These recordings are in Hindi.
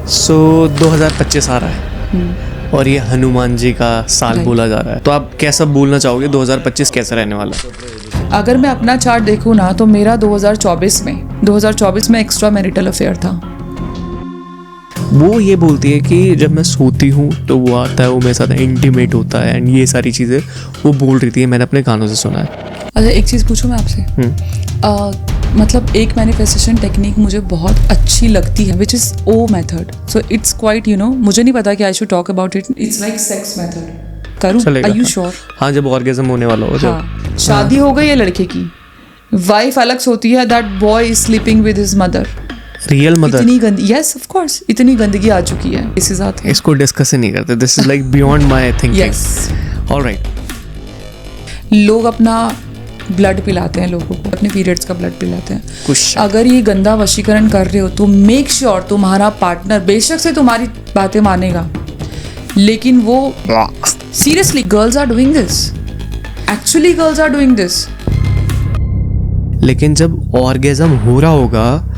सो 2025 आ रहा है और ये हनुमान जी का साल बोला जा रहा है, तो आप कैसा बोलना चाहोगे 2025 कैसा रहने वाला है? अगर मैं अपना चार्ट देखूँ ना तो मेरा 2024 में एक्स्ट्रा मैरिटल अफेयर था। वो ये बोलती है कि जब मैं सोती हूँ तो वो आता है, वो मेरे साथ इंटीमेट होता है एंड ये सारी चीज़ें वो बोल रही थी, मैंने अपने कानों से सुना है। अच्छा, एक चीज़ पूछूं मैं आपसे? मतलब एक मैनिफेस्टेशन टेक्निक मुझे बहुत अच्छी लगती है, which is O method. So it's quite मुझे नहीं पता कि I should talk about it. It's like sex method. करूँ? Are you sure? हाँ, जब ऑर्गेज़म होने वाला हो, जब शादी हो गई है लड़के की, वाइफ अलग सोती है, that boy is sleeping with his mother. Real mother? इतनी गंदी, यस ऑफ कोर्स, इतनी गंदगी आ चुकी है इसी साथ। इसको डिस्कस ही नहीं करते, this is like beyond my thinking. Yes, alright. लोग अपना ब्लड पिलाते हैं, लोगों को अपने पीरियड्स का ब्लड पिलाते हैं। कुछ अगर ये गंदा वशीकरण कर रहे हो तो मेक श्योर तुम्हारा पार्टनर बेशक से तुम्हारी बातें मानेगा, लेकिन वो seriously girls are doing this, actually girls are doing this. लेकिन जब ऑर्गेज़म हो रहा होगा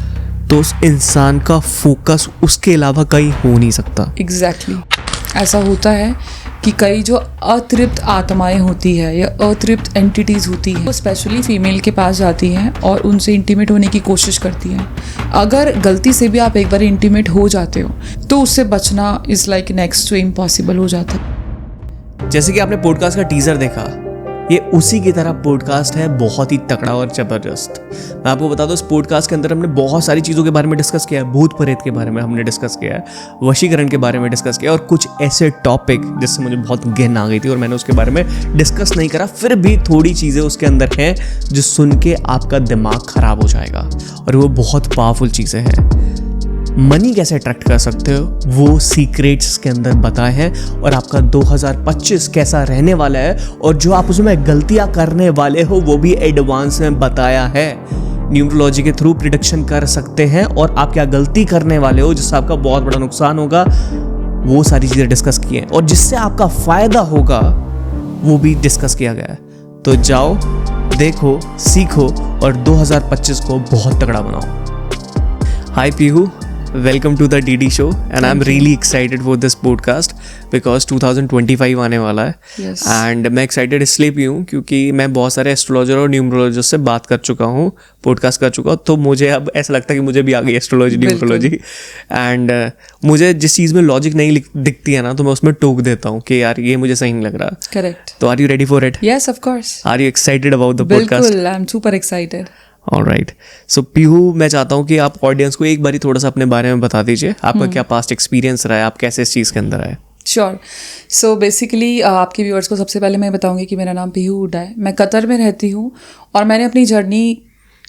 तो उस इंसान का फोकस उसके अलावा कहीं हो नहीं सकता। एग्जैक्टली ऐसा होता है कि कई जो अतृप्त आत्माएं होती है या अतृप्त एंटिटीज़ होती हैं, वो स्पेशली फीमेल के पास जाती हैं और उनसे इंटीमेट होने की कोशिश करती हैं। अगर गलती से भी आप एक बार इंटीमेट हो जाते हो तो उससे बचना is like next to impossible हो जाता है। जैसे कि आपने पॉडकास्ट का टीजर देखा, ये उसी की तरह पॉडकास्ट है, बहुत ही तगड़ा और ज़बरदस्त। मैं आपको बता दूं, इस पॉडकास्ट के अंदर हमने बहुत सारी चीज़ों के बारे में डिस्कस किया है। भूत प्रेत के बारे में हमने डिस्कस किया है, वशीकरण के बारे में डिस्कस किया, और कुछ ऐसे टॉपिक जिससे मुझे बहुत घिन आ गई थी और मैंने उसके बारे में डिस्कस नहीं करा। फिर भी थोड़ी चीज़ें उसके अंदर हैं जो सुन के आपका दिमाग ख़राब हो जाएगा, और वो बहुत पावरफुल चीज़ें हैं। मनी कैसे अट्रैक्ट कर सकते हो, वो सीक्रेट्स के अंदर बताए हैं, और आपका 2025 कैसा रहने वाला है, और जो आप उसमें गलतियां करने वाले हो वो भी एडवांस में बताया है। न्यूमरोलॉजी के थ्रू प्रिडिक्शन कर सकते हैं, और आप क्या गलती करने वाले हो जिससे आपका बहुत बड़ा नुकसान होगा, वो सारी चीज़ें डिस्कस की हैं, और जिससे आपका फ़ायदा होगा वो भी डिस्कस किया गया है। तो जाओ, देखो, सीखो, और 2025 को बहुत तगड़ा बनाओ। Hi Pihu, welcome to the DD show, and I am really excited for this podcast because 2025 आने वाला है। एंड मैं एक्साइटेड इसलिए भी हूँ क्योंकि मैं बहुत सारे एस्ट्रोलॉजर और न्यूमरोलॉजिस्ट से बात कर चुका हूँ, पॉडकास्ट कर चुका हूँ, तो मुझे अब ऐसा लगता है कि मुझे भी आ गई एस्ट्रोलॉजी, न्यूमरोलॉजी। एंड मुझे जिस चीज़ में लॉजिक नहीं दिखती है ना, तो मैं उसमें टोक देता हूँ कि यार ये मुझे सही नहीं लग रहा। करेक्ट। तो are you ready for it? Yes of course. Are you excited about the podcast? बिल्कुल, I am super excited. Alright, so Pihu, मैं चाहता हूँ कि आप ऑडियंस को एक बारी थोड़ा सा अपने बारे में बता दीजिए, आपका क्या पास्ट एक्सपीरियंस रहा है, आप कैसे इस चीज़ के अंदर आए? श्योर। सो बेसिकली आपके व्यूअर्स को सबसे पहले मैं बताऊंगी कि मेरा नाम पीहू हुड्डा है। मैं कतर में रहती हूँ और मैंने अपनी जर्नी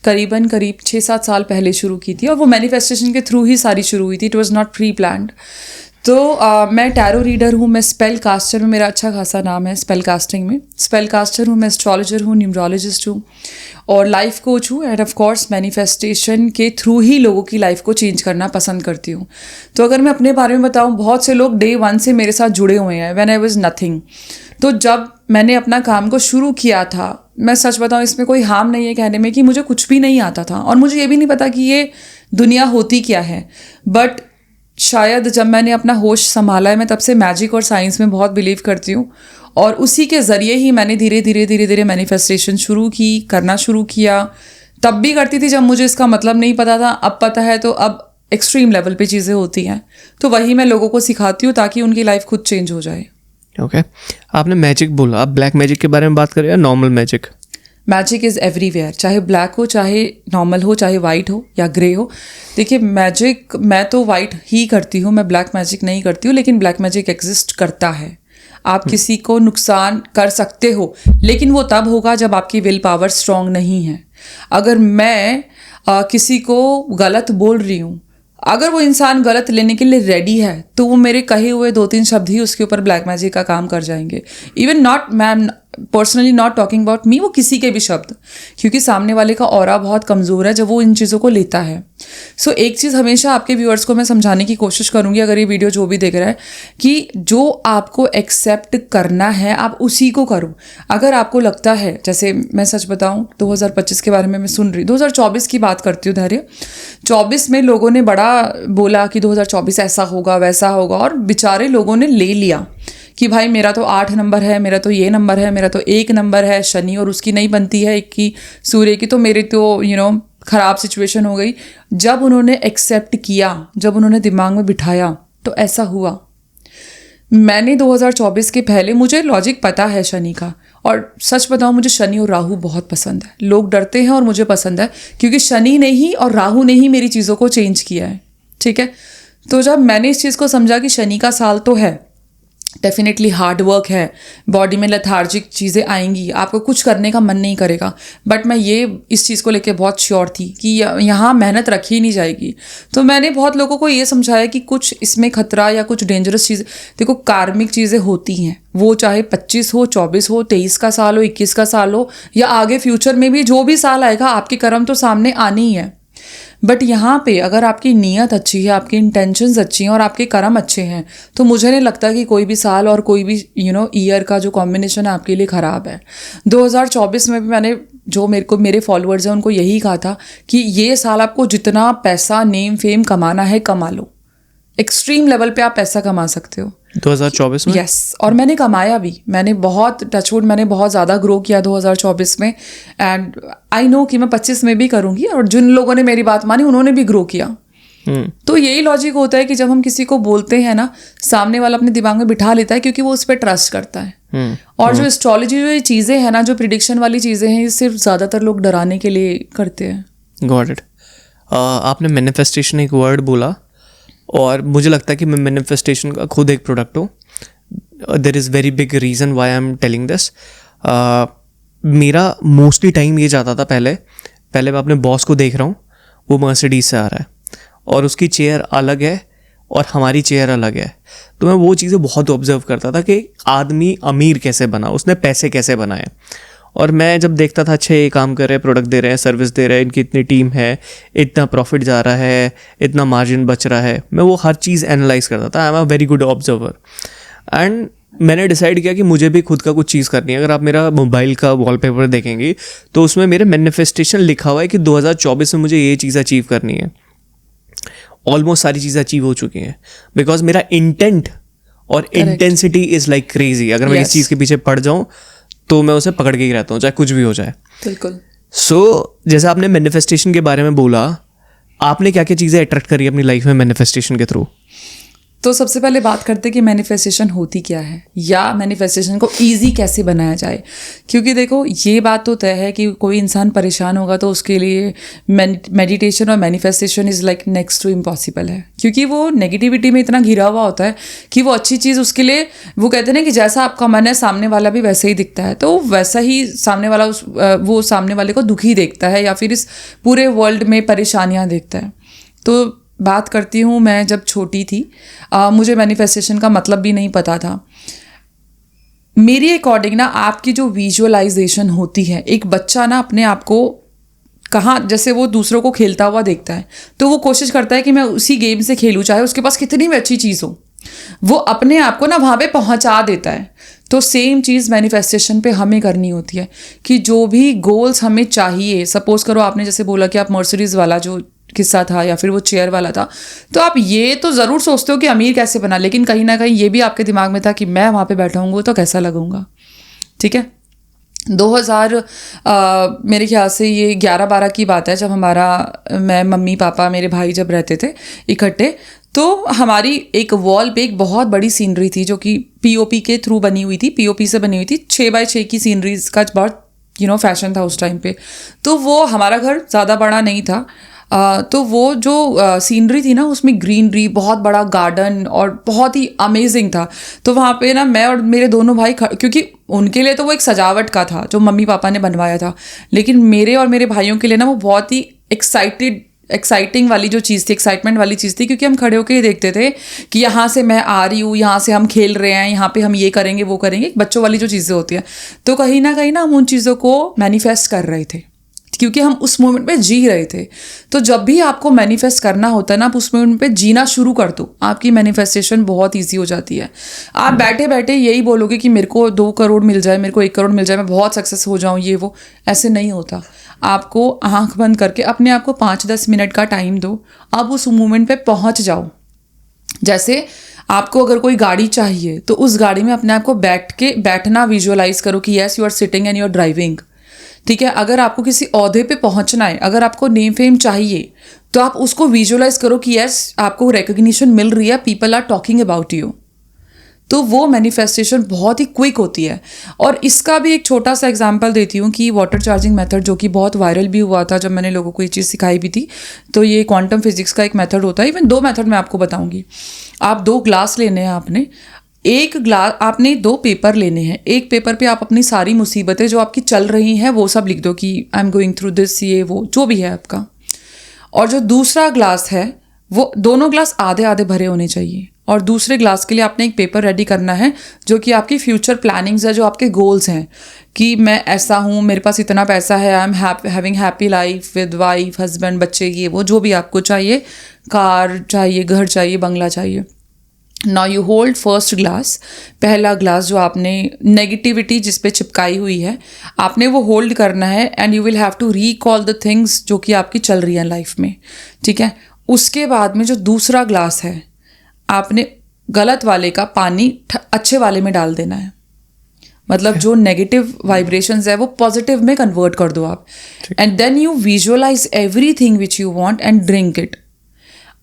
करीब 6-7 साल पहले शुरू की थी, और वो मैनिफेस्टेशन के थ्रू ही सारी शुरू हुई थी। It was not pre planned. तो मैं टैरो रीडर हूँ, मैं स्पेल कास्टर में मेरा अच्छा खासा नाम है स्पेल कास्टिंग में। स्पेल कास्टर हूँ, मैं एस्ट्रोलॉजर हूँ, न्यूमरोलॉजिस्ट हूँ, और लाइफ कोच हूँ, एंड ऑफ कोर्स मैनिफेस्टेशन के थ्रू ही लोगों की लाइफ को चेंज करना पसंद करती हूँ। तो अगर मैं अपने बारे में बताऊँ, बहुत से लोग डे 1 से मेरे साथ जुड़े हुए हैं, व्हेन आई वाज नथिंग। तो जब मैंने अपना काम को शुरू किया था, मैं सच बताऊँ, इसमें कोई हार्म नहीं है कहने में कि मुझे कुछ भी नहीं आता था, और मुझे ये भी नहीं पता कि ये दुनिया होती क्या है। बट शायद जब मैंने अपना होश संभाला है, मैं तब से मैजिक और साइंस में बहुत बिलीव करती हूँ, और उसी के ज़रिए ही मैंने धीरे धीरे मैनिफेस्टेशन करना शुरू किया। तब भी करती थी जब मुझे इसका मतलब नहीं पता था, अब पता है, तो अब एक्सट्रीम लेवल पे चीज़ें होती हैं, तो वही मैं लोगों को सिखाती हूँ ताकि उनकी लाइफ खुद चेंज हो जाए। ओके, आपने मैजिक बोला, आप ब्लैक मैजिक के बारे में बात करें या normal magic? Magic is everywhere, चाहे ब्लैक हो, चाहे नॉर्मल हो, चाहे वाइट हो या ग्रे हो। देखिए, मैजिक मैं तो वाइट ही करती हूँ, मैं ब्लैक मैजिक नहीं करती हूँ, लेकिन ब्लैक मैजिक एग्जिस्ट करता है। आप किसी को नुकसान कर सकते हो, लेकिन वो तब होगा जब आपकी विल पावर स्ट्रांग नहीं है। अगर मैं किसी को गलत बोल रही हूँ, अगर वो इंसान गलत लेने के लिए रेडी है, तो वो मेरे कहे हुए 2-3 शब्द ही उसके ऊपर ब्लैक मैजिक का काम कर जाएंगे। Even not ma'am, personally not talking about me, वो किसी के भी शब्द, क्योंकि सामने वाले का ऑरा बहुत कमज़ोर है जब वो इन चीज़ों को लेता है। सो एक चीज़ हमेशा आपके व्यूअर्स को मैं समझाने की कोशिश करूँगी, अगर ये वीडियो जो भी देख रहा है, कि जो आपको एक्सेप्ट करना है आप उसी को करो। अगर आपको लगता है, जैसे मैं सच बताऊँ 2025 के बारे में मैं सुन रही, 2024 की बात करती हूँ धैर्य, 24 में लोगों ने बड़ा बोला कि 2024 ऐसा होगा वैसा होगा, और बेचारे लोगों ने ले लिया कि भाई मेरा तो 8 नंबर है, मेरा तो ये नंबर है, मेरा तो 1 नंबर है, शनि और उसकी नहीं बनती है 1 की, सूर्य की, तो मेरी तो ख़राब सिचुएशन हो गई। जब उन्होंने एक्सेप्ट किया, जब उन्होंने दिमाग में बिठाया, तो ऐसा हुआ। मैंने 2024 के पहले, मुझे लॉजिक पता है शनि का, और सच बताऊं मुझे शनि और राहु बहुत पसंद है। लोग डरते हैं और मुझे पसंद है, क्योंकि शनि ने ही और राहु ने ही मेरी चीज़ों को चेंज किया है। ठीक है, तो जब मैंने इस चीज़ को समझा कि शनि का साल तो है, डेफिनेटली हार्ड वर्क है, बॉडी में लेथार्जिक चीज़ें आएंगी, आपको कुछ करने का मन नहीं करेगा, बट मैं ये इस चीज़ को लेके बहुत श्योर थी कि यहाँ मेहनत रखी नहीं जाएगी। तो मैंने बहुत लोगों को ये समझाया कि कुछ इसमें खतरा या कुछ डेंजरस चीज़ें, देखो कार्मिक चीज़ें होती हैं, वो चाहे 25 हो, 24 हो, 23 का साल हो, 21 का साल हो, या आगे फ्यूचर में भी जो भी साल आएगा, आपके कर्म तो सामने आने ही है। बट यहाँ पे अगर आपकी नीयत अच्छी है, आपकी इंटेंशंस अच्छी हैं और आपके कर्म अच्छे हैं, तो मुझे नहीं लगता कि कोई भी साल और कोई भी ईयर का जो कॉम्बिनेशन है आपके लिए ख़राब है। 2024 में भी मैंने, जो मेरे फॉलोअर्स हैं उनको यही कहा था कि ये साल आपको जितना पैसा, नेम, फेम कमाना है कमा लो, एक्सट्रीम लेवल पे आप पैसा कमा सकते हो 2024 में। यस, और मैंने कमाया भी, मैंने बहुत टचवुड, मैंने बहुत ज़्यादा ग्रो किया 2024 में, एंड आई नो कि मैं 25 में भी करूँगी, और जिन लोगों ने मेरी बात मानी उन्होंने भी ग्रो किया। तो यही लॉजिक होता है कि जब हम किसी को बोलते हैं ना, सामने वाला अपने दिमाग में बिठा लेता है, क्योंकि वो उस पर ट्रस्ट करता है। और जो एस्ट्रोलॉजी, जो ये चीज़ें हैं ना, जो प्रिडिक्शन वाली चीज़ें हैं, ये सिर्फ ज़्यादातर लोग डराने के लिए करते हैं। Got it. आपने मैनिफेस्टेशन एक वर्ड बोला, और मुझे लगता है कि मैं मैनिफेस्टेशन का खुद एक प्रोडक्ट हूँ। There is very big reason why I am telling this. मेरा मोस्टली टाइम ये जाता था, पहले मैं अपने बॉस को देख रहा हूँ, वो मर्सिडीज से आ रहा है और उसकी चेयर अलग है और हमारी चेयर अलग है, तो मैं वो चीज़ें बहुत ऑब्जर्व करता था कि आदमी अमीर कैसे बना, उसने पैसे कैसे बनाए। और मैं जब देखता था, अच्छे ये काम कर रहे हैं, प्रोडक्ट दे रहे हैं, सर्विस दे रहे हैं, इनकी इतनी टीम है, इतना प्रॉफिट जा रहा है, इतना मार्जिन बच रहा है, मैं वो हर चीज़ एनालाइज करता था। I am a very good observer, and मैंने डिसाइड किया कि मुझे भी खुद का कुछ चीज़ करनी है। अगर आप मेरा मोबाइल का वॉलपेपर देखेंगे तो उसमें मेरे मैनिफेस्टेशन लिखा हुआ है कि 2024 में मुझे ये चीज़ अचीव करनी है। ऑलमोस्ट सारी चीज़ें अचीव हो चुकी हैं, बिकॉज मेरा इंटेंट और इंटेंसिटी इज़ लाइक क्रेजी। अगर मैं इस चीज़ के पीछे पड़ जाऊँ तो मैं उसे पकड़ के ही रहता हूँ, चाहे कुछ भी हो जाए। बिल्कुल। सो जैसे आपने मैनिफेस्टेशन के बारे में बोला, आपने क्या क्या चीज़ें अट्रैक्ट करी अपनी लाइफ में मैनिफेस्टेशन के थ्रू? तो सबसे पहले बात करते हैं कि मैनिफेस्टेशन होती क्या है, या मैनिफेस्टेशन को इजी कैसे बनाया जाए। क्योंकि देखो, ये बात तो तय है कि कोई इंसान परेशान होगा तो उसके लिए मेडिटेशन और manifestation is like next to impossible है, क्योंकि वो नेगेटिविटी में इतना घिरा हुआ होता है कि वो अच्छी चीज़ उसके लिए, वो कहते हैं ना कि जैसा आपका मन है सामने वाला भी वैसे ही दिखता है, तो वैसा ही सामने वाला वो सामने वाले को दुखी देखता है, या फिर इस पूरे वर्ल्ड में परेशानियाँ देखता है। तो बात करती हूँ, मैं जब छोटी थी, मुझे मैनिफेस्टेशन का मतलब भी नहीं पता था। मेरी अकॉर्डिंग ना, आपकी जो विजुअलाइजेशन होती है, एक बच्चा ना अपने आप को कहाँ, जैसे वो दूसरों को खेलता हुआ देखता है तो वो कोशिश करता है कि मैं उसी गेम से खेलूँ, चाहे उसके पास कितनी भी अच्छी चीज़ हो, वो अपने आप को ना वहाँ पे पहुँचा देता है। तो सेम चीज़ मैनिफेस्टेशन पे हमें करनी होती है कि जो भी गोल्स हमें चाहिए, सपोज करो आपने जैसे बोला कि आप मर्सिडीज़ वाला जो किस्सा था या फिर वो चेयर वाला था, तो आप ये तो ज़रूर सोचते हो कि अमीर कैसे बना, लेकिन कहीं ना कहीं ये भी आपके दिमाग में था कि मैं वहाँ पे बैठा हूँ तो कैसा लगूंगा। ठीक है, 2000 मेरे ख्याल से ये 11-12 की बात है, जब मैं मम्मी पापा मेरे भाई जब रहते थे इकट्ठे, तो हमारी एक वॉल पे एक बहुत बड़ी सीनरी थी जो कि पीओपी के थ्रू बनी हुई थी, पीओपी से बनी हुई थी। 6x6 की सीनरीज का बहुत फैशन था उस टाइम पे। तो वो हमारा घर ज़्यादा बड़ा नहीं था, तो वो जो सीनरी थी ना, उसमें ग्रीनरी, बहुत बड़ा गार्डन और बहुत ही अमेजिंग था। तो वहाँ पे ना मैं और मेरे दोनों भाई, क्योंकि उनके लिए तो वो एक सजावट का था जो मम्मी पापा ने बनवाया था, लेकिन मेरे और मेरे भाइयों के लिए ना वो बहुत ही एक्साइटेड एक्साइटिंग वाली जो चीज़ थी, एक्साइटमेंट वाली चीज़ थी, क्योंकि हम खड़े होकर ही देखते थे कि यहाँ से मैं आ रही हूँ, यहाँ से हम खेल रहे हैं, यहाँ पे हम ये करेंगे वो करेंगे, बच्चों वाली जो चीज़ें होती हैं। तो कहीं ना हम उन चीज़ों को मैनिफेस्ट कर रहे थे, क्योंकि हम उस मोमेंट पे जी रहे थे। तो जब भी आपको मैनिफेस्ट करना होता है ना, आप उस मोमेंट पे जीना शुरू कर दो, आपकी मैनिफेस्टेशन बहुत ईजी हो जाती है। आप बैठे बैठे यही बोलोगे कि मेरे को 2 करोड़ मिल जाए, मेरे को 1 करोड़ मिल जाए, मैं बहुत सक्सेस हो जाऊँ, ये वो, ऐसे नहीं होता। आपको आंख बंद करके अपने आप को 5-10 मिनट का टाइम दो, अब उस मोमेंट पे पहुंच जाओ। जैसे आपको अगर कोई गाड़ी चाहिए तो उस गाड़ी में अपने आप को बैठना विजुअलाइज करो कि yes you are sitting and you are driving. ठीक है, अगर आपको किसी ओहदे पे पहुंचना है, अगर आपको नेम फेम चाहिए, तो आप उसको विजुअलाइज करो कि यस आपको रिकग्निशन मिल रही है, people are talking about you. तो वो मैनिफेस्टेशन बहुत ही क्विक होती है। और इसका भी एक छोटा सा एग्जांपल देती हूँ कि वाटर चार्जिंग मेथड, जो कि बहुत वायरल भी हुआ था जब मैंने लोगों को ये चीज़ सिखाई भी थी। तो ये क्वांटम फिजिक्स का एक मेथड होता है, इवन 2 मेथड मैं आपको बताऊंगी। आप 2 ग्लास लेने हैं, आपने एक ग्लास, आपने 2 पेपर लेने हैं। एक पेपर पे आप अपनी सारी मुसीबतें जो आपकी चल रही हैं वो सब लिख दो कि I am going through this, ये वो जो भी है आपका। और जो दूसरा ग्लास है, वो दोनों ग्लास आधे आधे भरे होने चाहिए। और दूसरे ग्लास के लिए आपने एक पेपर रेडी करना है जो कि आपकी फ्यूचर प्लानिंग्स है, जो आपके गोल्स हैं कि मैं ऐसा हूँ, मेरे पास इतना पैसा है, I am having happy life with wife, husband, बच्चे, ये वो जो भी आपको चाहिए, कार चाहिए, घर चाहिए, बंगला चाहिए। Now you hold first glass, पहला ग्लास जो आपने नेगेटिविटी जिस पे चिपकाई हुई है, आपने वो होल्ड करना है। And you will have to recall the things जो कि आपकी चल रही हैं लाइफ में। ठीक है, उसके बाद में जो दूसरा ग्लास है, आपने गलत वाले का पानी अच्छे वाले में डाल देना है। मतलब जो नेगेटिव वाइब्रेशंस है वो पॉजिटिव में कन्वर्ट कर दो आप। And then you visualize everything which you want and drink it.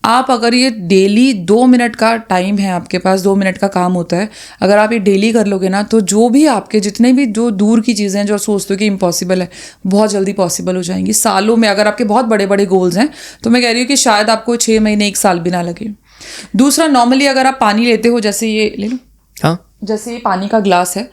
आप अगर ये डेली 2 मिनट का टाइम है आपके पास, 2 मिनट का काम होता है, अगर आप ये डेली कर लोगे ना, तो जो भी आपके जितने भी जो दूर की चीज़ें हैं जो सोचते हो कि इम्पॉसिबल है, बहुत जल्दी पॉसिबल हो जाएंगी। सालों में अगर आपके बहुत बड़े बड़े गोल्स हैं तो मैं कह रही हूँ कि शायद आपको 6 महीने 1 साल भी ना लगे। दूसरा, नॉर्मली अगर आप पानी लेते हो, जैसे ये ले लो, हाँ, जैसे ये पानी का ग्लास है,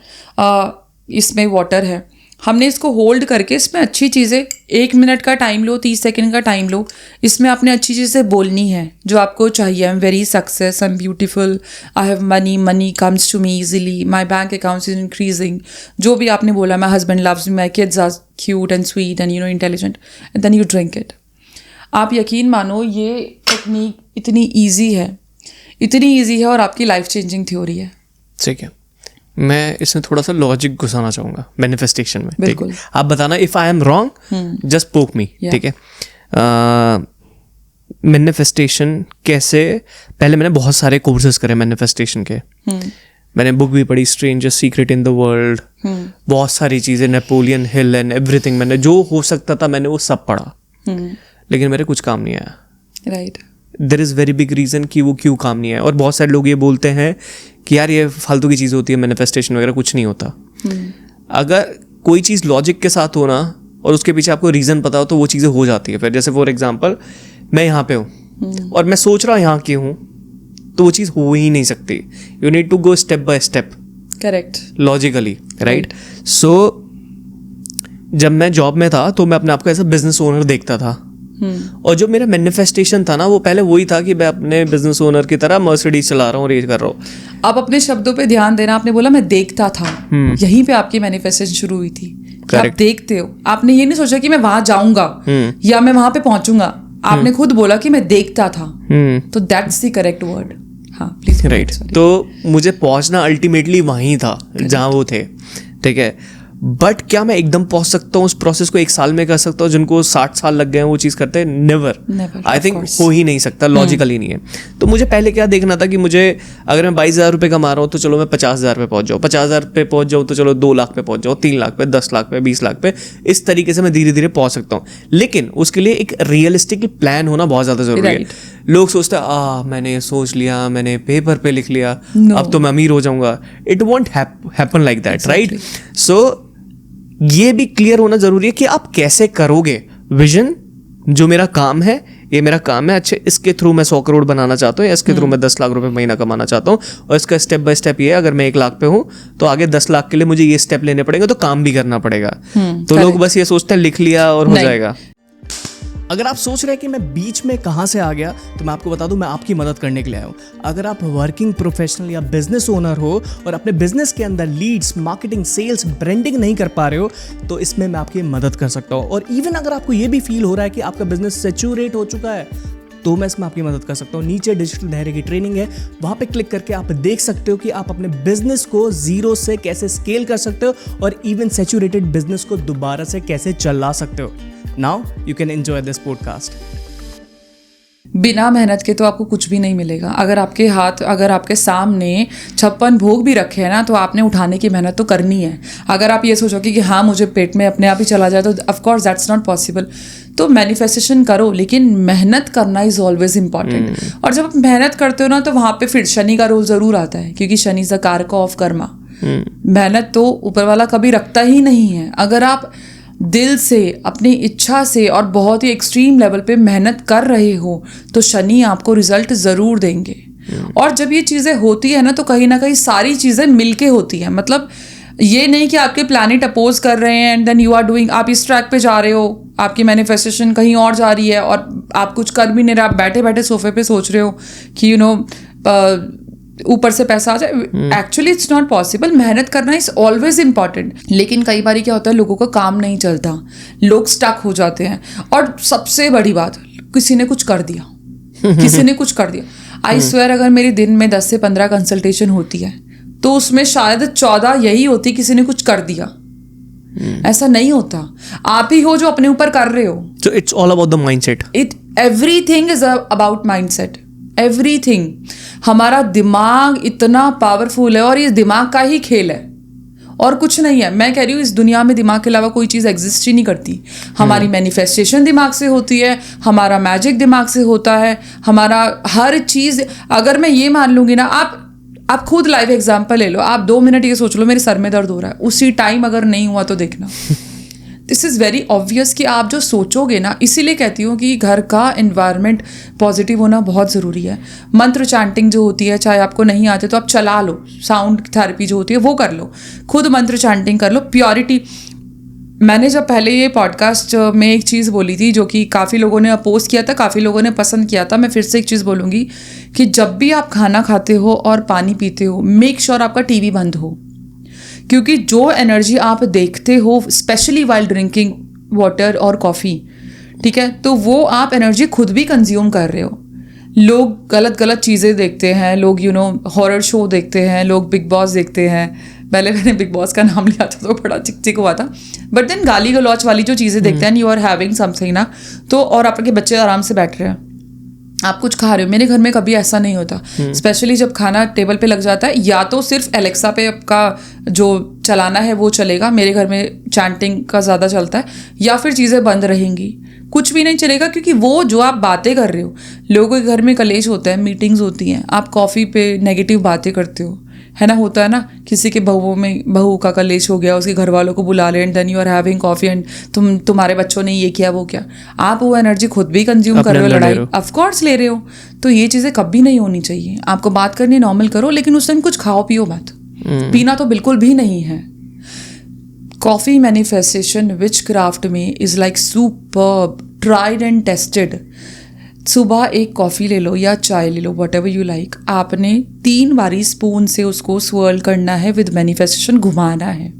इसमें वाटर है, हमने इसको होल्ड करके इसमें अच्छी चीज़ें 1 मिनट का टाइम लो, 30 सेकंड का टाइम लो, इसमें आपने अच्छी चीज़ें बोलनी है जो आपको चाहिए। I am very success, I am beautiful, I have money, money comes to me easily, my bank accounts is increasing, जो भी आपने बोला, my husband loves me, my kids are cute and sweet and intelligent, and then you drink it. आप यकीन मानो ये टेक्निक इतनी ईजी है और आपकी लाइफ चेंजिंग थ्योरी है। ठीक है, मैं इसमें थोड़ा सा लॉजिक घुसाना चाहूंगा मैनिफेस्टेशन में। बिल्कुल, आप बताना if I am wrong, just पोक मी। ठीक है, मैनिफेस्टेशन कैसे, पहले मैंने बहुत सारे कोर्सेज करे मैनिफेस्टेशन के। मैंने बुक भी पढ़ी, stranger secret in the world, बहुत सारी चीज़ें, नेपोलियन हिल एंड एवरीथिंग, मैंने जो हो सकता था मैंने वो सब पढ़ा, लेकिन मेरे कुछ काम नहीं आया। Right, there is very big reason कि वो क्यों काम नहीं आया। और बहुत सारे लोग ये बोलते हैं कि यार ये फालतू की चीज़ होती है, मैनिफेस्टेशन वगैरह कुछ नहीं होता। अगर कोई चीज़ लॉजिक के साथ हो ना और उसके पीछे आपको रीज़न पता हो तो वो चीज़ें हो जाती है फिर। जैसे फॉर एग्जांपल, मैं यहाँ पे हूँ और मैं सोच रहा हूँ यहाँ की हूँ, तो वो चीज़ हो ही नहीं सकती। You need to go step by step, correct, logically, right. So जब मैं जॉब में था तो मैं अपने आप को एज अ बिजनेस ओनर देखता था, और जो मेरा मैनिफेस्टेशन था ना वो पहले वही था कि मैं अपने बिजनेस ओनर की तरह मर्सिडीज चला रहा हूँ और ये कर रहा हूँ। आप अपने शब्दों पे ध्यान देना, आपने बोला मैं देखता था, यहीं पे आपकी मैनिफेस्टेशन शुरू हुई थी। आप देखते हो, आपने ये नहीं सोचा कि मैं वहां जाऊंगा या मैं वहां पे पहुंचूंगा, आपने खुद बोला कि मैं देखता था। तो दैट्स द करेक्ट वर्ड। हाँ प्लीज, राइट। तो मुझे पहुंचना अल्टीमेटली वहीं था जहाँ वो थे, ठीक है। बट क्या मैं एकदम पहुंच सकता हूँ, उस प्रोसेस को 1 साल में कर सकता हूँ? जिनको 60 साल लग गए हैं वो चीज़ करते हैं, नेवर। आई थिंक हो ही नहीं सकता, लॉजिकली नहीं है। तो मुझे पहले क्या देखना था कि मुझे अगर मैं 22,000 रुपये कमा रहा हूँ तो चलो मैं 50,000 पे पहुँच जाऊँ, 50,000 पे पहुँच जाऊँ तो चलो 2 लाख पे पहुँच जाऊँ, 3 लाख पे, 10 लाख पे, 20 लाख पे। इस तरीके से मैं धीरे धीरे पहुँच सकता हूँ, लेकिन उसके लिए एक रियलिस्टिक प्लान होना बहुत ज़्यादा जरूरी है। लोग सोचते हैं मैंने ये सोच लिया, मैंने पेपर पे लिख लिया, अब तो मैं अमीर हो जाऊंगा। It won't happen like that, right. So ये भी क्लियर होना जरूरी है कि आप कैसे करोगे। विजन, जो मेरा काम है, ये मेरा काम है, अच्छे इसके थ्रू मैं 100 करोड़ बनाना चाहता हूँ, या इसके थ्रू मैं 10 लाख रुपए महीना कमाना चाहता हूँ, और इसका स्टेप बाय स्टेप ये है, अगर मैं 1 लाख पे हूँ तो आगे 10 लाख के लिए मुझे ये स्टेप लेने पड़ेंगे, तो काम भी करना पड़ेगा। तो लोग बस ये सोचते हैं लिख लिया और हो जाएगा। अगर आप सोच रहे हैं कि मैं बीच में कहाँ से आ गया, तो मैं आपको बता दूं, मैं आपकी मदद करने के लिए आया हूँ। अगर आप वर्किंग प्रोफेशनल या बिजनेस ओनर हो और अपने बिजनेस के अंदर लीड्स, मार्केटिंग, सेल्स, ब्रांडिंग नहीं कर पा रहे हो, तो इसमें मैं आपकी मदद कर सकता हूँ। और इवन अगर आपको ये भी फील हो रहा है कि आपका बिजनेस सैचुरेट हो चुका है, तो मैं इसमें आपकी मदद कर सकता हूँ। नीचे डिजिटल धैर्य की ट्रेनिंग है, वहाँ पे क्लिक करके आप देख सकते हो कि आप अपने बिजनेस को जीरो से कैसे स्केल कर सकते हो और इवन सैचुरेटेड बिजनेस को दोबारा से कैसे चला सकते हो। Now you can enjoy this podcast. बिना मेहनत के तो आपको कुछ भी नहीं मिलेगा। अगर आपके सामने 56 भोग भी रखे हैं ना, तो आपने उठाने की मेहनत तो करनी है। अगर आप ये सोचोगे कि हाँ मुझे पेट में अपने आप ही चला जाए, तो of course that's not possible. तो मैनिफेस्टेशन करो, लेकिन मेहनत करना इज ऑलवेज इंपॉर्टेंट। और जब आप मेहनत करते हो ना, तो वहाँ पे फिर शनि का रोल जरूर आता है, क्योंकि शनि इज द कारक ऑफ कर्मा। मेहनत तो ऊपर वाला कभी रखता ही नहीं है। अगर आप दिल से, अपनी इच्छा से और बहुत ही एक्सट्रीम लेवल पे मेहनत कर रहे हो, तो शनि आपको रिजल्ट ज़रूर देंगे। और जब ये चीज़ें होती है ना, तो कहीं ना कहीं सारी चीज़ें मिलके होती हैं। मतलब ये नहीं कि आपके प्लैनेट अपोज कर रहे हैं and then you are doing, आप इस ट्रैक पे जा रहे हो, आपकी मैनिफेस्टेशन कहीं और जा रही है और आप कुछ कर भी नहीं रहे, आप बैठे बैठे सोफे पे सोच रहे हो कि ऊपर से पैसा आ जाए। Actually it's not possible. मेहनत करना इज ऑलवेज इंपॉर्टेंट। लेकिन कई बार क्या होता है, लोगों का काम नहीं चलता, लोग स्टक हो जाते हैं। और सबसे बड़ी बात, किसी ने कुछ कर दिया किसी ने कुछ कर दिया। आई स्वेयर, अगर मेरी दिन में 10 से 15 कंसल्टेशन होती है, तो उसमें शायद 14 यही होती किसी ने कुछ कर दिया। ऐसा नहीं होता, आप ही हो जो अपने ऊपर कर रहे हो। So it's all about the mindset. Everything is about mindset. Everything. हमारा दिमाग इतना पावरफुल है और ये दिमाग का ही खेल है और कुछ नहीं है। मैं कह रही हूँ, इस दुनिया में दिमाग के अलावा कोई चीज़ एग्जिस्ट ही नहीं करती। हमारी मैनिफेस्टेशन दिमाग से होती है, हमारा मैजिक दिमाग से होता है, हमारा हर चीज़। अगर मैं ये मान लूँगी ना, आप खुद लाइव एग्जाम्पल ले लो। आप 2 मिनट ये सोच लो मेरे सर में दर्द हो रहा है, उसी टाइम अगर नहीं हुआ तो देखना। दिस इज़ वेरी ऑब्वियस कि आप जो सोचोगे ना, इसीलिए कहती हूँ कि घर का एनवायरनमेंट पॉजिटिव होना बहुत ज़रूरी है। मंत्र चैंटिंग जो होती है, चाहे आपको नहीं आते तो आप चला लो, साउंड थेरेपी जो होती है वो कर लो, खुद मंत्र चैंटिंग कर लो। प्योरिटी, मैंने जब पहले ये पॉडकास्ट में एक चीज़ बोली थी जो कि काफ़ी लोगों ने अपोज किया था, काफ़ी लोगों ने पसंद किया था। मैं फिर से एक चीज़ बोलूँगी कि जब भी आप खाना खाते हो और पानी पीते हो, मेक श्योर आपका टीवी बंद हो, क्योंकि जो एनर्जी आप देखते हो, स्पेशली वाइल ड्रिंकिंग वाटर और कॉफ़ी, ठीक है, तो वो आप एनर्जी खुद भी कंज्यूम कर रहे हो। लोग गलत चीज़ें देखते हैं, लोग हॉरर शो देखते हैं, लोग बिग बॉस देखते हैं। पहले मैंने बिग बॉस का नाम लिया था तो बड़ा चिक हुआ था, बट देन गाली गलौच वाली जो चीज़ें देखते हैं, यू आर हैविंग समथिंग ना, तो और आपके बच्चे आराम से बैठ रहे हैं, आप कुछ खा रहे हो। मेरे घर में कभी ऐसा नहीं होता। स्पेशली जब खाना टेबल पे लग जाता है, या तो सिर्फ एलेक्सा पे आपका जो चलाना है वो चलेगा, मेरे घर में चैंटिंग का ज़्यादा चलता है, या फिर चीज़ें बंद रहेंगी, कुछ भी नहीं चलेगा। क्योंकि वो जो आप बातें कर रहे हो, लोगों के घर में कलेश होता है, मीटिंग्स होती हैं, आप कॉफ़ी पे नेगेटिव बातें करते हो, है ना, होता है ना, किसी के बहू का कलेश हो गया, उसके घर वालों को बुला ले and then you are having coffee एंड तुम्हारे बच्चों ने ये किया वो क्या, आप वो एनर्जी खुद भी कंज्यूम कर रहे हो, लड़ाई ऑफ कोर्स ले रहे हो। तो ये चीज़ें कभी नहीं होनी चाहिए। आपको बात करनी नॉर्मल करो, लेकिन उस टाइम कुछ खाओ पियो मत। पीना तो बिल्कुल भी नहीं है। कॉफी मैनिफेस्टेशन विच क्राफ्ट में is like superb, tried and tested. सुबह एक कॉफ़ी ले लो या चाय ले लो, वट एवर यू लाइक, आपने 3 बारी स्पून से उसको स्वर्ल करना है, विद मैनिफेस्टेशन घुमाना है।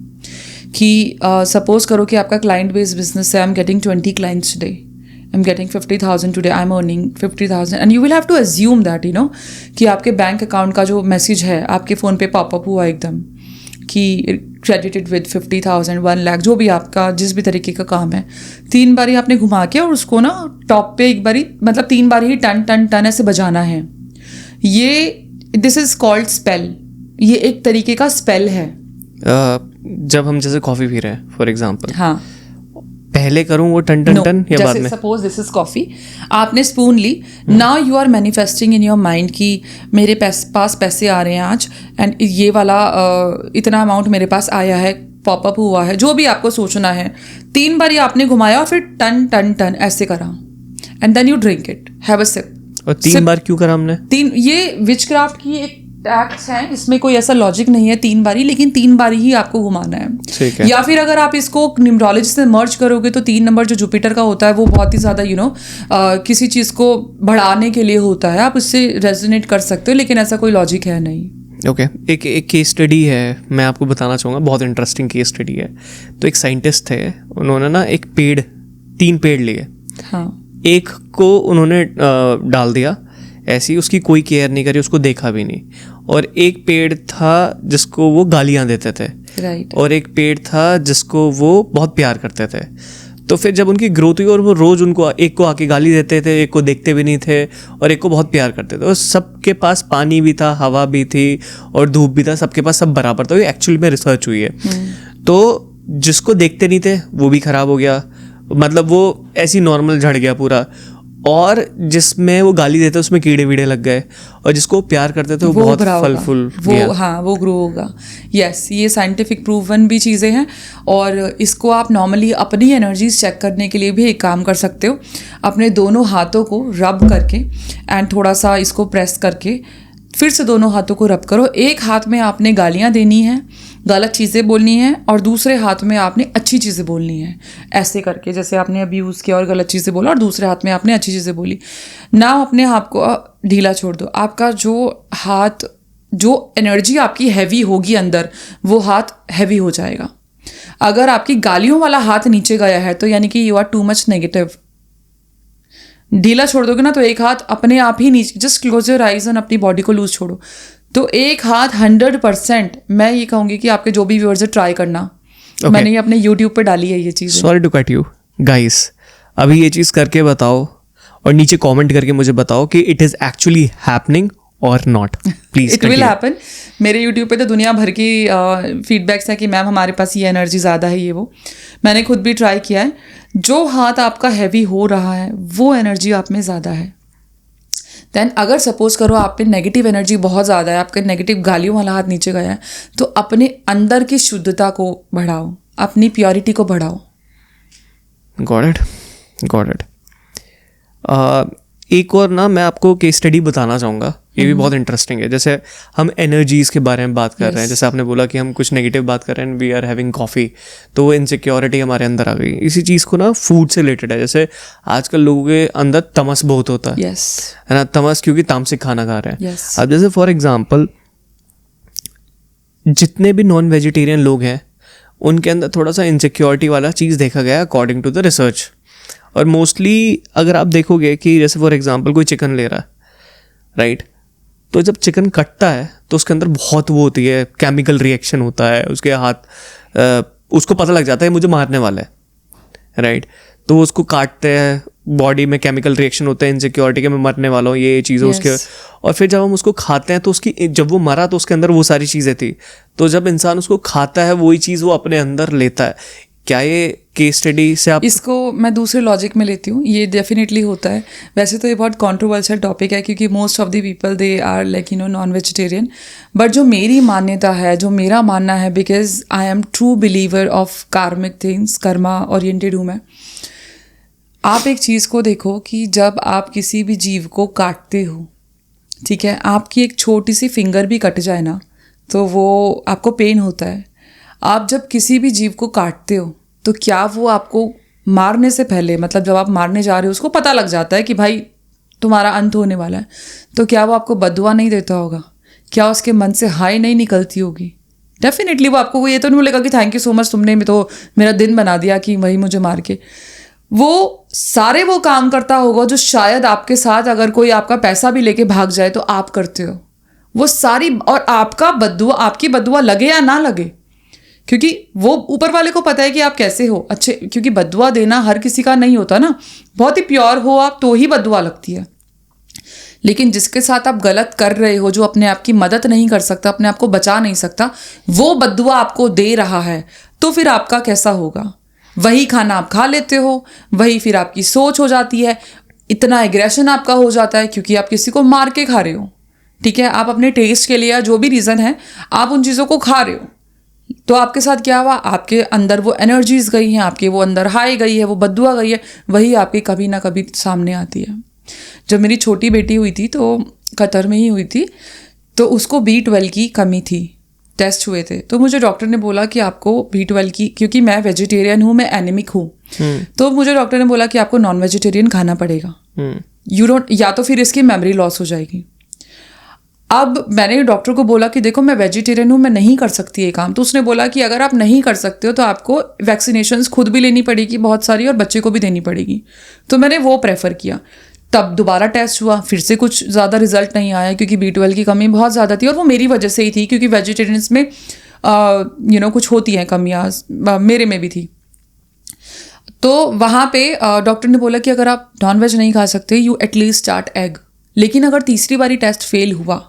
कि सपोज करो कि आपका क्लाइंट बेस्ड बिजनेस है, I am getting 20 clients today, I am getting 50,000 today, I am earning 50,000 and you will have to assume that कि आपके बैंक अकाउंट का जो मैसेज है आपके फ़ोन पे पॉपअप हुआ एकदम कि क्रेडिटेड विद 50,000, 1 लाख, जो भी आपका जिस भी तरीके का काम है। 3 बारी आपने घुमा के और उसको ना टॉप पे एक बारी, मतलब 3 बार ही टन टन टन ऐसे बजाना है। ये दिस इज कॉल्ड स्पेल। ये एक तरीके का स्पेल है। जब हम जैसे कॉफी पी रहे हैं फॉर एग्जांपल, हाँ, पहले करूं वो टन टन टन या बाद में? सपोज दिस इज कॉफी, आपने स्पून ली, now you are manifesting in your mind कि मेरे पास पैसे आ रहे हैं आज, एंड ये वाला इतना अमाउंट मेरे पास आया है, पॉपअप हुआ है, जो भी आपको सोचना है। 3 बार आपने घुमाया और फिर टन टन टन ऐसे करा, and then you drink it, have a sip. और 3 बार क्यों करा हमने? 3, ये विचक्राफ्ट की एक एक्ट्स हैं, इसमें कोई ऐसा लॉजिक नहीं है 3 बारी, लेकिन 3 बारी ही आपको घुमाना है। ठीक है। या फिर अगर आप इसको न्यूमरोलॉजी से मर्ज करोगे तो 3 नंबर जो जुपिटर का होता है वो बहुत ही ज़्यादा किसी चीज़ को बढ़ाने के लिए होता है, आप उससे रेजोनेट कर सकते हो, लेकिन ऐसा कोई लॉजिक है नहीं। ओके एक केस स्टडी है, मैं आपको बताना चाहूँगा, बहुत इंटरेस्टिंग केस स्टडी है। तो एक साइंटिस्ट थे, उन्होंने ना एक पेड़ 3 पेड़ लिए। हाँ। एक को उन्होंने डाल दिया ऐसी, उसकी कोई केयर नहीं करी, उसको देखा भी नहीं। और एक पेड़ था जिसको वो गालियाँ देते थे, राइट। और एक पेड़ था जिसको वो बहुत प्यार करते थे। तो फिर जब उनकी ग्रोथ हुई और वो रोज़ उनको, एक को आके गाली देते थे, एक को देखते भी नहीं थे, और एक को बहुत प्यार करते थे, और सबके पास पानी भी था, हवा भी थी, और धूप भी था, सबके पास सब बराबर था। ये एक्चुअली में रिसर्च हुई है। तो जिसको देखते नहीं थे वो भी खराब हो गया, मतलब वो ऐसी नॉर्मल झड़ गया पूरा, और जिसमें वो गाली देते उसमें कीड़े वीड़े लग गए, और जिसको प्यार करते थे वो बहुत फल फूल वो, हाँ, वो ग्रो होगा। यस, ये साइंटिफिक प्रूवन भी चीज़ें हैं, और इसको आप नॉर्मली अपनी एनर्जीज चेक करने के लिए भी एक काम कर सकते हो। अपने दोनों हाथों को रब करके एंड थोड़ा सा इसको प्रेस करके फिर से दोनों हाथों को रब करो। एक हाथ में आपने गालियाँ देनी हैं, गलत चीज़ें बोलनी है, और दूसरे हाथ में आपने अच्छी चीज़ें बोलनी है। ऐसे करके, जैसे आपने अभी यूज़ किया और गलत चीज़ें बोला, और दूसरे हाथ में आपने अच्छी चीज़ें बोली। ना अपने हाथ को ढीला छोड़ दो। आपका जो हाथ, जो एनर्जी आपकी हैवी होगी अंदर, वो हाथ हैवी हो जाएगा। अगर आपकी गालियों वाला हाथ नीचे गया है तो यानी कि you are too much negative. ढीला छोड़ दोगे ना तो एक हाथ अपने आप ही नीचे, just close your eyes and अपनी बॉडी को लूज छोड़ो, तो एक हाथ 100%, मैं ये कहूँगी कि आपके जो भी व्यूअर्स है ट्राई करना। Okay. मैंने ये अपने यूट्यूब पे डाली है ये चीज़। Sorry to cut you guys, अभी ये चीज़ करके बताओ, और नीचे कमेंट करके मुझे बताओ कि इट इज़ एक्चुअली हैपनिंग और not, please. It will happen. मेरे यूट्यूब पे तो दुनिया भर की फीडबैक्स है कि मैम हमारे पास ये एनर्जी ज़्यादा है, ये वो। मैंने खुद भी ट्राई किया है। जो हाथ आपका हैवी हो रहा है वो एनर्जी आप में ज़्यादा है। देन अगर सपोज करो आप पे नेगेटिव एनर्जी बहुत ज़्यादा है, आपके नेगेटिव गालियों वाला हाथ नीचे गया है, तो अपने अंदर की शुद्धता को बढ़ाओ, अपनी प्योरिटी को बढ़ाओ। Got it. एक और ना मैं आपको केस स्टडी बताना चाहूँगा, ये भी बहुत इंटरेस्टिंग है। जैसे हम एनर्जीज़ के बारे में बात कर रहे हैं, जैसे आपने बोला कि हम कुछ नेगेटिव बात कर रहे हैं, वी आर हैविंग कॉफ़ी, तो वो इनसिक्योरिटी हमारे अंदर आ गई। इसी चीज़ को ना फूड से रिलेटेड है। जैसे आजकल लोगों के अंदर तमस बहुत होता है, है ना, तमस, क्योंकि तामसिक खाना खा रहे हैं। अब जैसे फॉर एग्जाम्पल जितने भी नॉन वेजिटेरियन लोग हैं उनके अंदर थोड़ा सा इनसिक्योरिटी वाला चीज़ देखा गया अकॉर्डिंग टू द रिसर्च। और मोस्टली अगर आप देखोगे कि जैसे फॉर एग्जांपल कोई चिकन ले रहा है, राइट, तो जब चिकन कटता है तो उसके अंदर बहुत वो होती है, केमिकल रिएक्शन होता है, उसके हाथ, उसको पता लग जाता है मुझे मारने वाला है, राइट, तो वो उसको काटते हैं, बॉडी में केमिकल रिएक्शन होता है इनसिक्योरिटी के, मैं मरने वाला हूँ, ये चीज़ें उसके। और फिर जब हम उसको खाते हैं तो उसकी, जब वो मरा तो उसके अंदर वो सारी चीज़ें थी, तो जब इंसान उसको खाता है वही चीज़ वो अपने अंदर लेता है। क्या ये केस स्टडी से आप इसको मैं दूसरे लॉजिक में लेती हूँ, ये डेफिनेटली होता है। वैसे तो ये बहुत कंट्रोवर्शियल टॉपिक है क्योंकि most of the people they are like non vegetarian, but जो मेरी मान्यता है, जो मेरा मानना है, because I am true believer of karmic things, karma oriented हूँ मैं। आप एक चीज़ को देखो कि जब आप किसी भी जीव को काटते हो, ठीक है, आपकी एक छोटी सी फिंगर भी कट जाए ना तो वो आपको पेन होता है। आप जब किसी भी जीव को काटते हो तो क्या वो आपको मारने से पहले, मतलब जब आप मारने जा रहे हो, उसको पता लग जाता है कि भाई तुम्हारा अंत होने वाला है, तो क्या वो आपको बददुआ नहीं देता होगा? क्या उसके मन से हाय नहीं निकलती होगी? डेफिनेटली वो आपको ये तो नहीं बोलेगा कि थैंक यू सो मच, तुमने तो मेरा दिन बना दिया कि वही मुझे मार के। वो सारे वो काम करता होगा जो शायद आपके साथ अगर कोई आपका पैसा भी लेके भाग जाए तो आप करते हो वो सारी, और आपका बददुआ, आपकी बददुआ लगे या ना लगे, क्योंकि वो ऊपर वाले को पता है कि आप कैसे हो अच्छे, क्योंकि बददुआ देना हर किसी का नहीं होता ना, बहुत ही प्योर हो आप तो ही बददुआ लगती है। लेकिन जिसके साथ आप गलत कर रहे हो, जो अपने आप की मदद नहीं कर सकता, अपने आप को बचा नहीं सकता, वो बददुआ आपको दे रहा है, तो फिर आपका कैसा होगा? वही खाना आप खा लेते हो, वही फिर आपकी सोच हो जाती है, इतना एग्रेशन आपका हो जाता है क्योंकि आप किसी को मार के खा रहे हो, ठीक है, आप अपने टेस्ट के लिए या जो भी रीज़न है आप उन चीज़ों को खा रहे हो, तो आपके साथ क्या हुआ? आपके अंदर वो एनर्जीज गई हैं, आपके वो अंदर हाई गई है, वो बद्दुआ गई है, वही आपकी कभी ना कभी सामने आती है। जब मेरी छोटी बेटी हुई थी तो कतर में ही हुई थी, तो उसको B12 की कमी थी, टेस्ट हुए थे, तो मुझे डॉक्टर ने बोला कि आपको B12 की, क्योंकि मैं वेजिटेरियन हूँ, मैं एनीमिक हूँ, तो मुझे डॉक्टर ने बोला कि आपको नॉन वेजिटेरियन खाना पड़ेगा, यू डोंट, या तो फिर इसकी मेमोरी लॉस हो जाएगी। अब मैंने डॉक्टर को बोला कि देखो मैं वेजिटेरियन हूँ, मैं नहीं कर सकती ये काम। तो उसने बोला कि अगर आप नहीं कर सकते हो तो आपको वैक्सीनेशंस खुद भी लेनी पड़ेगी बहुत सारी, और बच्चे को भी देनी पड़ेगी। तो मैंने वो प्रेफर किया। तब दोबारा टेस्ट हुआ, फिर से कुछ ज़्यादा रिजल्ट नहीं आया, क्योंकि B12 की कमी बहुत ज़्यादा थी, और वो मेरी वजह से ही थी, क्योंकि वेजिटेरियंस में कुछ होती हैं कमियाँ, मेरे में भी थी। तो वहाँ पे डॉक्टर ने बोला कि अगर आप नॉन वेज नहीं खा सकते, यू एटलीस्ट स्टार्ट एग, लेकिन अगर तीसरी बारी टेस्ट फेल हुआ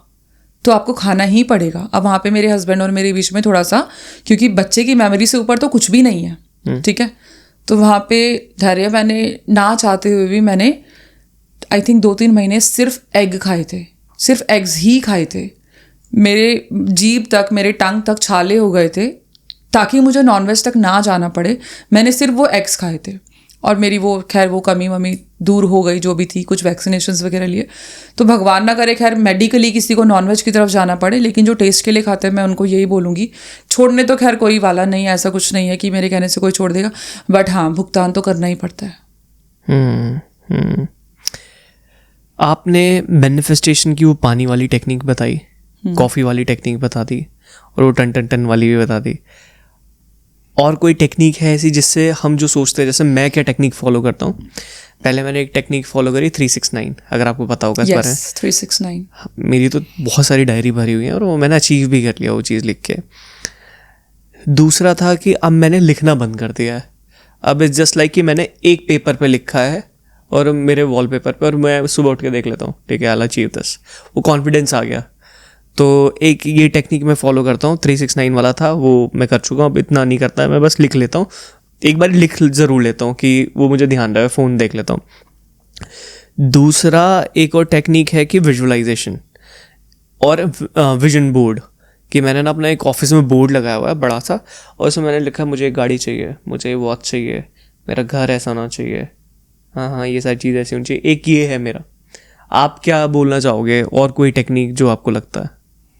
तो आपको खाना ही पड़ेगा। अब वहाँ पे मेरे हस्बैंड और मेरे बीच में थोड़ा सा, क्योंकि बच्चे की मेमोरी से ऊपर तो कुछ भी नहीं है, ठीक है, तो वहाँ पे धैर्य, मैंने ना चाहते हुए भी मैंने आई थिंक 2-3 महीने सिर्फ एग खाए थे, सिर्फ एग्स ही खाए थे। मेरे जीभ तक, मेरे टंग तक छाले हो गए थे, ताकि मुझे नॉनवेज तक ना जाना पड़े। मैंने सिर्फ वो एग्स खाए थे, और मेरी वो खैर वो कमी वमी दूर हो गई जो भी थी, कुछ वैक्सीनेशंस वगैरह लिए। तो भगवान ना करे खैर मेडिकली किसी को नॉनवेज की तरफ जाना पड़े, लेकिन जो टेस्ट के लिए खाते हैं मैं उनको यही बोलूँगी, छोड़ने तो खैर कोई वाला नहीं है, ऐसा कुछ नहीं है कि मेरे कहने से कोई छोड़ देगा, बट हाँ भुगतान तो करना ही पड़ता है। आपने मैनिफेस्टेशन की वो पानी वाली टेक्निक बताई, कॉफ़ी वाली टेक्निक बता दी, और वो टन टन टन वाली भी बता दी। और कोई टेक्निक है ऐसी जिससे हम जो सोचते हैं, जैसे मैं क्या टेक्निक फॉलो करता हूँ, पहले मैंने एक टेक्निक फॉलो करी 369, अगर आपको पता होगा इस बारे में। 369 मेरी तो बहुत सारी डायरी भरी हुई है, और वो मैंने अचीव भी कर लिया वो चीज़ लिख के। दूसरा था कि अब मैंने लिखना बंद कर दिया है। अब इट्स जस्ट लाइक कि मैंने एक पेपर पे लिखा है और मेरे वॉलपेपर पे, और मैं सुबह उठ के देख लेता हूँ, ठीक है, आई अचीव दिस, वो कॉन्फिडेंस आ गया। तो एक ये टेक्निक मैं फॉलो करता हूँ, 369 वाला था वो मैं कर चुका हूँ, अब इतना नहीं करता है, मैं बस लिख लेता हूँ, एक बार लिख ज़रूर लेता हूँ कि वो मुझे ध्यान रहे, फ़ोन देख लेता हूँ। दूसरा एक और टेक्निक है कि विजुअलाइजेशन और विजन बोर्ड, कि मैंने ना अपना एक ऑफिस में बोर्ड लगाया हुआ है बड़ा सा, और उसमें मैंने लिखा मुझे एक गाड़ी चाहिए, मुझे वॉच चाहिए, मेरा घर ऐसा होना चाहिए, हाँ ये सारी चीज़ ऐसी होनी चाहिए। एक ये है मेरा। आप क्या बोलना चाहोगे, और कोई टेक्निक जो आपको लगता है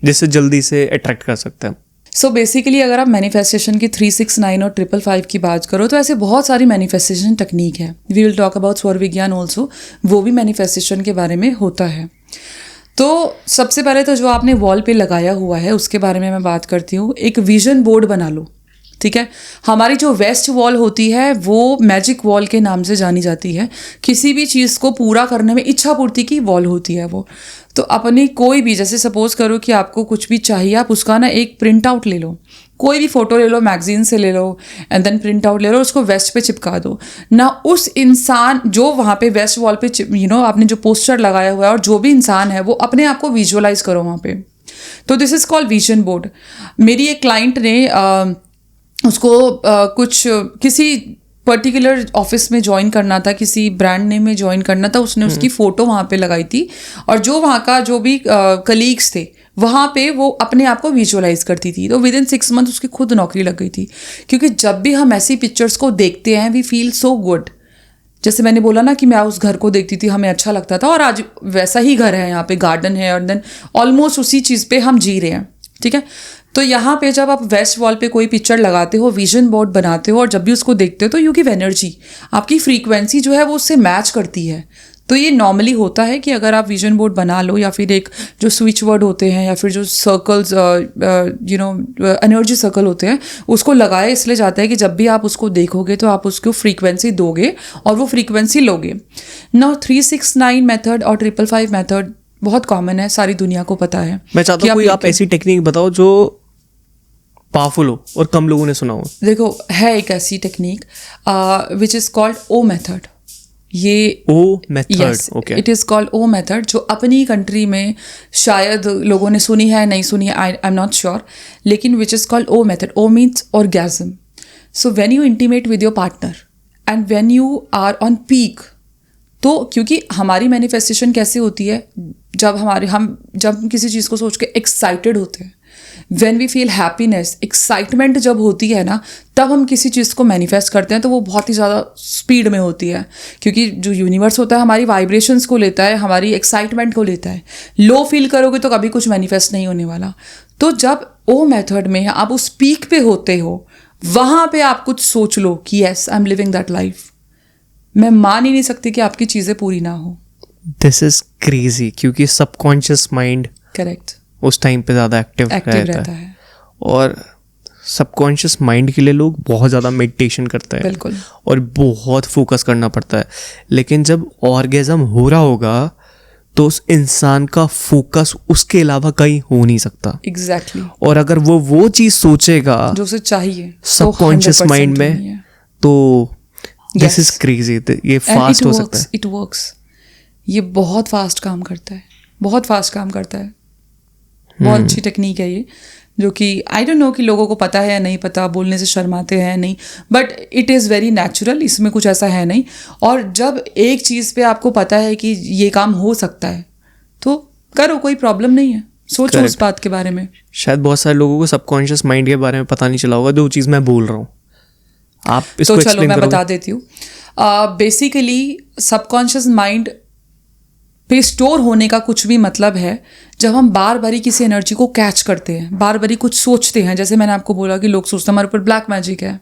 जिससे जल्दी से अट्रैक्ट कर सकते हैं? सो बेसिकली अगर आप मैनिफेस्टेशन की 369 और 555 की बात करो, तो ऐसे बहुत सारी मैनिफेस्टेशन टेक्निक है। वी विल टॉक अबाउट स्वर विज्ञान ऑल्सो, वो भी मैनिफेस्टेशन के बारे में होता है। तो सबसे पहले तो जो आपने वॉल पे लगाया हुआ है उसके बारे में मैं बात करती हूँ। एक विजन बोर्ड बना लो, ठीक है। हमारी जो वेस्ट वॉल होती है वो मैजिक वॉल के नाम से जानी जाती है। किसी भी चीज़ को पूरा करने में इच्छा पूर्ति की वॉल होती है वो। तो अपनी कोई भी, जैसे सपोज करो कि आपको कुछ भी चाहिए, आप उसका ना एक प्रिंट आउट ले लो, कोई भी फोटो ले लो, मैगजीन से ले लो, एंड देन प्रिंट आउट ले लो, उसको वेस्ट पे चिपका दो ना। उस इंसान जो वहाँ पे वेस्ट वॉल पे आपने जो पोस्टर लगाया हुआ है, और जो भी इंसान है वो अपने आप को विजुअलाइज करो वहाँ पे। तो this is called vision board. मेरी एक क्लाइंट ने उसको कुछ किसी पर्टिकुलर ऑफिस में ज्वाइन करना था, किसी ब्रांड नेम में ज्वाइन करना था, उसने उसकी फ़ोटो वहाँ पे लगाई थी, और जो वहाँ का जो भी कलीग्स थे वहाँ पे वो अपने आप को विजुअलाइज करती थी। तो विद इन 6 मंथ उसकी खुद नौकरी लग गई थी। क्योंकि जब भी हम ऐसी पिक्चर्स को देखते हैं वी फील सो गुड। जैसे मैंने बोला ना कि मैं उस घर को देखती थी, हमें अच्छा लगता था, और आज वैसा ही घर है, यहाँ पे गार्डन है, और देन ऑलमोस्ट उसी चीज़ पे हम जी रहे हैं, ठीक है। तो यहाँ पे जब आप वेस्ट वॉल पे कोई पिक्चर लगाते हो, विजन बोर्ड बनाते हो, और जब भी उसको देखते हो तो यू गिव एनर्जी, आपकी फ्रीक्वेंसी जो है वो उससे मैच करती है। तो ये नॉर्मली होता है कि अगर आप विजन बोर्ड बना लो, या फिर एक जो स्विच वर्ड होते हैं, या फिर जो सर्कल्स एनर्जी सर्कल होते हैं, उसको लगाया इसलिए जाता है कि जब भी आप उसको देखोगे तो आप उसको फ्रीक्वेंसी दोगे और वो फ्रीक्वेंसी लोगे ना। 369 मेथड और 555 मेथड बहुत कॉमन है, सारी दुनिया को पता है। मैं चाहता हूँ कोई आप ऐसी टेक्निक बताओ जो पावरफुल हो और कम लोगों ने सुना हो। देखो, है एक ऐसी technique which is called O method. ये O method, okay, it is called O method, जो अपनी कंट्री में शायद लोगों ने सुनी है, नहीं सुनी है, आई एम नॉट श्योर, लेकिन which is called O method. O means orgasm. So when you intimate with your partner and when you are on peak, तो क्योंकि हमारी मैनिफेस्टेशन कैसे होती है, जब हम किसी चीज़ को सोच के एक्साइटेड होते हैं, when we feel happiness, excitement जब होती है ना, तब हम किसी चीज़ को मैनिफेस्ट करते हैं तो वो बहुत ही ज़्यादा स्पीड में होती है, क्योंकि जो यूनिवर्स होता है हमारी वाइब्रेशंस को लेता है, हमारी एक्साइटमेंट को लेता है। लो फील करोगे तो कभी कुछ मैनिफेस्ट नहीं होने वाला। तो जब ओ मेथड में आप उस पीक पे होते हो, वहाँ पे आप कुछ सोच लो कि yes I am living that life. मैं मान ही नहीं सकती कि आपकी चीज़ें पूरी ना हो। दिस इज क्रेजी, क्योंकि सबकॉन्शियस माइंड करेक्ट, उस टाइम पे ज़्यादा एक्टिव रहता है। और सबकॉन्शियस माइंड के लिए लोग बहुत ज़्यादा मेडिटेशन करते हैं, बिल्कुल, और बहुत फोकस करना पड़ता है। लेकिन जब ऑर्गेज़म हो रहा होगा तो उस इंसान का फोकस उसके अलावा कहीं हो नहीं सकता। एग्जैक्टली। और अगर वो चीज़ सोचेगा जो उसे चाहिए सबकॉन्शियस माइंड में, तो दिस इज क्रेजी। ये फास्ट हो सकता है। It works. ये बहुत फास्ट काम करता है, बहुत फास्ट काम करता है। बहुत अच्छी टेक्निक है ये, जो कि आई डोंट नो कि लोगों को पता है या नहीं पता, बोलने से शर्माते हैं नहीं, but it is very natural, इसमें कुछ ऐसा है नहीं। और जब एक चीज़ पे आपको पता है कि ये काम हो सकता है तो करो, कोई प्रॉब्लम नहीं है, सोचो उस बात के बारे में। शायद बहुत सारे लोगों को सबकॉन्शियस माइंड के बारे में पता नहीं चला होगा, जो चीज़ मैं बोल रहा हूँ। आप इसको तो चलो मैं बता देती हूँ। बेसिकली सबकॉन्शियस माइंड पे स्टोर होने का कुछ भी मतलब है जब हम बार बार किसी एनर्जी को कैच करते हैं, बार बार कुछ सोचते हैं। जैसे मैंने आपको बोला कि लोग सोचते हैं हमारे ऊपर ब्लैक मैजिक है,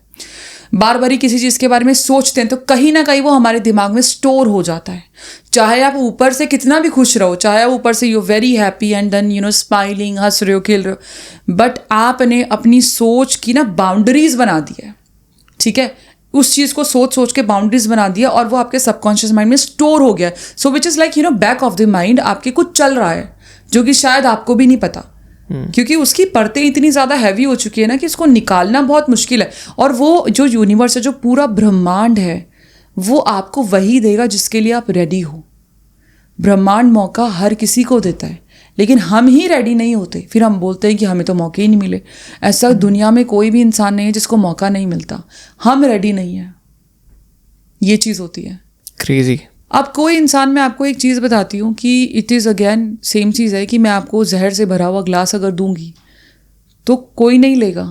बार बार किसी चीज़ के बारे में सोचते हैं तो कहीं ना कहीं वो हमारे दिमाग में स्टोर हो जाता है। चाहे आप ऊपर से कितना भी खुश रहो, चाहे आप ऊपर से you very happy and then smiling, हंस रहे हो, खेल रहे हो, बट आपने अपनी सोच की ना बाउंड्रीज बना दी है, ठीक है। उस चीज़ को सोच सोच के बाउंड्रीज बना दिया और वो आपके सबकॉन्शियस माइंड में स्टोर हो गया। So which is like back of the mind आपके कुछ चल रहा है जो कि शायद आपको भी नहीं पता, क्योंकि उसकी परतें इतनी ज़्यादा हैवी हो चुकी है ना कि उसको निकालना बहुत मुश्किल है। और वो जो यूनिवर्स है, जो पूरा ब्रह्मांड है, वो आपको वही देगा जिसके लिए आप रेडी हो। ब्रह्मांड मौका हर किसी को देता है, लेकिन हम ही रेडी नहीं होते। फिर हम बोलते हैं कि हमें तो मौके ही नहीं मिले। ऐसा दुनिया में कोई भी इंसान नहीं है जिसको मौका नहीं मिलता, हम रेडी नहीं है, ये चीज़ होती है। क्रेजी। अब कोई इंसान, मैं आपको एक चीज़ बताती हूँ कि इट इज़ अगेन सेम चीज़ है कि मैं आपको जहर से भरा हुआ ग्लास अगर दूंगी तो कोई नहीं लेगा,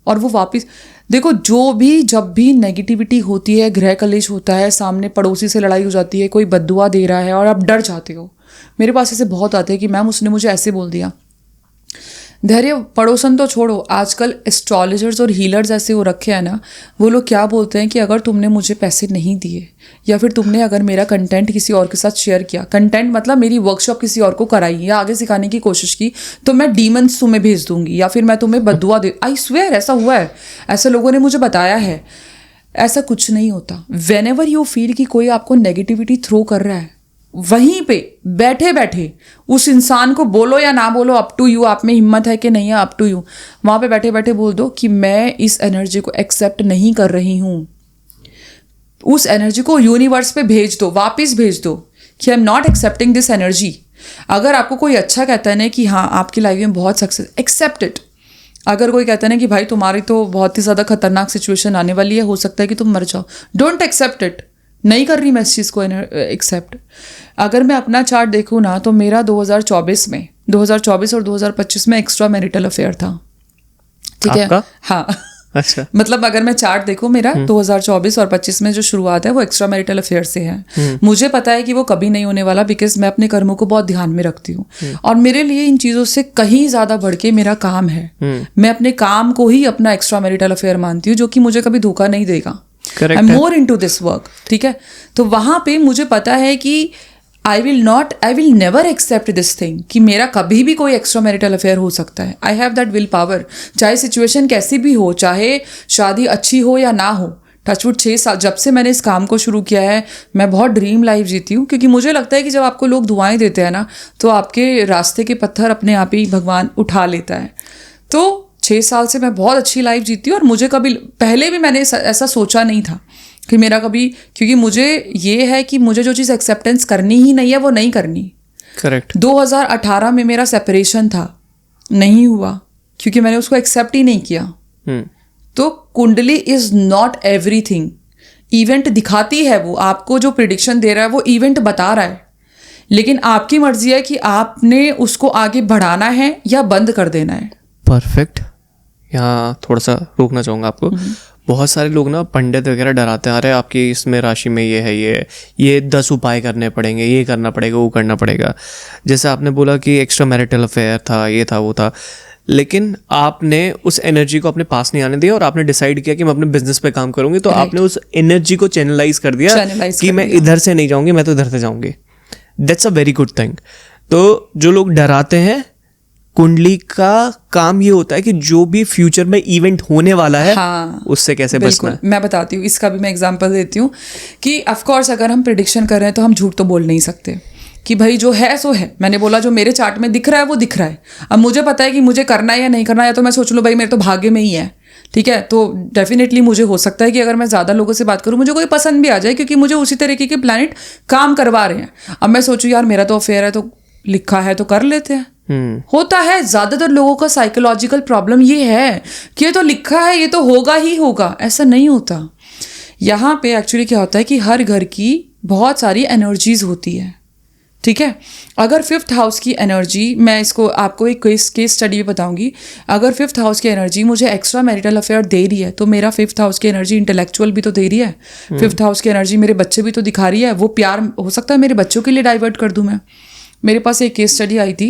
और वो वापस देखो, जो भी जब भी नेगेटिविटी होती है, गृह कलेश होता है, सामने पड़ोसी से लड़ाई हो जाती है, कोई बद्दुआ दे रहा है और आप डर जाते हो। मेरे पास ऐसे बहुत आते हैं कि मैम उसने मुझे ऐसे बोल दिया। धैर्य, पड़ोसन तो छोड़ो, आजकल एस्ट्रोलॉजर्स और हीलर्स ऐसे हो रखे हैं ना, वो लोग क्या बोलते हैं कि अगर तुमने मुझे पैसे नहीं दिए या फिर तुमने अगर मेरा कंटेंट किसी और के साथ शेयर किया, कंटेंट मतलब मेरी वर्कशॉप किसी और को कराई या आगे सिखाने की कोशिश की, तो मैं डीमंस तुम्हें भेज दूंगी या फिर मैं तुम्हें बद्दुआ दे। आई स्वेयर ऐसा हुआ है, ऐसे लोगों ने मुझे बताया है। ऐसा कुछ नहीं होता। व्हेनेवर यू फील कि कोई आपको नेगेटिविटी थ्रो कर रहा है, वहीं पे बैठे बैठे उस इंसान को बोलो या ना बोलो, अप टू यू, आप में हिम्मत है कि नहीं है, अप टू यू। वहाँ पे बैठे बैठे बोल दो कि मैं इस एनर्जी को एक्सेप्ट नहीं कर रही हूँ। उस एनर्जी को यूनिवर्स पे भेज दो, वापस भेज दो कि I am not accepting this energy. अगर आपको कोई अच्छा कहता है ना कि हाँ आपकी लाइफ में बहुत सक्सेस, एक्सेप्ट इट। अगर कोई कहता है ना कि भाई तुम्हारी तो बहुत ही ज़्यादा खतरनाक सिचुएशन आने वाली है, हो सकता है कि तुम मर जाओ, डोंट एक्सेप्ट इट। नहीं कर रही मैं इस चीज़ को एक्सेप्ट। अगर मैं अपना चार्ट देखूँ ना, तो मेरा 2024 और 2025 में एक्स्ट्रा मैरिटल अफेयर था, ठीक है। हाँ, अच्छा। मतलब अगर मैं चार्ट देखूँ मेरा 2024 और 25 में जो शुरुआत है वो एक्स्ट्रा मैरिटल अफेयर से है। मुझे पता है कि वो कभी नहीं होने वाला, बिकॉज मैं अपने कर्मों को बहुत ध्यान में रखती हूँ और मेरे लिए इन चीज़ों से कहीं ज़्यादा बढ़ के मेरा काम है। मैं अपने काम को ही अपना एक्स्ट्रा मैरिटल अफेयर मानती हूँ, जो कि मुझे कभी धोखा नहीं देगा। I am more into this work, ठीक है। तो वहां पे मुझे पता है कि I will never accept this thing कि मेरा कभी भी कोई एक्स्ट्रा मैरिटल अफेयर हो सकता है। I have that will power, चाहे सिचुएशन कैसी भी हो, चाहे शादी अच्छी हो या ना हो। टचवुड 6 साल जब से मैंने इस काम को शुरू किया है, मैं बहुत ड्रीम लाइफ जीती हूँ, क्योंकि मुझे लगता है कि जब आपको लोग दुआएं देते हैं ना, तो आपके रास्ते के पत्थर अपने आप ही भगवान उठा लेता है। तो 6 साल से मैं बहुत अच्छी लाइफ जीती हूँ और मुझे कभी पहले भी मैंने ऐसा सोचा नहीं था कि मेरा कभी, क्योंकि मुझे ये है कि मुझे जो चीज़ एक्सेप्टेंस करनी ही नहीं है वो नहीं करनी। करेक्ट। 2018 में मेरा सेपरेशन था, नहीं हुआ क्योंकि मैंने उसको एक्सेप्ट ही नहीं किया। तो कुंडली इज नॉट एवरीथिंग। इवेंट दिखाती है, वो आपको जो प्रिडिक्शन दे रहा है वो इवेंट बता रहा है, लेकिन आपकी मर्जी है कि आपने उसको आगे बढ़ाना है या बंद कर देना है। परफेक्ट। यहाँ थोड़ा सा रोकना चाहूँगा आपको। बहुत सारे लोग ना पंडित वगैरह डराते हैं, अरे आपकी इसमें राशि में ये है, ये 10 उपाय करने पड़ेंगे, ये करना पड़ेगा, वो करना पड़ेगा। जैसे आपने बोला कि एक्स्ट्रा मैरिटल अफेयर था, ये था, वो था, लेकिन आपने उस एनर्जी को अपने पास नहीं आने दिया और आपने डिसाइड किया कि मैं अपने बिजनेस पे काम करूंगी, तो आपने उस एनर्जी को चैनलाइज कर दिया कि मैं इधर से नहीं जाऊंगी, मैं तो इधर से जाऊंगी। That's a very good thing. तो जो लोग डराते हैं, कुंडली का काम ये होता है कि जो भी फ्यूचर में इवेंट होने वाला है, हाँ, उससे कैसे बचना है। मैं बताती हूँ, इसका भी मैं एग्जांपल देती हूँ कि ऑफ कोर्स अगर हम प्रिडिक्शन कर रहे हैं तो हम झूठ तो बोल नहीं सकते कि भाई जो है सो है। मैंने बोला जो मेरे चार्ट में दिख रहा है वो दिख रहा है। अब मुझे पता है कि मुझे करना है या नहीं करना है, तो मैं सोच लूँ भाई मेरे तो भाग्य में ही है, ठीक है। तो डेफिनेटली मुझे हो सकता है कि अगर मैं ज़्यादा लोगों से बात करूँ मुझे कोई पसंद भी आ जाए, क्योंकि मुझे उसी तरीके के प्लैनेट काम करवा रहे हैं। अब मैं सोचूं यार मेरा तो अफेयर है, तो लिखा है तो कर लेते हैं। होता है ज़्यादातर लोगों का साइकोलॉजिकल प्रॉब्लम ये है कि ये तो लिखा है, ये तो होगा ही होगा। ऐसा नहीं होता। यहाँ पे एक्चुअली क्या होता है कि हर घर की बहुत सारी एनर्जीज होती है, ठीक है। अगर 5th हाउस की एनर्जी, मैं इसको आपको एक केस स्टडी में बताऊंगी। अगर 5th हाउस की एनर्जी मुझे एक्स्ट्रा मैरिटल अफेयर दे रही है, तो मेरा 5th हाउस की एनर्जी इंटेलेक्चुअल भी तो दे रही है। 5th हाउस की एनर्जी मेरे बच्चे भी तो दिखा रही है। वो प्यार हो सकता है मेरे बच्चों के लिए डाइवर्ट कर दूं मैं। मेरे पास एक केस स्टडी आई थी,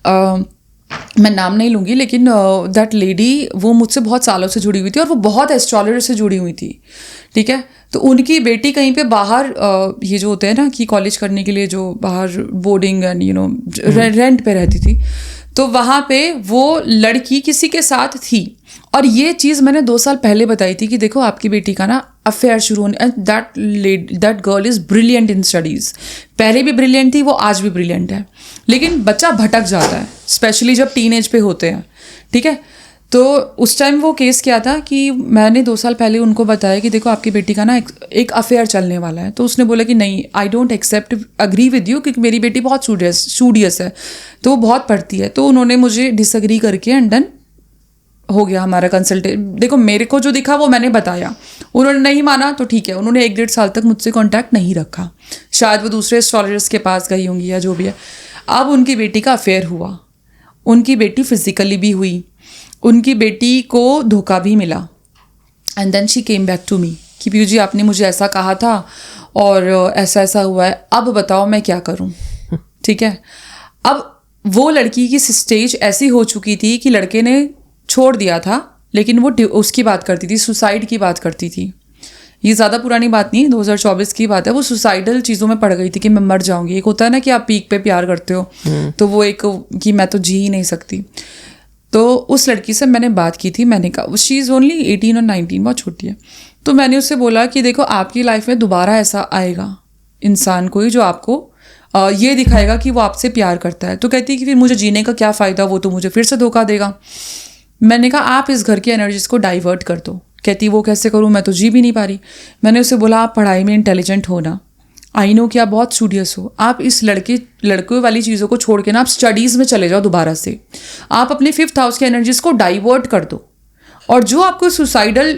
मैं नाम नहीं लूँगी, लेकिन दैट लेडी वो मुझसे बहुत सालों से जुड़ी हुई थी और वो बहुत एस्ट्रोलॉजर से जुड़ी हुई थी, ठीक है। तो उनकी बेटी कहीं पे बाहर ये जो होते हैं ना कि कॉलेज करने के लिए जो बाहर बोर्डिंग एंड रेंट पे रहती थी, तो वहाँ पे वो लड़की किसी के साथ थी। और ये चीज़ मैंने 2 साल पहले बताई थी कि देखो आपकी बेटी का ना अफेयर शुरू होने, and that girl is brilliant in studies. पहले भी ब्रिलियंट थी, वो आज भी ब्रिलियंट है, लेकिन बच्चा भटक जाता है, स्पेशली जब टीनेज पे होते हैं, ठीक है। तो उस टाइम वो केस क्या था कि मैंने 2 साल पहले उनको बताया कि देखो आपकी बेटी का ना एक अफेयर चलने वाला है। तो उसने बोला कि नहीं, I don't accept agree with you, क्योंकि मेरी बेटी बहुत स्टूडियस है, तो वो बहुत पढ़ती है। तो उन्होंने मुझे डिसअग्री करके एंड देन हो गया हमारा कंसल्टेट। देखो मेरे को जो दिखा वो मैंने बताया, उन्होंने नहीं माना तो ठीक है, उन्होंने 1-1.5 साल तक मुझसे कांटेक्ट नहीं रखा। शायद वो दूसरे एस्ट्रोलॉजर्स के पास गई होंगी या जो भी है। अब उनकी बेटी का अफेयर हुआ, उनकी बेटी फिजिकली भी हुई, उनकी बेटी को धोखा भी मिला। And then she came back to me कि पीयू जी आपने मुझे ऐसा कहा था और ऐसा ऐसा हुआ है, अब बताओ मैं क्या करूं, ठीक है। अब वो लड़की की स्टेज ऐसी हो चुकी थी कि लड़के ने छोड़ दिया था, लेकिन वो उसकी बात करती थी, सुसाइड की बात करती थी। ये ज़्यादा पुरानी बात नहीं, 2024 की बात है। वो सुसाइडल चीज़ों में पड़ गई थी कि मैं मर जाऊंगी। एक होता है ना कि आप पीक पे प्यार करते हो, तो वो एक कि मैं तो जी ही नहीं सकती। तो उस लड़की से मैंने बात की थी, मैंने कहा शी इज़ ओनली 18 और 19, बहुत छोटी है। तो मैंने उससे बोला कि देखो आपकी लाइफ में दोबारा ऐसा आएगा इंसान कोई जो आपको ये दिखाएगा कि वो आपसे प्यार करता है। तो कहती है कि फिर मुझे जीने का क्या फ़ायदा, वो तो मुझे फिर से धोखा देगा। मैंने कहा आप इस घर की एनर्जीज को डाइवर्ट कर दो। कहती वो कैसे करूँ, मैं तो जी भी नहीं पा रही। मैंने उससे बोला आप पढ़ाई में इंटेलिजेंट हो ना, आई नो कि आप बहुत स्टूडियस हो, आप इस लड़कों वाली चीज़ों को छोड़ के ना आप स्टडीज़ में चले जाओ दोबारा से। आप अपने 5th हाउस के एनर्जीज को डाइवर्ट कर दो, और जो आपको सुसाइडल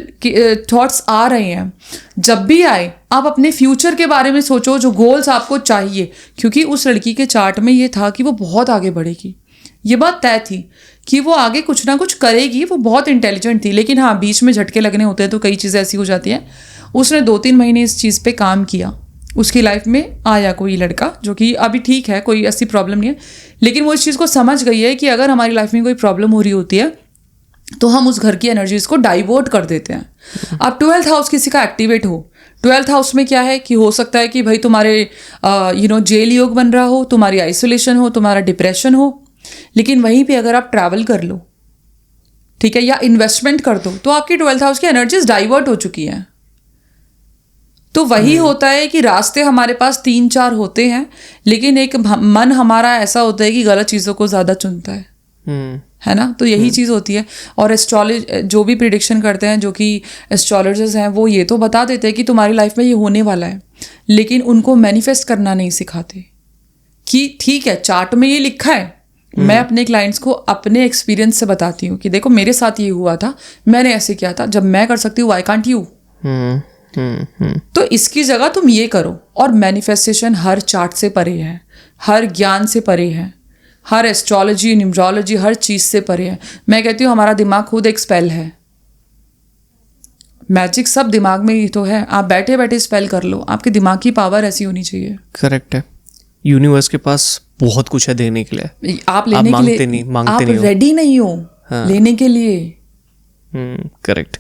थॉट्स आ रहे हैं जब भी आए, आप अपने फ्यूचर के बारे में सोचो, जो गोल्स आपको चाहिए। क्योंकि उस लड़की के चार्ट में ये था कि वो बहुत आगे बढ़ेगी, ये बात तय थी कि वो आगे कुछ ना कुछ करेगी। वो बहुत इंटेलिजेंट थी, लेकिन हाँ बीच में झटके लगने होते हैं तो कई चीज़ें ऐसी हो जाती हैं। उसने 2-3 महीने इस चीज़ पे काम किया, उसकी लाइफ में आया कोई लड़का जो कि अभी ठीक है, कोई ऐसी प्रॉब्लम नहीं है, लेकिन वो इस चीज़ को समझ गई है कि अगर हमारी लाइफ में कोई प्रॉब्लम हो रही होती है तो हम उस घर की एनर्जीज को डाइवर्ट कर देते हैं। अब 12th हाउस किसी का एक्टिवेट हो, 12th हाउस में क्या है कि हो सकता है कि भाई तुम्हारे जेल योग बन रहा हो, तुम्हारी आइसोलेशन हो, तुम्हारा डिप्रेशन हो, लेकिन वहीं पे अगर आप ट्रैवल कर लो, ठीक है, या इन्वेस्टमेंट कर दो, तो आपकी 12th हाउस की एनर्जीज डाइवर्ट हो चुकी हैं। तो वही होता है कि रास्ते हमारे पास 3-4 होते हैं, लेकिन एक मन हमारा ऐसा होता है कि गलत चीज़ों को ज़्यादा चुनता है ना। तो यही चीज़ होती है। और जो भी प्रिडिक्शन करते हैं, जो कि एस्ट्रोलॉजर्स हैं, वो ये तो बता देते हैं कि तुम्हारी लाइफ में ये होने वाला है, लेकिन उनको मैनिफेस्ट करना नहीं सिखाते कि ठीक है चार्ट में ये लिखा है। मैं अपने क्लाइंट्स को अपने एक्सपीरियंस से बताती हूँ कि देखो मेरे साथ ये हुआ था, मैंने ऐसे किया था, जब मैं कर सकती हूँ व्हाई कांट यू। तो इसकी जगह तुम ये करो। और मैनिफेस्टेशन हर चार्ट से परे है, हर ज्ञान से परे है। हर एस्ट्रोलॉजी, न्यूमरोलॉजी, हर चीज़ से परे है। मैं कहती हूँ हमारा दिमाग खुद एक स्पेल है। मैजिक सब दिमाग में ही तो है। आप बैठे बैठे स्पेल कर लो, आपके दिमाग की पावर ऐसी होनी चाहिए। करेक्ट है। यूनिवर्स के पास बहुत कुछ है देने के लिए, आप लेने के लिए आप रेडी नहीं हो लेने के लिए। करेक्ट।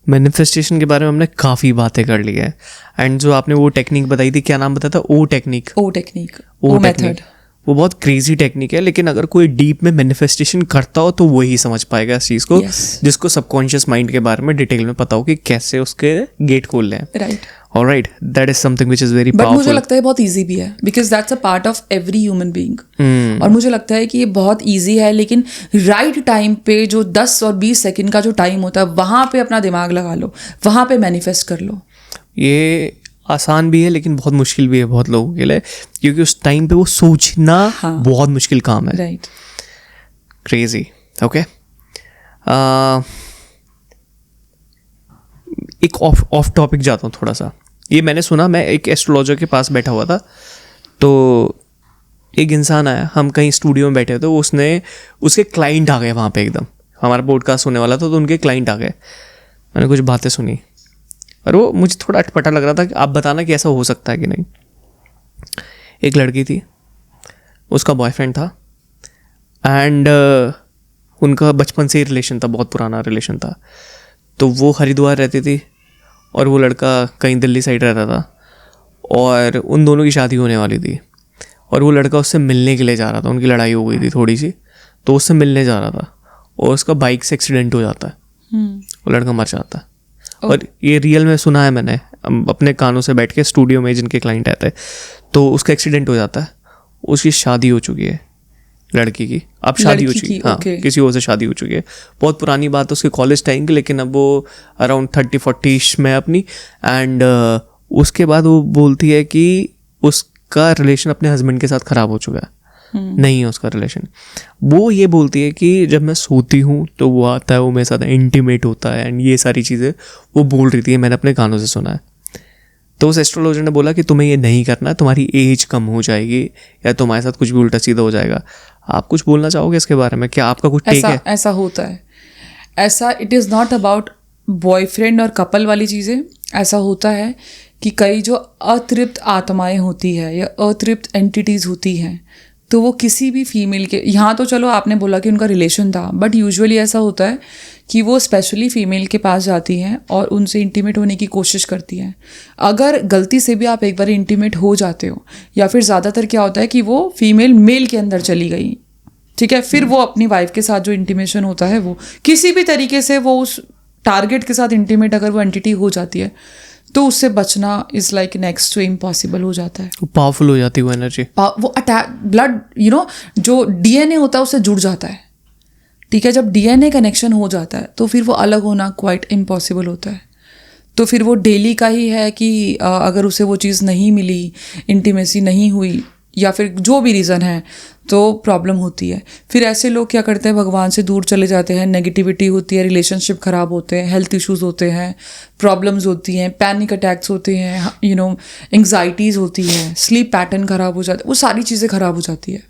मैनिफेस्टेशन के बारे में हमने काफ़ी बातें कर ली है। एंड जो आपने वो टेक्निक बताई थी, क्या नाम बताया था? ओ टेक्निक। ओ मेथड, वो बहुत क्रेजी टेक्निक है, लेकिन अगर कोई डीप में मैनिफेस्टेशन करता हो तो वही समझ पाएगा इस चीज़ को। जिसको सबकॉन्शियस माइंड के बारे में डिटेल में पता हो कि कैसे उसके गेट खोलने हैं। Right. Alright, that is something which is very but powerful. मुझे लगता है बहुत इजी भी है, because that's a part of every human being. और मुझे लगता है कि ये बहुत इजी है, लेकिन राइट टाइम पे जो 10 और 20 सेकंड का जो टाइम होता है, वहाँ पे अपना दिमाग लगा लो, वहाँ पे मैनिफेस्ट कर लो। ये आसान भी है लेकिन बहुत मुश्किल भी है बहुत लोगों के लिए, क्योंकि उस टाइम पे वो सोचना बहुत मुश्किल काम है। राइट। क्रेजी। ओके। एक ऑफ टॉपिक जाता हूँ थोड़ा सा। ये मैंने सुना, मैं एक एस्ट्रोलॉजर के पास बैठा हुआ था, तो एक इंसान आया, हम कहीं स्टूडियो में बैठे थे, तो उसके क्लाइंट आ गए वहाँ पे। एकदम हमारा पॉडकास्ट होने वाला था, तो उनके क्लाइंट आ गए। मैंने कुछ बातें सुनी और वो मुझे थोड़ा अटपटा लग रहा था कि आप बताना कि ऐसा हो सकता है कि नहीं। एक लड़की थी, उसका बॉयफ्रेंड था, एंड उनका बचपन से ही रिलेशन था, बहुत पुराना रिलेशन था। तो वो हरिद्वार रहती थी और वो लड़का कहीं दिल्ली साइड रहता था, और उन दोनों की शादी होने वाली थी। और वो लड़का उससे मिलने के लिए जा रहा था, उनकी लड़ाई हो गई थी थोड़ी सी, तो उससे मिलने जा रहा था और उसका बाइक से एक्सीडेंट हो जाता है, वो लड़का मर जाता है। और ये रियल में सुना है मैंने अपने कानों से बैठ के, स्टूडियो में जिनके क्लाइंट आते हैं। तो उसका एक्सीडेंट हो जाता है, उसकी शादी हो चुकी है लड़की की, अब शादी हो चुकी है, हाँ, किसी और से शादी हो चुकी है। बहुत पुरानी बात है उसके कॉलेज टाइम की, लेकिन अब वो अराउंड 30-40 में अपनी। एंड उसके बाद वो बोलती है कि उसका रिलेशन अपने हस्बैंड के साथ ख़राब हो चुका है, नहीं है उसका रिलेशन। वो ये बोलती है कि जब मैं सोती हूँ तो वो आता है, वो मेरे साथ इंटीमेट होता है, एंड ये सारी चीज़ें वो बोल रही थी, मैंने अपने कानों से सुना है। तो उस एस्ट्रोलॉजर ने बोला कि तुम्हें ये नहीं करना, तुम्हारी एज कम हो जाएगी या तुम्हारे साथ कुछ भी उल्टा सीधा हो जाएगा। आप कुछ बोलना चाहोगे इसके बारे में? क्या आपका कुछ टेक है? ऐसा होता है, ऐसा it is not about boyfriend और कपल वाली चीज़ें। ऐसा होता है कि कई जो अतृप्त आत्माएं होती है या अतृप्त एंटिटीज़ होती हैं, तो वो किसी भी फीमेल के, यहाँ तो चलो आपने बोला कि उनका रिलेशन था, बट यूजुअली ऐसा होता है कि वो स्पेशली फीमेल के पास जाती हैं और उनसे इंटीमेट होने की कोशिश करती हैं। अगर गलती से भी आप एक बार इंटीमेट हो जाते हो, या फिर ज़्यादातर क्या होता है कि वो फीमेल मेल के अंदर चली गई, ठीक है, फिर वो अपनी वाइफ के साथ जो इंटीमेशन होता है, वो किसी भी तरीके से वो उस टारगेट के साथ इंटीमेट अगर वो एंटिटी हो जाती है, तो उससे बचना is like next to impossible हो जाता है। पावरफुल हो जाती है वो एनर्जी, वो अटैक ब्लड जो डीएनए होता है उससे जुड़ जाता है, ठीक है। जब डीएनए कनेक्शन हो जाता है तो फिर वो अलग होना क्वाइट इम्पॉसिबल होता है। तो फिर वो डेली का ही है कि अगर उसे वो चीज़ नहीं मिली, इंटीमेसी नहीं हुई, या फिर जो भी रीज़न है, तो प्रॉब्लम होती है। फिर ऐसे लोग क्या करते हैं, भगवान से दूर चले जाते हैं, नेगेटिविटी होती है, रिलेशनशिप ख़राब होते हैं, हेल्थ इश्यूज़ होते हैं, प्रॉब्लम्स होती हैं, पैनिक अटैक्स होते हैं, एंग्जाइटीज़ होती है, स्लीप पैटर्न ख़राब हो जाता है, वो सारी चीज़ें ख़राब हो जाती है।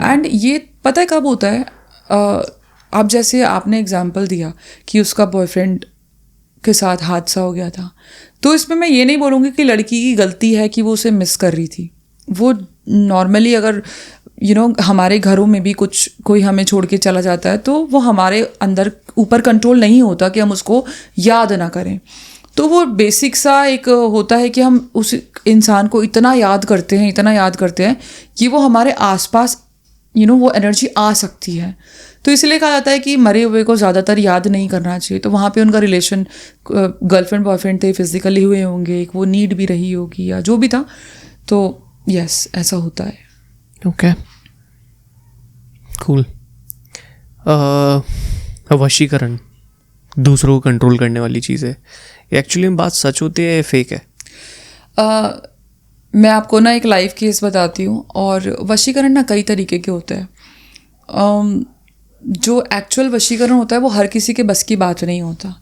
एंड ये पता है कब होता है? अब जैसे आपने एग्जाम्पल दिया कि उसका बॉयफ्रेंड के साथ हादसा हो गया था, तो इसमें मैं ये नहीं बोलूँगी कि लड़की की गलती है कि वो उसे मिस कर रही थी। वो नॉर्मली अगर हमारे घरों में भी कोई हमें छोड़ के चला जाता है, तो वो हमारे अंदर ऊपर कंट्रोल नहीं होता कि हम उसको याद ना करें। तो वो बेसिक सा एक होता है कि हम उस इंसान को इतना याद करते हैं कि वो हमारे आसपास वो एनर्जी आ सकती है। तो इसलिए कहा जाता है कि मरे हुए को ज़्यादातर याद नहीं करना चाहिए। तो वहाँ पे उनका रिलेशन गर्लफ्रेंड बॉयफ्रेंड थे, फिजिकली हुए होंगे, एक वो नीड भी रही होगी या जो भी था। तो यस, ऐसा होता है। Okay, cool. वशीकरण, दूसरों को कंट्रोल करने वाली चीज़ है, एक्चुअली में बात सच होती है या फेक है? मैं आपको ना एक लाइव केस बताती हूँ। और वशीकरण ना कई तरीके के होते हैं। जो एक्चुअल वशीकरण होता है वो हर किसी के बस की बात नहीं होता।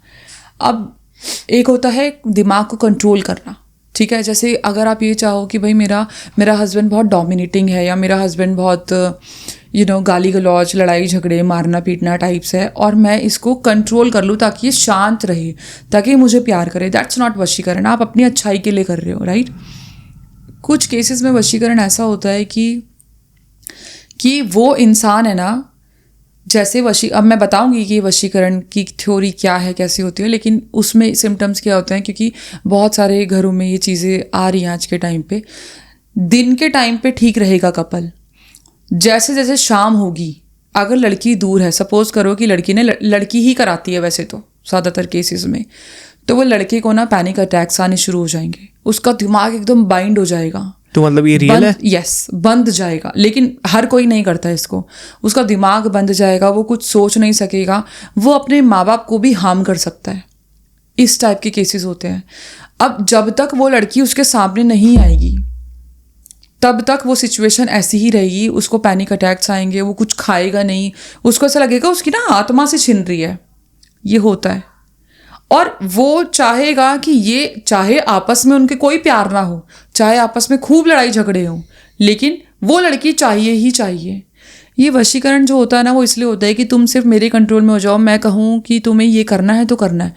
अब एक होता है दिमाग को कंट्रोल करना, ठीक है, जैसे अगर आप ये चाहो कि भाई मेरा हस्बैंड बहुत डोमिनेटिंग है, या मेरा हस्बैंड बहुत गाली गलौज, लड़ाई झगड़े, मारना पीटना टाइप्स है, और मैं इसको कंट्रोल कर लूँ ताकि ये शांत रहे, ताकि ये मुझे प्यार करे, दैट्स नॉट वशीकरण। आप अपनी अच्छाई के लिए कर रहे हो, राइट। कुछ केसेस में वशीकरण ऐसा होता है कि वो इंसान है ना, जैसे अब मैं बताऊंगी कि वशीकरण की थ्योरी क्या है, कैसे होती है, लेकिन उसमें सिम्टम्स क्या होते हैं, क्योंकि बहुत सारे घरों में ये चीज़ें आ रही हैं आज के टाइम पे। दिन के टाइम पे ठीक रहेगा कपल, जैसे जैसे शाम होगी, अगर लड़की दूर है, सपोज करो कि लड़की ही कराती है वैसे तो ज़्यादातर केसेस में, तो वो लड़के को ना पैनिक अटैक्स आने शुरू हो जाएंगे, उसका दिमाग एकदम बाइंड हो जाएगा। तो मतलब ये रियल है? यस, बंद जाएगा, लेकिन हर कोई नहीं करता इसको। उसका दिमाग बंद जाएगा, वो कुछ सोच नहीं सकेगा, वो अपने माँ बाप को भी हार्म कर सकता है। इस टाइप के केसेस होते हैं। अब जब तक वो लड़की उसके सामने नहीं आएगी, तब तक वो सिचुएशन ऐसी ही रहेगी, उसको पैनिक अटैक्स आएंगे, वो कुछ खाएगा नहीं, उसको ऐसा लगेगा उसकी ना आत्मा से छिन रही है। ये होता है। और वो चाहेगा कि ये, चाहे आपस में उनके कोई प्यार ना हो, चाहे आपस में खूब लड़ाई झगड़े हों, लेकिन वो लड़की चाहिए ही चाहिए। ये वशीकरण जो होता है ना, वो इसलिए होता है कि तुम सिर्फ मेरे कंट्रोल में हो जाओ, मैं कहूँ कि तुम्हें ये करना है तो करना है,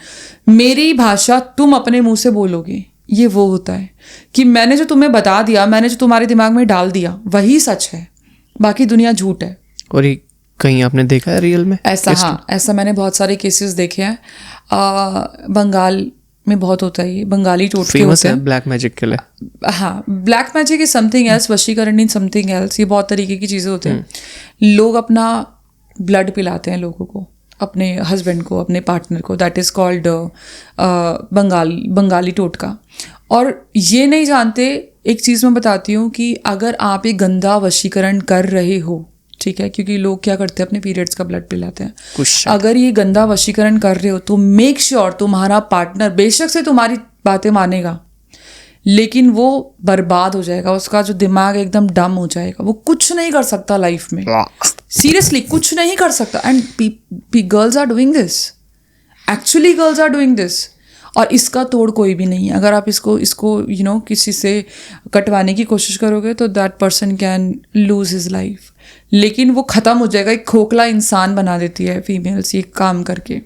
मेरी भाषा तुम अपने मुंह से बोलोगे। ये वो होता है कि मैंने जो तुम्हें बता दिया, मैंने जो तुम्हारे दिमाग में डाल दिया, वही सच है, बाकी दुनिया झूठ है। और ये कहीं आपने देखा है रियल में ऐसा? हाँ, ऐसा मैंने बहुत सारे केसेस देखे हैं। बंगाल में बहुत होता है, ये बंगाली टोटके होते हैं ब्लैक मैजिक के लिए। हाँ, black magic is something else, वशीकरण इज समथिंग एल्स। ये बहुत तरीके की चीज़ें होती हैं। लोग अपना ब्लड पिलाते हैं लोगों को, अपने हस्बैंड को, अपने पार्टनर को, दैट इज़ कॉल्ड बंगाली टोटका। और ये नहीं जानते, एक चीज़ मैं बताती हूँ कि अगर आप एक गंदा वशीकरण कर रहे हो, ठीक है, क्योंकि लोग क्या करते हैं, अपने पीरियड्स का ब्लड पिलाते हैं। अगर ये गंदा वशीकरण कर रहे हो तो मेक श्योर तुम्हारा पार्टनर बेशक से तुम्हारी बातें मानेगा, लेकिन वो बर्बाद हो जाएगा, उसका जो दिमाग एकदम डम हो जाएगा, वो कुछ नहीं कर सकता लाइफ में, सीरियसली कुछ नहीं कर सकता। And girls are doing this, actually girls are doing this. और इसका तोड़ कोई भी नहीं है। अगर आप इसको किसी से कटवाने की कोशिश करोगे तो that person can lose his life, लेकिन वो ख़त्म हो जाएगा। एक खोखला इंसान बना देती है फीमेल्स ये काम करके।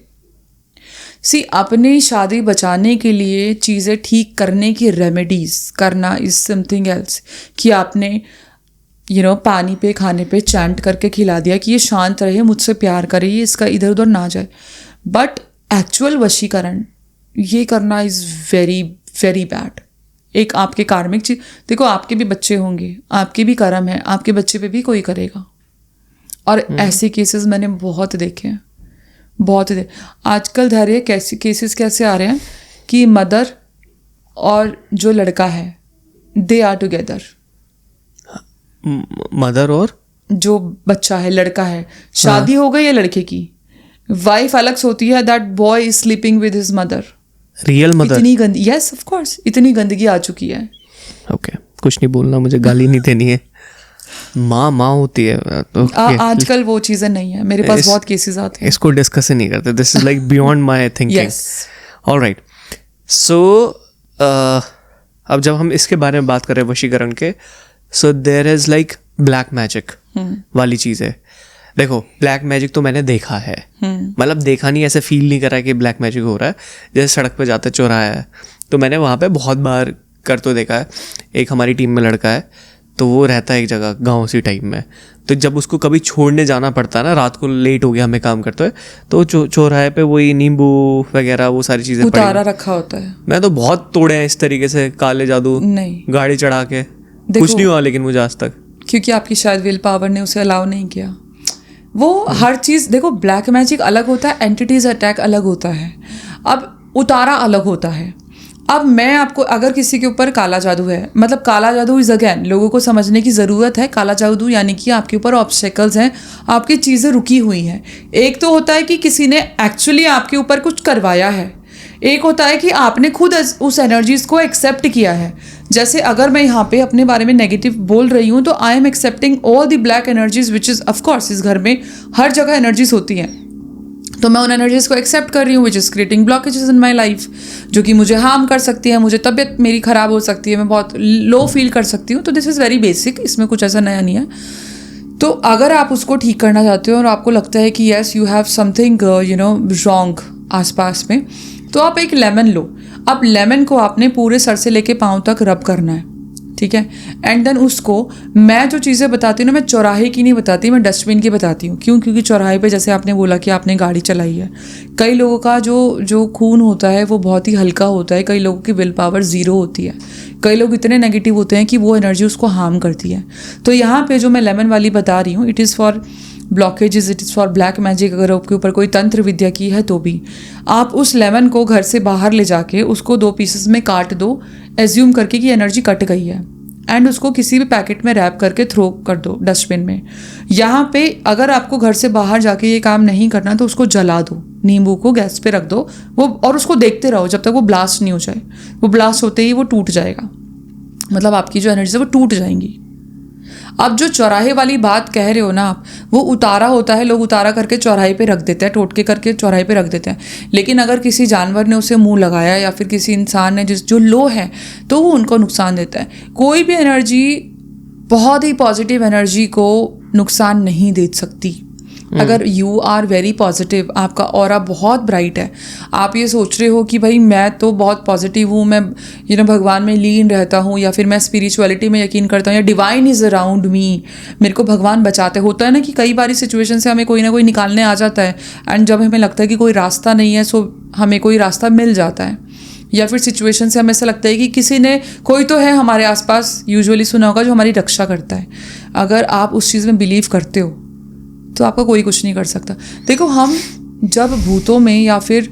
अपनी शादी बचाने के लिए चीज़ें ठीक करने की रेमेडीज करना इज समथिंग एल्स। कि आपने पानी पे, खाने पे चैंट करके खिला दिया कि ये शांत रहे, मुझसे प्यार करे, ये इसका इधर उधर ना जाए। बट एक्चुअल वशीकरण ये करना इज़ वेरी वेरी बैड। एक आपके कार्मिक चीज, देखो आपके भी बच्चे होंगे, आपके भी कर्म है, आपके बच्चे पे भी कोई करेगा। और ऐसे केसेस मैंने बहुत देखे हैं, बहुत आजकल धैर्य केसेस कैसे आ रहे हैं कि मदर और जो लड़का है दे आर टुगेदर। मदर और जो बच्चा है, लड़का है, शादी हो गई है लड़के की, वाइफ अलग सोती है, that boy is sleeping with his mother. Real mother? इतनी गंदी, यस ऑफ कोर्स, इतनी गंदगी आ चुकी है। ओके, कुछ नहीं बोलना, मुझे गाली नहीं देनी है। माँ होती है तो आजकल वो चीज़ें नहीं है। मेरे पास बहुत केसेस आते हैं, इसको डिस्कस ही नहीं करते। This is like beyond my thinking. Alright, so अब जब हम इसके बारे में बात कर रहे हैं वशीकरण के, so there is like black magic वाली चीज़ है। देखो, ब्लैक मैजिक तो मैंने देखा है, मतलब देखा नहीं, ऐसे फील नहीं करा कि ब्लैक मैजिक हो रहा है। जैसे सड़क पे जाते चौराहा है, तो मैंने वहाँ पे बहुत बार कर तो देखा है। एक हमारी टीम में लड़का है, तो वो रहता है एक जगह गाँव सी टाइप में, तो जब उसको कभी छोड़ने जाना पड़ता है ना, रात को लेट हो गया हमें काम करते हुए, तो चौराहे पे वही नींबू वगैरह वो सारी चीज़ें उतारा रखा होता है। मैं तो बहुत तोड़े हैं इस तरीके से, काले जादू, नहीं गाड़ी चढ़ा के, कुछ नहीं हुआ लेकिन मुझे आज तक, क्योंकि आपकी शायद विल पावर ने उसे अलाउ नहीं किया। वो हर चीज़, देखो ब्लैक मैजिक अलग होता है, एंटिटीज अटैक अलग होता है, अब उतारा अलग होता है। अब मैं आपको, अगर किसी के ऊपर काला जादू है, मतलब काला जादू इज अगेन, लोगों को समझने की ज़रूरत है। काला जादू यानी कि आपके ऊपर ऑब्स्टेकल्स हैं, आपकी चीज़ें रुकी हुई हैं। एक तो होता है कि किसी ने एक्चुअली आपके ऊपर कुछ करवाया है, एक होता है कि आपने खुद उस एनर्जीज को एक्सेप्ट किया है। जैसे अगर मैं यहाँ पे अपने बारे में नेगेटिव बोल रही हूँ, तो I am accepting all the black energies which is of course, इस घर में हर जगह एनर्जीज होती हैं, तो मैं उन एनर्जीज को एक्सेप्ट कर रही हूँ which is creating blockages in my life, जो कि मुझे हार्म कर सकती है, मुझे तबीयत मेरी ख़राब हो सकती है, मैं बहुत लो फील कर सकती हूँ। तो दिस इज़ वेरी बेसिक, इसमें कुछ ऐसा नया नहीं है। तो अगर आप उसको ठीक करना चाहते हो और आपको लगता है कि yes you have something wrong आसपास में, तो आप एक लेमन लो। अब लेमन को आपने पूरे सर से लेके पाँव तक रब करना है, ठीक है। एंड देन उसको, मैं जो चीज़ें बताती हूँ ना, मैं चौराहे की नहीं बताती, मैं डस्टबिन की बताती हूँ। क्यों? क्योंकि चौराहे पे जैसे आपने बोला कि आपने गाड़ी चलाई है, कई लोगों का जो खून होता है वो बहुत ही हल्का होता है, कई लोगों की विल पावर ज़ीरो होती है, कई लोग इतने नेगेटिव होते हैं कि वो एनर्जी उसको हार्म करती है। तो यहाँ पे जो मैं लेमन वाली बता रही हूँ, it is for blockages, it is for black magic. अगर आपके ऊपर कोई तंत्र विद्या की है तो भी आप उस लेमन को घर से बाहर ले जाके उसको 2 पीसेस में काट दो, एज्यूम करके कि एनर्जी कट गई है, एंड उसको किसी भी पैकेट में रैप करके थ्रो कर दो डस्टबिन में। यहाँ पे अगर आपको घर से बाहर जाके ये काम नहीं करना तो उसको जला दो, नींबू को गैस पे रख दो वो, और उसको देखते रहो जब तक वो ब्लास्ट नहीं हो जाए। वो ब्लास्ट होते ही वो टूट जाएगा, मतलब आपकी जो एनर्जी है वो टूट जाएंगी। अब जो चौराहे वाली बात कह रहे हो ना आप, वो उतारा होता है, लोग उतारा करके चौराहे पे रख देते हैं, टोटके करके चौराहे पे रख देते हैं। लेकिन अगर किसी जानवर ने उसे मुंह लगाया या फिर किसी इंसान ने जो लो है, तो वो उनको नुकसान देता है। कोई भी एनर्जी बहुत ही पॉजिटिव एनर्जी को नुकसान नहीं दे सकती। अगर यू आर वेरी पॉजिटिव, आपका ऑरा बहुत ब्राइट है, आप ये सोच रहे हो कि भाई मैं तो बहुत पॉजिटिव हूँ, मैं भगवान में लीन रहता हूँ, या फिर मैं स्पिरिचुअलिटी में यकीन करता हूँ, या डिवाइन इज़ अराउंड मी, मेरे को भगवान बचाते। होता है ना कि कई बारी सिचुएशन से हमें कोई ना कोई निकालने आ जाता है, एंड जब हमें लगता है कि कोई रास्ता नहीं है, सो हमें कोई रास्ता मिल जाता है। या फिर सिचुएशन से हमें ऐसा लगता है कि किसी ने, कोई तो है हमारे आसपास, यूजुअली सुना होगा, जो हमारी रक्षा करता है। अगर आप उस चीज़ में बिलीव करते हो तो आपका कोई कुछ नहीं कर सकता। देखो, हम जब भूतों में या फिर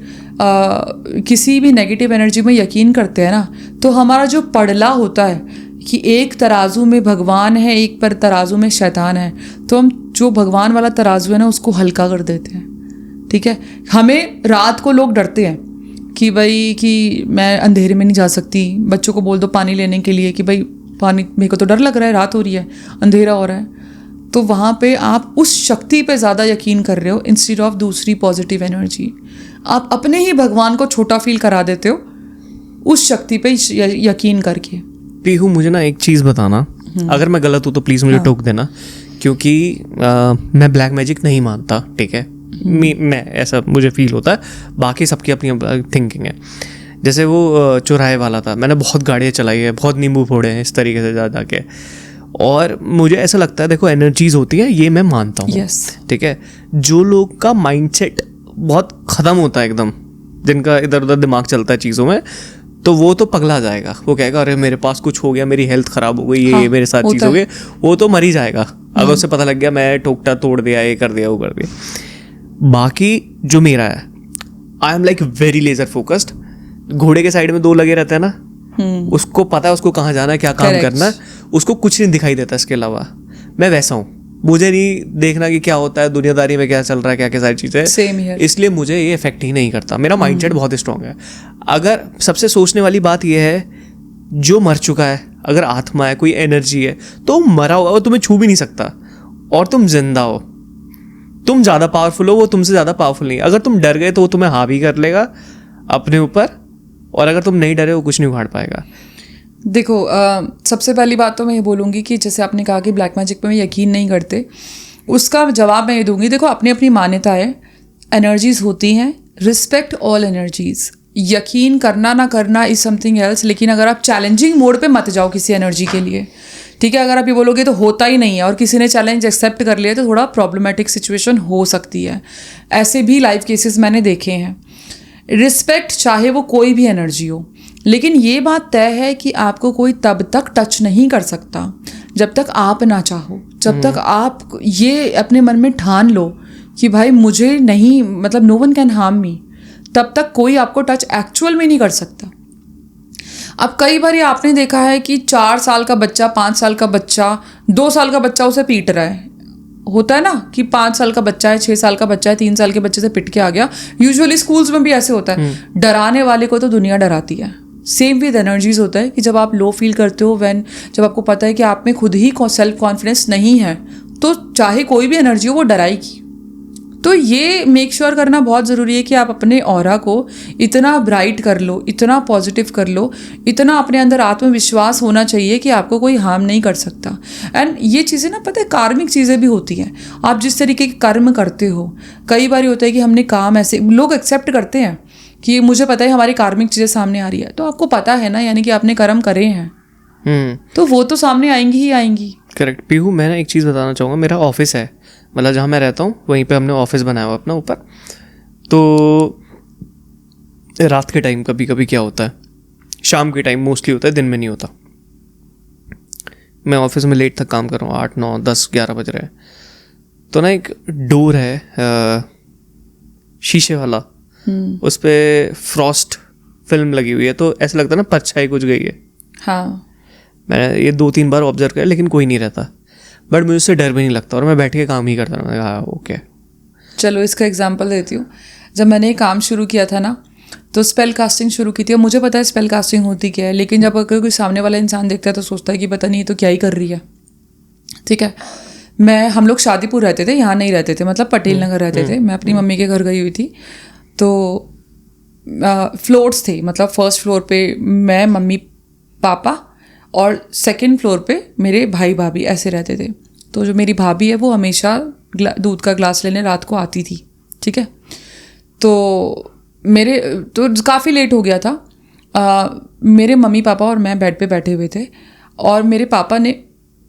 किसी भी नेगेटिव एनर्जी में यकीन करते हैं ना, तो हमारा जो पड़ला होता है कि एक तराजू में भगवान है, एक पर तराजू में शैतान है, तो हम जो भगवान वाला तराजू है ना उसको हल्का कर देते हैं, ठीक है। हमें रात को लोग डरते हैं कि भाई कि मैं अंधेरे में नहीं जा सकती, बच्चों को बोल दो पानी लेने के लिए कि भाई पानी, मेरे को तो डर लग रहा है, रात हो रही है, अंधेरा हो रहा है। तो वहाँ पे आप उस शक्ति पे ज़्यादा यकीन कर रहे हो इंस्टेड ऑफ दूसरी पॉजिटिव एनर्जी। आप अपने ही भगवान को छोटा फील करा देते हो उस शक्ति पे यकीन करके। पीहू, मुझे ना एक चीज़ बताना, अगर मैं गलत हूँ तो प्लीज़ मुझे टोक देना, क्योंकि मैं ब्लैक मैजिक नहीं मानता, ठीक है। मैं ऐसा मुझे फील होता है, बाकी सबकी अपनी थिंकिंग है। जैसे वो चौराहे वाला था, मैंने बहुत गाड़ियाँ चलाई है, बहुत नींबू फोड़े हैं इस तरीके से जा के, और मुझे ऐसा लगता है, देखो एनर्जीज होती हैं, ये मैं मानता हूँ, ठीक है। जो लोग का माइंडसेट बहुत ख़त्म होता है एकदम, जिनका इधर उधर दिमाग चलता है चीज़ों में, तो वो तो पगला जाएगा, वो कहेगा अरे मेरे पास कुछ हो गया, मेरी हेल्थ ख़राब हो गई, ये मेरे साथ चीज़ हो गई, वो तो मर ही जाएगा अगर उसे पता लग गया मैं टोकटा तोड़ दिया, ये कर दिया, वो कर दिया। बाकी जो मेरा है, I am like very laser focused. घोड़े के साइड में 2 लगे रहते हैं ना, उसको पता है उसको कहाँ जाना है, क्या काम करना है, उसको कुछ नहीं दिखाई देता इसके अलावा। मैं वैसा हूँ, मुझे नहीं देखना कि क्या होता है दुनियादारी में, क्या चल रहा है, क्या क्या सारी चीज़ें, इसलिए मुझे ये इफेक्ट ही नहीं करता। मेरा माइंडसेट बहुत स्ट्रांग है। अगर सबसे सोचने वाली बात यह है, जो मर चुका है, अगर आत्मा है, कोई एनर्जी है, तो मरा हुआ वो तुम्हें छू भी नहीं सकता, और तुम जिंदा हो, तुम ज़्यादा पावरफुल हो, वो तुमसे ज़्यादा पावरफुल नहीं। अगर तुम डर गए तो वो तुम्हें हावी कर लेगा अपने ऊपर, और अगर तुम नहीं डरे वो कुछ नहीं उखाड़ पाएगा। देखो, सबसे पहली बात तो मैं ये बोलूँगी कि जैसे आपने कहा कि ब्लैक मैजिक पे मैं यकीन नहीं करते, उसका जवाब मैं ये दूंगी। देखो, अपनी अपनी मान्यता है, एनर्जीज होती हैं, रिस्पेक्ट ऑल एनर्जीज। यकीन करना ना करना इज समथिंग एल्स, लेकिन अगर आप चैलेंजिंग मोड पे मत जाओ किसी एनर्जी के लिए, ठीक है। अगर आप ये बोलोगे तो होता ही नहीं है और किसी ने चैलेंज एक्सेप्ट कर लिया, तो थोड़ा प्रॉब्लमेटिक सिचुएशन हो सकती है। ऐसे भी लाइव केसेस मैंने देखे हैं। रिस्पेक्ट चाहे वो कोई भी एनर्जी हो, लेकिन ये बात तय है कि आपको कोई तब तक टच नहीं कर सकता जब तक आप ना चाहो, जब तक आप ये अपने मन में ठान लो कि भाई मुझे नहीं, मतलब नो वन कैन हार्म मी, तब तक कोई आपको टच एक्चुअल में नहीं कर सकता। अब कई बार ये आपने देखा है कि 4 साल का बच्चा, 5 साल का बच्चा, 2 साल का बच्चा उसे पीट रहा है। होता है ना कि 5 साल का बच्चा है, 6 साल का बच्चा है, 3 साल के बच्चे से पिट के आ गया। यूजुअली स्कूल्स में भी ऐसे होता है। डराने वाले को तो दुनिया डराती है। सेम विद एनर्जीज होता है कि जब आप लो फील करते हो, जब आपको पता है कि आप में खुद ही सेल्फ कॉन्फिडेंस नहीं है, तो चाहे कोई भी एनर्जी हो वो डराएगी। तो ये मेक श्योर करना बहुत ज़रूरी है कि आप अपने ऑरा को इतना ब्राइट कर लो, इतना पॉजिटिव कर लो, इतना अपने अंदर आत्मविश्वास होना चाहिए कि आपको कोई हार्म नहीं कर सकता। एंड ये चीज़ें ना पता है कार्मिक चीज़ें भी होती हैं। आप जिस तरीके के कर्म करते हो, कई बार होता है कि हमने काम ऐसे लोग एक्सेप्ट करते हैं कि मुझे पता है हमारी कार्मिक चीज़ें सामने आ रही है, तो आपको पता है ना, यानी कि आपने कर्म करे हैं तो वो तो सामने आएंगी ही आएंगी। करेक्ट। पीहू, मैं ना एक चीज़ बताना चाहूँगा। मेरा ऑफिस है, मतलब जहाँ मैं रहता हूँ वहीं पे हमने ऑफिस बनाया हुआ अपना ऊपर। तो रात के टाइम कभी कभी क्या होता है, शाम के टाइम मोस्टली होता है, दिन में नहीं होता। मैं ऑफिस में लेट तक काम कर रहा हूँ, 8, 9, 10, 11 बज रहे हैं। तो ना एक डोर है शीशे वाला, उस पर फ्रॉस्ट फिल्म लगी हुई है, तो ऐसा लगता है ना परछाई कुछ गई है। हाँ, मैंने ये 2-3 बार ऑब्जर्व किया, लेकिन कोई नहीं रहता। बट मुझे उससे डर भी नहीं लगता और मैं बैठ के काम ही करता। मैंने कहा ओके। चलो इसका एग्जांपल देती हूँ। जब मैंने ये काम शुरू किया था ना, तो स्पेल कास्टिंग शुरू की थी। और मुझे पता है स्पेल कास्टिंग होती क्या है, लेकिन जब अगर कोई सामने वाला इंसान देखता है तो सोचता है कि पता नहीं तो क्या ही कर रही है। ठीक है, हम लोग शादीपुर रहते थे, यहाँ नहीं रहते थे, मतलब पटेल नगर रहते थे। मैं अपनी मम्मी के घर गई हुई थी, तो फ्लोर्स थे, मतलब फर्स्ट फ्लोर पे मैं, मम्मी पापा, और सेकंड फ्लोर पे मेरे भाई भाभी ऐसे रहते थे। तो जो मेरी भाभी है वो हमेशा दूध का ग्लास लेने रात को आती थी। ठीक है, तो काफ़ी लेट हो गया था। मेरे मम्मी पापा और मैं बेड पे बैठे हुए थे, और मेरे पापा ने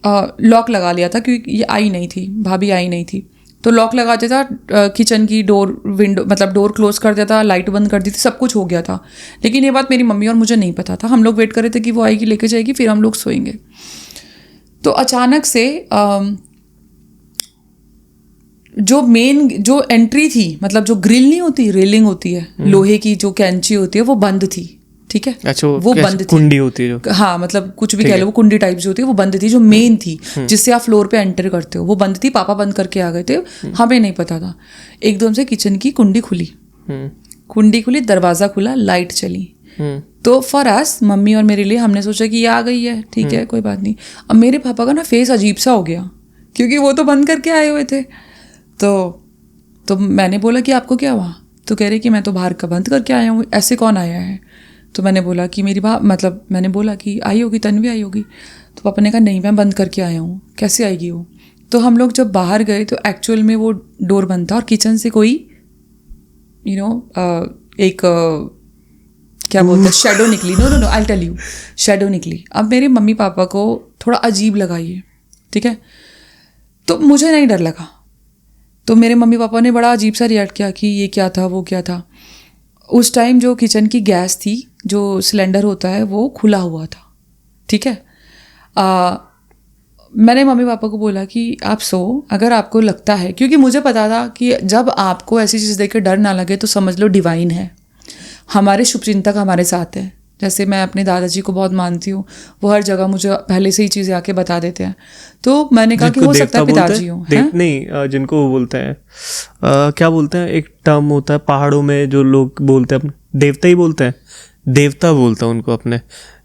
लॉक लगा लिया था क्योंकि ये आई नहीं थी, भाभी आई नहीं थी। तो लॉक लगा दिया था, किचन की डोर, विंडो मतलब डोर क्लोज कर दिया था, लाइट बंद कर दी थी, सब कुछ हो गया था। लेकिन ये बात मेरी मम्मी और मुझे नहीं पता था। हम लोग वेट कर रहे थे कि वो आएगी, लेके जाएगी, फिर हम लोग सोएंगे। तो अचानक से जो एंट्री थी, मतलब जो ग्रिल नहीं होती, रेलिंग होती है लोहे की, जो कैंची होती है, वो बंद थी। ठीक है, अच्छा, वो बंद थी, कुंडी होती है जो, हाँ मतलब कुछ भी कह लो, वो कुंडी टाइप जो होती है वो बंद थी, जो मेन थी जिससे आप फ्लोर पे एंटर करते हो, वो बंद थी। पापा बंद करके आ गए थे, हमें नहीं पता था। एकदम से किचन की कुंडी खुली, दरवाजा खुला, लाइट चली। तो फॉर अस, मम्मी और मेरे लिए, हमने सोचा कि ये आ गई है, ठीक है कोई बात नहीं। अब मेरे पापा का ना फेस अजीब सा हो गया, क्योंकि वो तो बंद करके आए हुए थे। तो मैंने बोला कि आपको क्या हुआ? तो कह रहे कि मैं तो बाहर का बंद करके आया हूँ, ऐसे कौन आया है? तो मैंने बोला कि मैंने बोला कि आई होगी, तन्वी आई होगी। तो पापा ने कहा नहीं, मैं बंद करके आया हूँ, कैसे आएगी वो? तो हम लोग जब बाहर गए तो एक्चुअल में वो डोर बंद था, और किचन से कोई एक क्या बोलते हैं, शेडो निकली। No I tell you, shadow निकली। अब मेरे मम्मी पापा को थोड़ा अजीब लगा ये, ठीक है, तो मुझे नहीं डर लगा। तो मेरे मम्मी पापा ने बड़ा अजीब सा रिएक्ट किया कि ये क्या था, वो क्या था। उस टाइम जो किचन की गैस थी, जो सिलेंडर होता है, वो खुला हुआ था। ठीक है, मैंने मम्मी पापा को बोला कि आप सो, अगर आपको लगता है, क्योंकि मुझे पता था कि जब आपको ऐसी चीज़ देख के डर ना लगे तो समझ लो डिवाइन है, हमारे शुभचिंतक हमारे साथ है। जैसे मैं अपने दादाजी को बहुत मानती हूँ, वो हर जगह मुझे पहले से ही चीज़ें आके बता देते हैं। तो मैंने कहा कि हो सकता है पिताजी हो, नहीं, जिनको वो बोलते हैं, क्या बोलते हैं, एक टर्म होता है पहाड़ों में जो लोग बोलते हैं, देवता ही बोलते हैं, देवता बोलता है उनको अपने,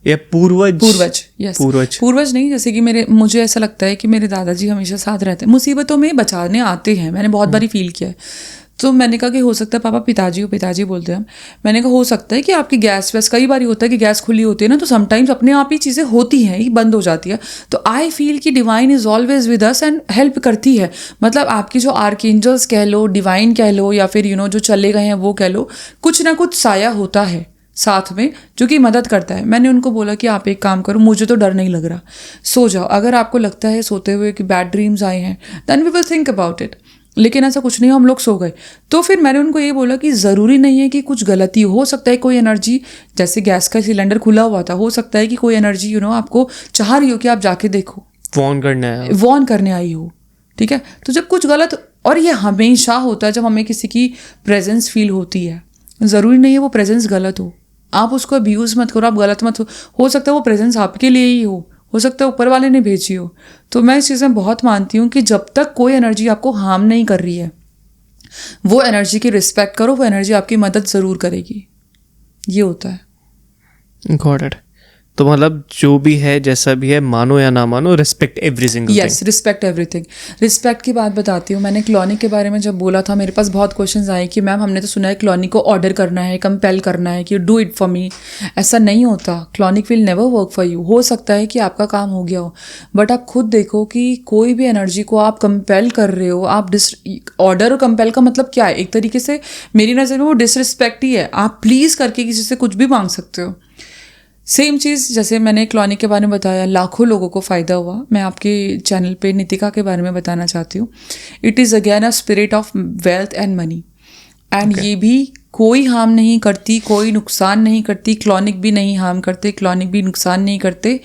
या पूर्वज। यस, पूर्वज नहीं, जैसे कि मुझे ऐसा लगता है कि मेरे दादाजी हमेशा साथ रहते हैं, मुसीबतों में बचाने आते हैं। मैंने बहुत बारी फील किया है। तो मैंने कहा कि हो सकता है पापा पिताजी बोलते हैं हम। मैंने कहा हो सकता है कि आपकी गैस वैस, कई बार होता है कि गैस खुली होती है ना, तो समटाइम्स अपने आप ही चीज़ें होती हैं, ही बंद हो जाती है। तो आई फील कि divine is always with us and help करती है। मतलब आपकी जो आर्कएंजल्स कह लो, डिवाइन कह लो, या फिर जो चले गए हैं वो कह लो, कुछ ना कुछ साया होता है साथ में जो कि मदद करता है। मैंने उनको बोला कि आप एक काम करो, मुझे तो डर नहीं लग रहा, सो जाओ। अगर आपको लगता है सोते हुए कि बैड ड्रीम्स आए हैं, then we will think about it. लेकिन ऐसा कुछ नहीं, हम लोग सो गए। तो फिर मैंने उनको ये बोला कि ज़रूरी नहीं है कि कुछ गलती हो सकता है, कोई एनर्जी, जैसे गैस का सिलेंडर खुला हुआ था, हो सकता है कि कोई एनर्जी आपको चाह रही हो कि आप जाके देखो, वॉर्न करने आई हो। ठीक है, तो जब कुछ गलत, और ये हमेशा होता है जब हमें किसी की प्रेजेंस फील होती है, ज़रूरी नहीं है वो प्रेजेंस गलत हो, आप उसको अब्यूज़ मत करो, आप गलत मत हो सकता है वो प्रेजेंस आपके लिए ही हो सकता है ऊपर वाले ने भेजी हो। तो मैं इस चीज़ में बहुत मानती हूँ कि जब तक कोई एनर्जी आपको हार्म नहीं कर रही है, वो एनर्जी की रिस्पेक्ट करो, वो एनर्जी आपकी मदद ज़रूर करेगी। ये होता है। Got it. तो मतलब जो भी है जैसा भी है, मानो या ना मानो, respect every single thing. Yes, respect everything. Respect की बात बताती हूँ। मैंने क्लॉनिक के बारे में जब बोला था, मेरे पास बहुत क्वेश्चंस आए कि मैम हमने तो सुना है क्लॉनिक को ऑर्डर करना है, कंपेल करना है कि डू इट फॉर मी। ऐसा नहीं होता। Clonic will never work for you. हो सकता है कि आपका काम हो गया हो, बट आप खुद देखो कि कोई भी एनर्जी को आप कंपेल कर रहे हो। आप ऑर्डर और कंपेल का मतलब क्या है? एक तरीके से मेरी नज़र में वो डिसरिस्पेक्ट ही है। आप प्लीज़ करके किसी से कुछ भी मांग सकते हो। सेम चीज़ जैसे मैंने क्लॉनिक के बारे में बताया, लाखों लोगों को फ़ायदा हुआ। मैं आपके चैनल पे नितिका के बारे में बताना चाहती हूँ। It is again a spirit of wealth and money, and ये भी कोई हार्म नहीं करती, कोई नुकसान नहीं करती। क्लॉनिक भी नहीं हार्म करते, क्लॉनिक भी नुकसान नहीं करते।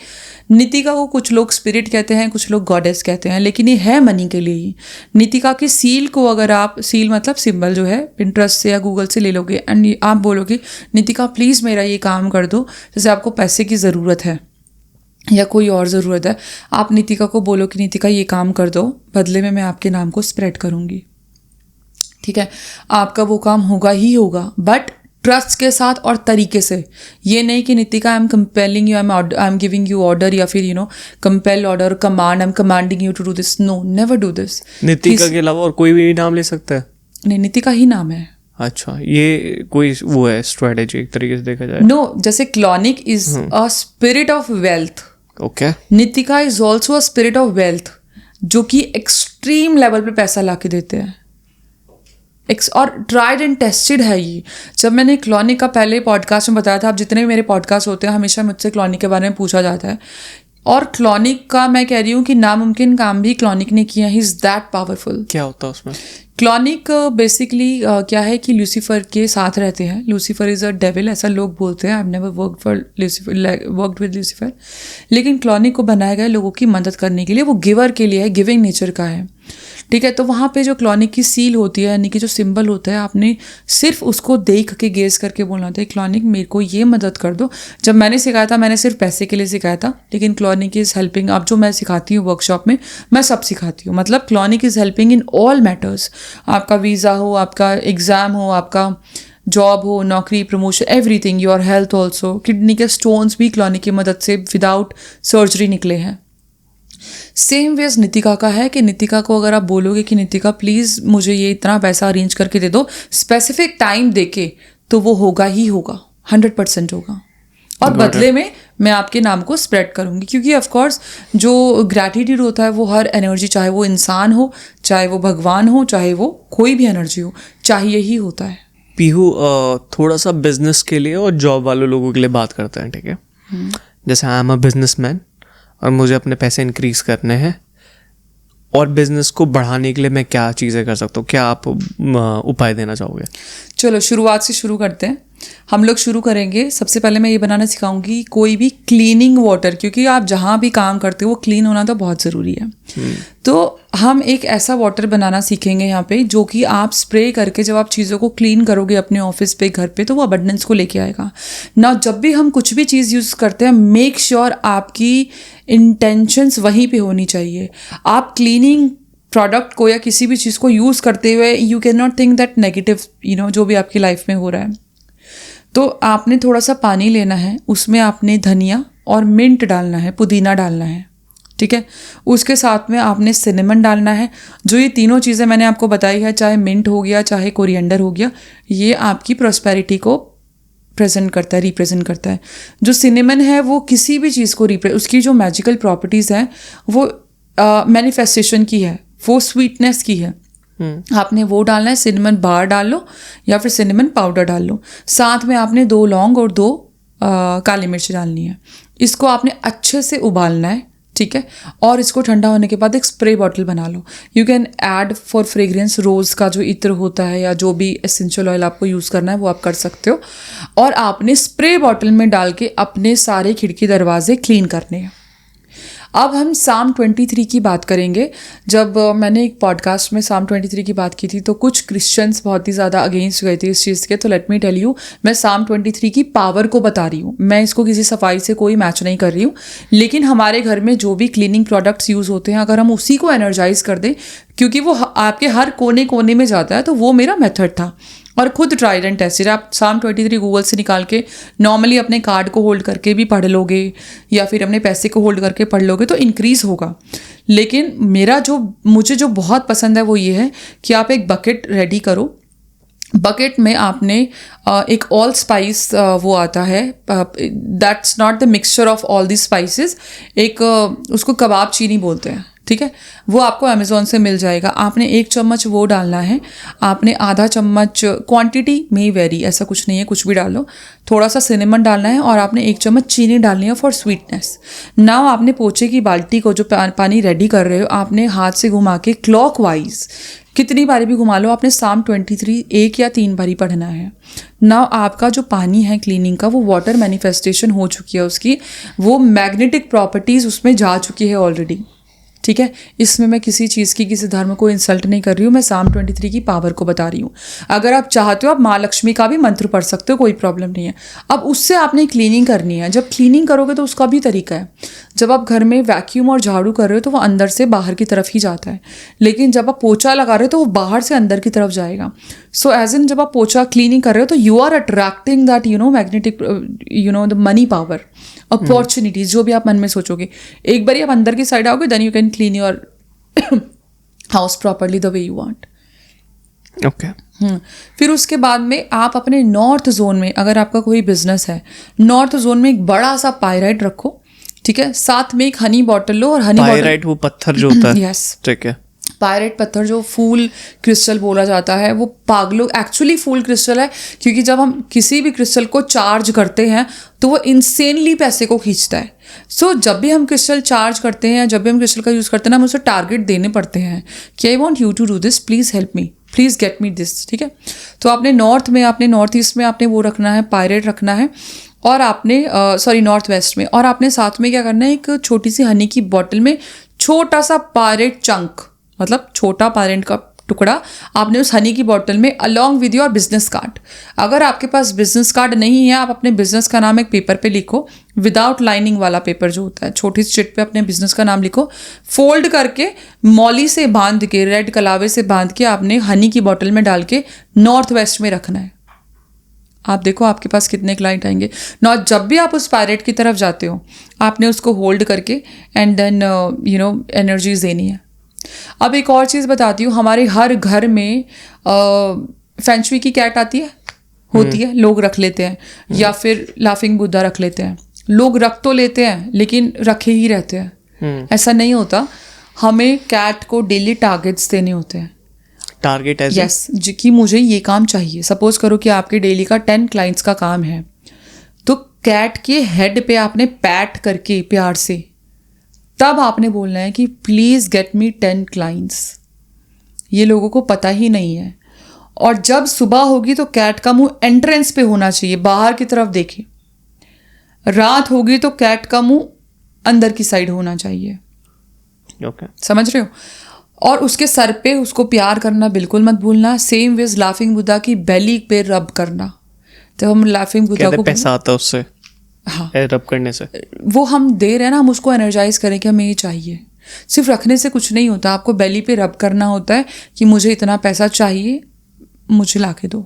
नितिका को कुछ लोग स्पिरिट कहते हैं, कुछ लोग गॉडेस कहते हैं, लेकिन ये है मनी के लिए ही। नितिका के सील को अगर आप, सील मतलब सिंबल जो है, पिंटरेस्ट से या गूगल से ले लोगे एंड आप बोलोगे नितिका प्लीज़ मेरा ये काम कर दो, जैसे आपको पैसे की ज़रूरत है या कोई और ज़रूरत है, आप नितिका को बोलो कि नितिका ये काम कर दो, बदले में मैं आपके नाम को स्प्रेड करूँगी। ठीक है, आपका वो काम होगा ही होगा, बट ट्रस्ट के साथ और तरीके से। ये नहीं कि Nitika I am compelling you, I am giving you order, या फिर compel order, command, I am commanding you to do this. No, never do this. Nitika के अलावा और कोई भी नाम ले सकता है? नहीं, नितिका ही नाम है। अच्छा, ये कोई वो है स्ट्रेटेजी एक तरीके से देखा जाए? नो, जैसे clonic is a spirit of wealth. Okay. Nitika is also a spirit of wealth, जो कि एक्सट्रीम लेवल पे पैसा ला के देते हैं, और ट्राइड एंड टेस्टेड है ये। जब मैंने क्लॉनिक का पहले पॉडकास्ट में बताया था, अब जितने भी मेरे पॉडकास्ट होते हैं हमेशा मुझसे क्लॉनिक के बारे में पूछा जाता है, और क्लॉनिक का मैं कह रही हूँ कि नामुमकिन काम भी क्लॉनिक ने किया। He is that powerful. क्या होता है उसमें? क्लॉनिक बेसिकली क्या है कि लूसीफर के साथ रहते हैं। लूसीफर इज़ अ डेविल, ऐसा लोग बोलते हैं। I have never worked with Lucifer, लेकिन क्लॉनिक को बनाया गया लोगों की मदद करने के लिए। वो गिवर के लिए है, गिविंग नेचर का है। ठीक है, तो वहाँ पे जो क्लॉनिक की सील होती है, यानी कि जो सिंबल होता है, आपने सिर्फ उसको देख के गेज करके बोलना होता है क्लॉनिक मेरे को ये मदद कर दो। जब मैंने सिखाया था, मैंने सिर्फ पैसे के लिए सिखाया था, लेकिन क्लॉनिक इज़ हेल्पिंग। अब जो मैं सिखाती हूँ वर्कशॉप में, मैं सब सिखाती हूँ। मतलब clonic is helping in all matters. आपका वीज़ा हो, आपका एग्ज़ाम हो, आपका जॉब हो, नौकरी, promotion, everything, your health also. Kidney के स्टोन्स भी क्लॉनिक की मदद से विदाउट सर्जरी निकले हैं। सेम वेज नितिका का है कि नितिका को अगर आप बोलोगे कि नितिका प्लीज़ मुझे ये इतना पैसा अरेंज करके दे दो स्पेसिफिक टाइम देके, तो वो होगा ही होगा, 100% होगा। और बदले में मैं आपके नाम को स्प्रेड करूँगी, क्योंकि ऑफकोर्स जो ग्रैटिट्यूड होता है वो हर एनर्जी, चाहे वो इंसान हो, चाहे वो भगवान हो, चाहे वो कोई भी एनर्जी हो, चाहिए ही होता है। पीहू, थोड़ा सा बिजनेस के लिए और जॉब वालों लोगों के लिए बात करते हैं, ठीक है? जैसे आई एम अ बिजनेसमैन और मुझे अपने पैसे इंक्रीज करने हैं, और बिजनेस को बढ़ाने के लिए मैं क्या चीज़ें कर सकता हूँ? क्या आप उपाय देना चाहोगे? चलो शुरुआत से शुरू करते हैं। हम लोग शुरू करेंगे। सबसे पहले मैं ये बनाना सिखाऊंगी कोई भी क्लीनिंग वाटर, क्योंकि आप जहाँ भी काम करते हो वो क्लीन होना तो बहुत ज़रूरी है। तो हम एक ऐसा वाटर बनाना सीखेंगे यहाँ पे, जो कि आप स्प्रे करके जब आप चीज़ों को क्लीन करोगे अपने ऑफिस पे, घर पे, तो वो अबंडेंस को लेके आएगा ना। जब भी हम कुछ भी चीज़ यूज़ करते हैं, मेक श्योर आपकी इंटेंशंस वहीं पे होनी चाहिए। आप क्लीनिंग प्रोडक्ट को या किसी भी चीज़ को यूज़ करते हुए you can not think that negative जो भी आपकी लाइफ में हो रहा है। तो आपने थोड़ा सा पानी लेना है, उसमें आपने धनिया और मिंट डालना है, पुदीना डालना है, ठीक है? उसके साथ में आपने सिनेमन डालना है। जो ये तीनों चीज़ें मैंने आपको बताई है, चाहे मिंट हो गया, चाहे कोरिएंडर हो गया, ये आपकी प्रॉस्पेरिटी को रिप्रेजेंट करता है। जो सिनेमन है वो किसी भी चीज़ को उसकी जो मैजिकल प्रॉपर्टीज़ हैं वो मैनिफेस्टेशन की है, वो स्वीटनेस की है। आपने वो डालना है। सिनेमन बार डाल लो या फिर सिनेमन पाउडर डाल लो। साथ में आपने 2 लौंग और 2 काली मिर्च डालनी है। इसको आपने अच्छे से उबालना है, ठीक है? और इसको ठंडा होने के बाद एक स्प्रे बॉटल बना लो। You can add for fragrance rose का जो इत्र होता है, या जो भी एसेंशियल ऑयल आपको यूज़ करना है वो आप कर सकते हो। और आपने स्प्रे बॉटल में डाल के अपने सारे खिड़की दरवाजे क्लीन करने हैं। अब हम साम 23 की बात करेंगे। जब मैंने एक पॉडकास्ट में साम 23 की बात की थी, तो कुछ क्रिश्चियंस बहुत ही ज़्यादा अगेंस्ट गए थे इस चीज़ के। तो लेट मी टेल यू, मैं साम 23 की पावर को बता रही हूँ। मैं इसको किसी सफाई से कोई मैच नहीं कर रही हूँ, लेकिन हमारे घर में जो भी क्लीनिंग प्रोडक्ट्स यूज़ होते हैं, अगर हम उसी को एनर्जाइज कर दें क्योंकि वो आपके हर कोने कोने में जाता है। तो वो मेरा मेथड था और खुद ट्राइड एंड टेस्टेड। आप साम 23 गूगल से निकाल के नॉर्मली अपने कार्ड को होल्ड करके भी पढ़ लोगे या फिर अपने पैसे को होल्ड करके पढ़ लोगे तो इंक्रीज़ होगा। लेकिन मुझे जो बहुत पसंद है वो ये है कि आप एक बकेट रेडी करो। बकेट में आपने एक ऑल स्पाइस वो आता है, that's not the mixture of all the spices, एक उसको कबाब चीनी बोलते हैं, ठीक है, वो आपको अमेज़ॉन से मिल जाएगा। आपने 1 चम्मच वो डालना है, आपने आधा चम्मच, क्वांटिटी में वेरी, ऐसा कुछ नहीं है, कुछ भी डालो, थोड़ा सा सिनेमन डालना है और आपने 1 चम्मच चीनी डालनी है फॉर स्वीटनेस। नाउ आपने पोछे की बाल्टी को जो पानी रेडी कर रहे हो, आपने हाथ से घुमा के क्लॉकवाइज कितनी बारी भी घुमा लो, आपने साम 23 1 या 3 बारी पढ़ना है। नाउ आपका जो पानी है क्लीनिंग का, वो वाटर मैनिफेस्टेशन हो चुकी है, उसकी वो मैग्नेटिक प्रॉपर्टीज़ उसमें जा चुकी है ऑलरेडी, ठीक है। इसमें मैं किसी चीज़ की, किसी धर्म को इंसल्ट नहीं कर रही हूँ, मैं साम 23 की पावर को बता रही हूँ। अगर आप चाहते हो आप माँ लक्ष्मी का भी मंत्र पढ़ सकते हो, कोई प्रॉब्लम नहीं है। अब उससे आपने क्लीनिंग करनी है। जब क्लीनिंग करोगे तो उसका भी तरीका है। जब आप घर में वैक्यूम और झाड़ू कर रहे हो तो वो अंदर से बाहर की तरफ ही जाता है, लेकिन जब आप पोछा लगा रहे हो तो वो बाहर से अंदर की तरफ जाएगा। सो एज इन जब आप पोछा क्लीनिंग कर रहे हो तो you are attracting that magnetic the money power, opportunities, जो भी आप मन में सोचोगे। एक बार आप अंदर की साइड आओगे, then you can clean your house properly the way you want. Okay. फिर उसके बाद में आप अपने नॉर्थ जोन में, अगर आपका कोई बिजनेस है, नॉर्थ जोन में एक बड़ा सा पायराइट रखो, ठीक है। साथ में एक हनी बॉटल लो, और हनी पायराइट वो पत्थर जो होता है, यस, ठीक है। पायरेट पत्थर जो फूल क्रिस्टल बोला जाता है, वो पागलों एक्चुअली फूल क्रिस्टल है, क्योंकि जब हम किसी भी क्रिस्टल को चार्ज करते हैं तो वो इंसेनली पैसे को खींचता है। सो जब भी हम क्रिस्टल चार्ज करते हैं, जब भी हम क्रिस्टल का यूज़ करते हैं ना, हमें उसे टारगेट देने पड़ते हैं कि I want you to do this, please help me, please get me this, ठीक है। तो आपने नॉर्थ ईस्ट में आपने वो रखना है, पायरेट रखना है, और आपने नॉर्थ वेस्ट में, और आपने साथ में क्या करना है, एक छोटी सी हनी की बॉटल में छोटा सा पायरेट चंक, मतलब छोटा पायरेट का टुकड़ा, आपने उस हनी की बॉटल में along with your business card. अगर आपके पास बिजनेस कार्ड नहीं है, आप अपने बिजनेस का नाम एक पेपर पे लिखो, विदाउट लाइनिंग वाला पेपर जो होता है, छोटी सी चिट पे अपने बिजनेस का नाम लिखो, फोल्ड करके मौली से बांध के, रेड कलावे से बांध के आपने हनी की बॉटल में डाल के नॉर्थ वेस्ट में रखना है। आप देखो आपके पास कितने क्लाइंट आएंगे। नॉट जब भी आप उस पायरेट की तरफ जाते हो, आपने उसको होल्ड करके एंड देन एनर्जीज देनी है। अब एक और चीज़ बताती हूँ, हमारे हर घर में फेंचुई की कैट आती है, होती है, लोग रख लेते हैं, या फिर लाफिंग बुद्धा रख लेते हैं। लोग रख तो लेते हैं लेकिन रखे ही रहते हैं, ऐसा नहीं होता। हमें कैट को डेली टारगेट्स देने होते हैं। टारगेट है यस, कि मुझे ये काम चाहिए। सपोज करो कि आपके डेली का 10 क्लाइंट्स का काम है, तो कैट के हेड पे आपने पैट करके प्यार से तब आपने बोलना है कि प्लीज़ गेट मी 10 क्लाइंट्स। ये लोगों को पता ही नहीं है। और जब सुबह होगी तो कैट का मुंह एंट्रेंस पे होना चाहिए, बाहर की तरफ देखे। रात होगी तो कैट का मुंह अंदर की साइड होना चाहिए। ओके, समझ रहे हो। और उसके सर पे उसको प्यार करना बिल्कुल मत भूलना। सेम विज लाफिंग बुद्धा की बेली पे रब करना। तो हम लाफिंग बुद्धा को पैसा आता है उससे, हाँ, रब करने से वो हम दे रहे हैं ना, हम उसको एनर्जाइज करें कि हमें ये चाहिए। सिर्फ रखने से कुछ नहीं होता, आपको बेली पे रब करना होता है कि मुझे इतना पैसा चाहिए, मुझे ला के दो।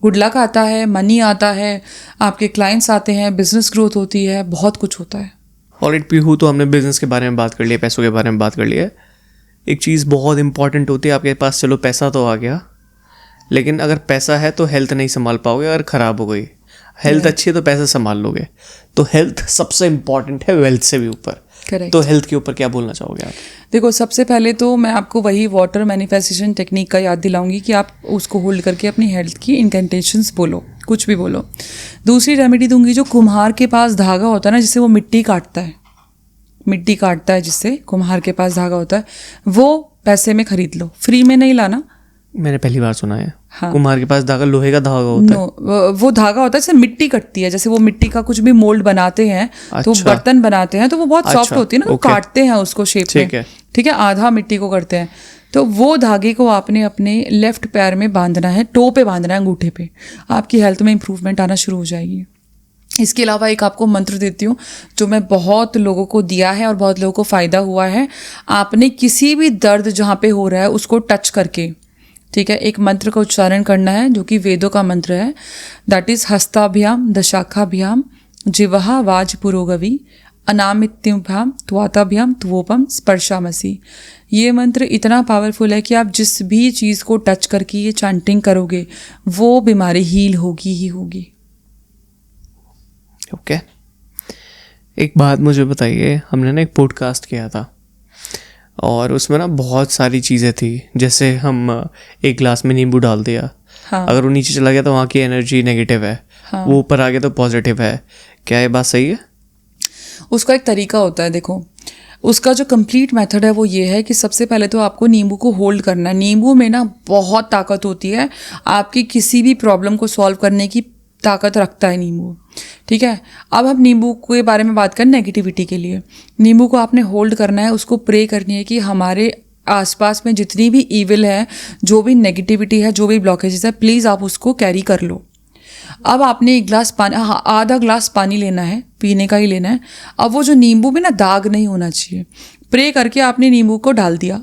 गुड लक आता है, मनी आता है, आपके क्लाइंट्स आते हैं, बिजनेस ग्रोथ होती है, बहुत कुछ होता है। ऑलरेडी पीहू, तो हमने बिजनेस के बारे में बात कर लिया, पैसों के बारे में बात कर लिया। एक चीज़ बहुत इंपॉर्टेंट होती है आपके पास, चलो पैसा तो आ गया, लेकिन अगर पैसा है तो हेल्थ नहीं संभाल पाओगे। अगर ख़राब हो गई हेल्थ, अच्छी है तो पैसा संभाल लोगे। तो हेल्थ सबसे इंपॉर्टेंट है, वेल्थ से भी ऊपर। करेक्ट। तो हेल्थ के ऊपर क्या बोलना चाहोगे आप? देखो, सबसे पहले तो मैं आपको वही वाटर मैनिफेस्टेशन टेक्निक का याद दिलाऊंगी कि आप उसको होल्ड करके अपनी हेल्थ की इंटेंशंस बोलो, कुछ भी बोलो। दूसरी रेमेडी दूंगी, जो कुम्हार के पास धागा होता है ना, जिससे वो मिट्टी काटता है, जिससे कुम्हार के पास धागा होता है, वो पैसे में खरीद लो, फ्री में नहीं लाना। मैंने पहली बार सुना है। हाँ। कुम्हार के पास धागा लोहे का धागा होता है? वो धागा होता है जिससे मिट्टी कटती है। जैसे वो मिट्टी का कुछ भी मोल्ड बनाते हैं, तो अच्छा। बर्तन बनाते हैं, तो वो बहुत सॉफ्ट होती है ना, तो काटते हैं उसको शेप में, ठीक है, आधा मिट्टी को करते हैं। तो वो धागे को आपने अपने लेफ्ट पैर में बांधना है, टो पे बांधना है, अंगूठे पे। आपकी हेल्थ में इंप्रूवमेंट आना शुरू हो जाएगी। इसके अलावा एक आपको मंत्र देती हूँ जो मैं बहुत लोगों को दिया है और बहुत लोगों को फ़ायदा हुआ है। आपने किसी भी दर्द जहाँ पे हो रहा है उसको टच करके, ठीक है, एक मंत्र का उच्चारण करना है जो कि वेदों का मंत्र है। दैट इज़ हस्ताभ्याम दशाखाभ्याम जिवहा वाज पुरोगवी अनामित्युभ्याम त्वाताभ्याम त्वोपम स्पर्शामसी। ये मंत्र इतना पावरफुल है कि आप जिस भी चीज़ को टच करके ये चैंटिंग करोगे वो बीमारी हील होगी ही होगी। ओके एक बात मुझे बताइए, हमने ना एक पॉडकास्ट किया था और उसमें ना बहुत सारी चीज़ें थी, जैसे हम एक गिलास में नींबू डाल दिया, हाँ। अगर वो नीचे चला गया तो वहाँ की एनर्जी नेगेटिव है, हाँ। वो ऊपर आ गया तो पॉजिटिव है। क्या ये बात सही है? उसका एक तरीका होता है, देखो उसका जो कंप्लीट मेथड है वो ये है कि सबसे पहले तो आपको नींबू को होल्ड करना है। नींबू में ना बहुत ताकत होती है, आपकी किसी भी प्रॉब्लम को सॉल्व करने की ताकत रखता है नींबू, ठीक है। अब हम नींबू के बारे में बात करें नेगेटिविटी के लिए। नींबू को आपने होल्ड करना है, उसको प्रे करनी है कि हमारे आसपास में जितनी भी ईविल है, जो भी नेगेटिविटी है, जो भी ब्लॉकेजेस है, प्लीज़ आप उसको कैरी कर लो। अब आपने एक गिलास पानी, आधा ग्लास पानी लेना है, पीने का ही लेना है। अब वो जो नींबू में ना दाग नहीं होना चाहिए, प्रे करके आपने नींबू को डाल दिया।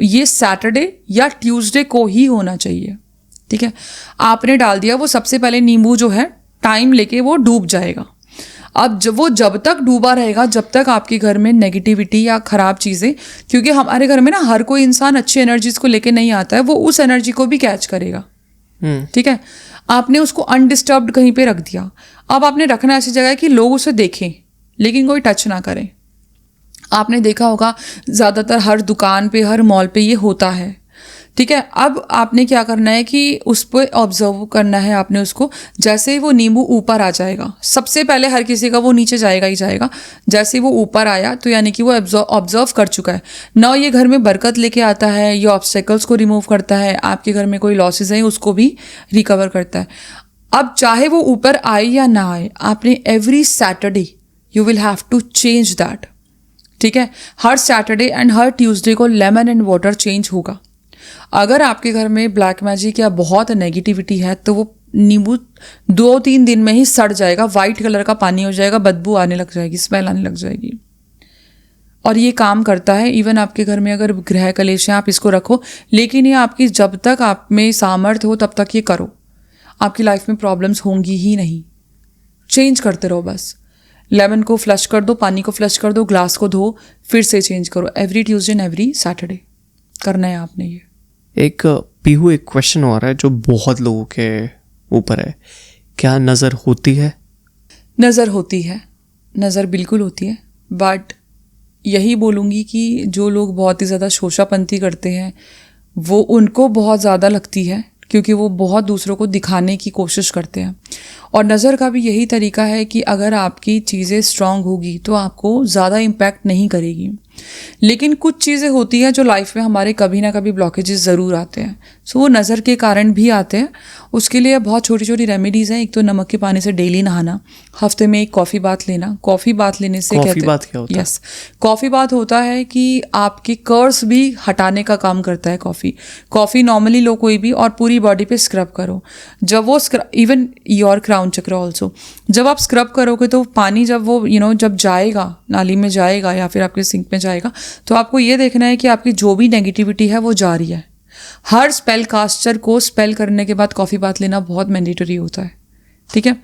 ये सैटरडे या ट्यूसडे को ही होना चाहिए, ठीक है। आपने डाल दिया, वो सबसे पहले नींबू जो है टाइम लेके वो डूब जाएगा। अब जब तक डूबा रहेगा, जब तक आपके घर में नेगेटिविटी या ख़राब चीज़ें, क्योंकि हमारे घर में ना हर कोई इंसान अच्छी एनर्जीज को लेके नहीं आता है, वो उस एनर्जी को भी कैच करेगा, ठीक है। आपने उसको अनडिस्टर्ब्ड कहीं पे रख दिया। अब आपने रखना ऐसी जगह है कि लोग उसे देखें लेकिन कोई टच ना करें। आपने देखा होगा ज़्यादातर हर दुकान पे, हर मॉल पे ये होता है, ठीक है। अब आपने क्या करना है कि उस पर ऑब्जर्व करना है आपने उसको। जैसे ही वो नींबू ऊपर आ जाएगा, सबसे पहले हर किसी का वो नीचे जाएगा ही जाएगा, जैसे ही वो ऊपर आया तो यानी कि वो ऑब्जर्व कर चुका है ना। ये घर में बरकत लेके आता है, ये ऑब्स्टेकल्स को रिमूव करता है, आपके घर में कोई लॉसेज हैं उसको भी रिकवर करता है। अब चाहे वो ऊपर आए या ना आए, आपने every Saturday you will have to change that, ठीक है। हर सैटरडे एंड हर ट्यूसडे को लेमन एंड वाटर चेंज होगा। अगर आपके घर में ब्लैक मैजिक या बहुत नेगेटिविटी है तो वो नींबू 2-3 दिन में ही सड़ जाएगा, वाइट कलर का पानी हो जाएगा, बदबू आने लग जाएगी, स्मेल आने लग जाएगी। और ये काम करता है। इवन आपके घर में अगर ग्रह कलेश है, आप इसको रखो, लेकिन ये आपकी जब तक आप में सामर्थ्य हो तब तक ये करो। आपकी लाइफ में प्रॉब्लम्स होंगी ही नहीं। चेंज करते रहो बस। लेमन को फ्लश कर दो, पानी को फ्लश कर दो, ग्लास को धो, फिर से चेंज करो। Every Tuesday and every Saturday करना है आपने ये। एक पीहू, एक क्वेश्चन हो रहा है जो बहुत लोगों के ऊपर है, क्या नज़र होती है? नज़र होती है, नज़र बिल्कुल होती है, बट यही बोलूँगी कि जो लोग बहुत ही ज़्यादा शोषापंती करते हैं वो उनको बहुत ज़्यादा लगती है, क्योंकि वो बहुत दूसरों को दिखाने की कोशिश करते हैं। और नज़र का भी यही तरीका है कि अगर आपकी चीज़ें स्ट्रांग होगी तो आपको ज़्यादा इम्पैक्ट नहीं करेगी। लेकिन कुछ चीज़ें होती हैं जो लाइफ में हमारे कभी ना कभी ब्लॉकेजेस ज़रूर आते हैं, सो वो नज़र के कारण भी आते हैं। उसके लिए बहुत छोटी छोटी रेमेडीज़ हैं। एक तो नमक के पानी से डेली नहाना, हफ्ते में एक कॉफ़ी बाथ लेना। कॉफ़ी बाथ लेने से कॉफ़ी बाथ क्या होता है? यस, कॉफ़ी बाथ होता है कि आपके कर्स भी हटाने का काम करता है कॉफ़ी नॉर्मली लो कोई भी, और पूरी बॉडी पे स्क्रब करो। जब वो इवन योर क्राउन चक्र ऑल्सो, जब आप स्क्रब करोगे तो पानी जब वो जब जाएगा, नाली में जाएगा या फिर आपके सिंक में जाएगा, तो आपको ये देखना है कि आपकी जो भी नेगेटिविटी है वो जा रही है। हर स्पेल कास्टर को स्पेल करने के बाद कॉफ़ी बाथ लेना बहुत मैंडेटरी होता है, ठीक है।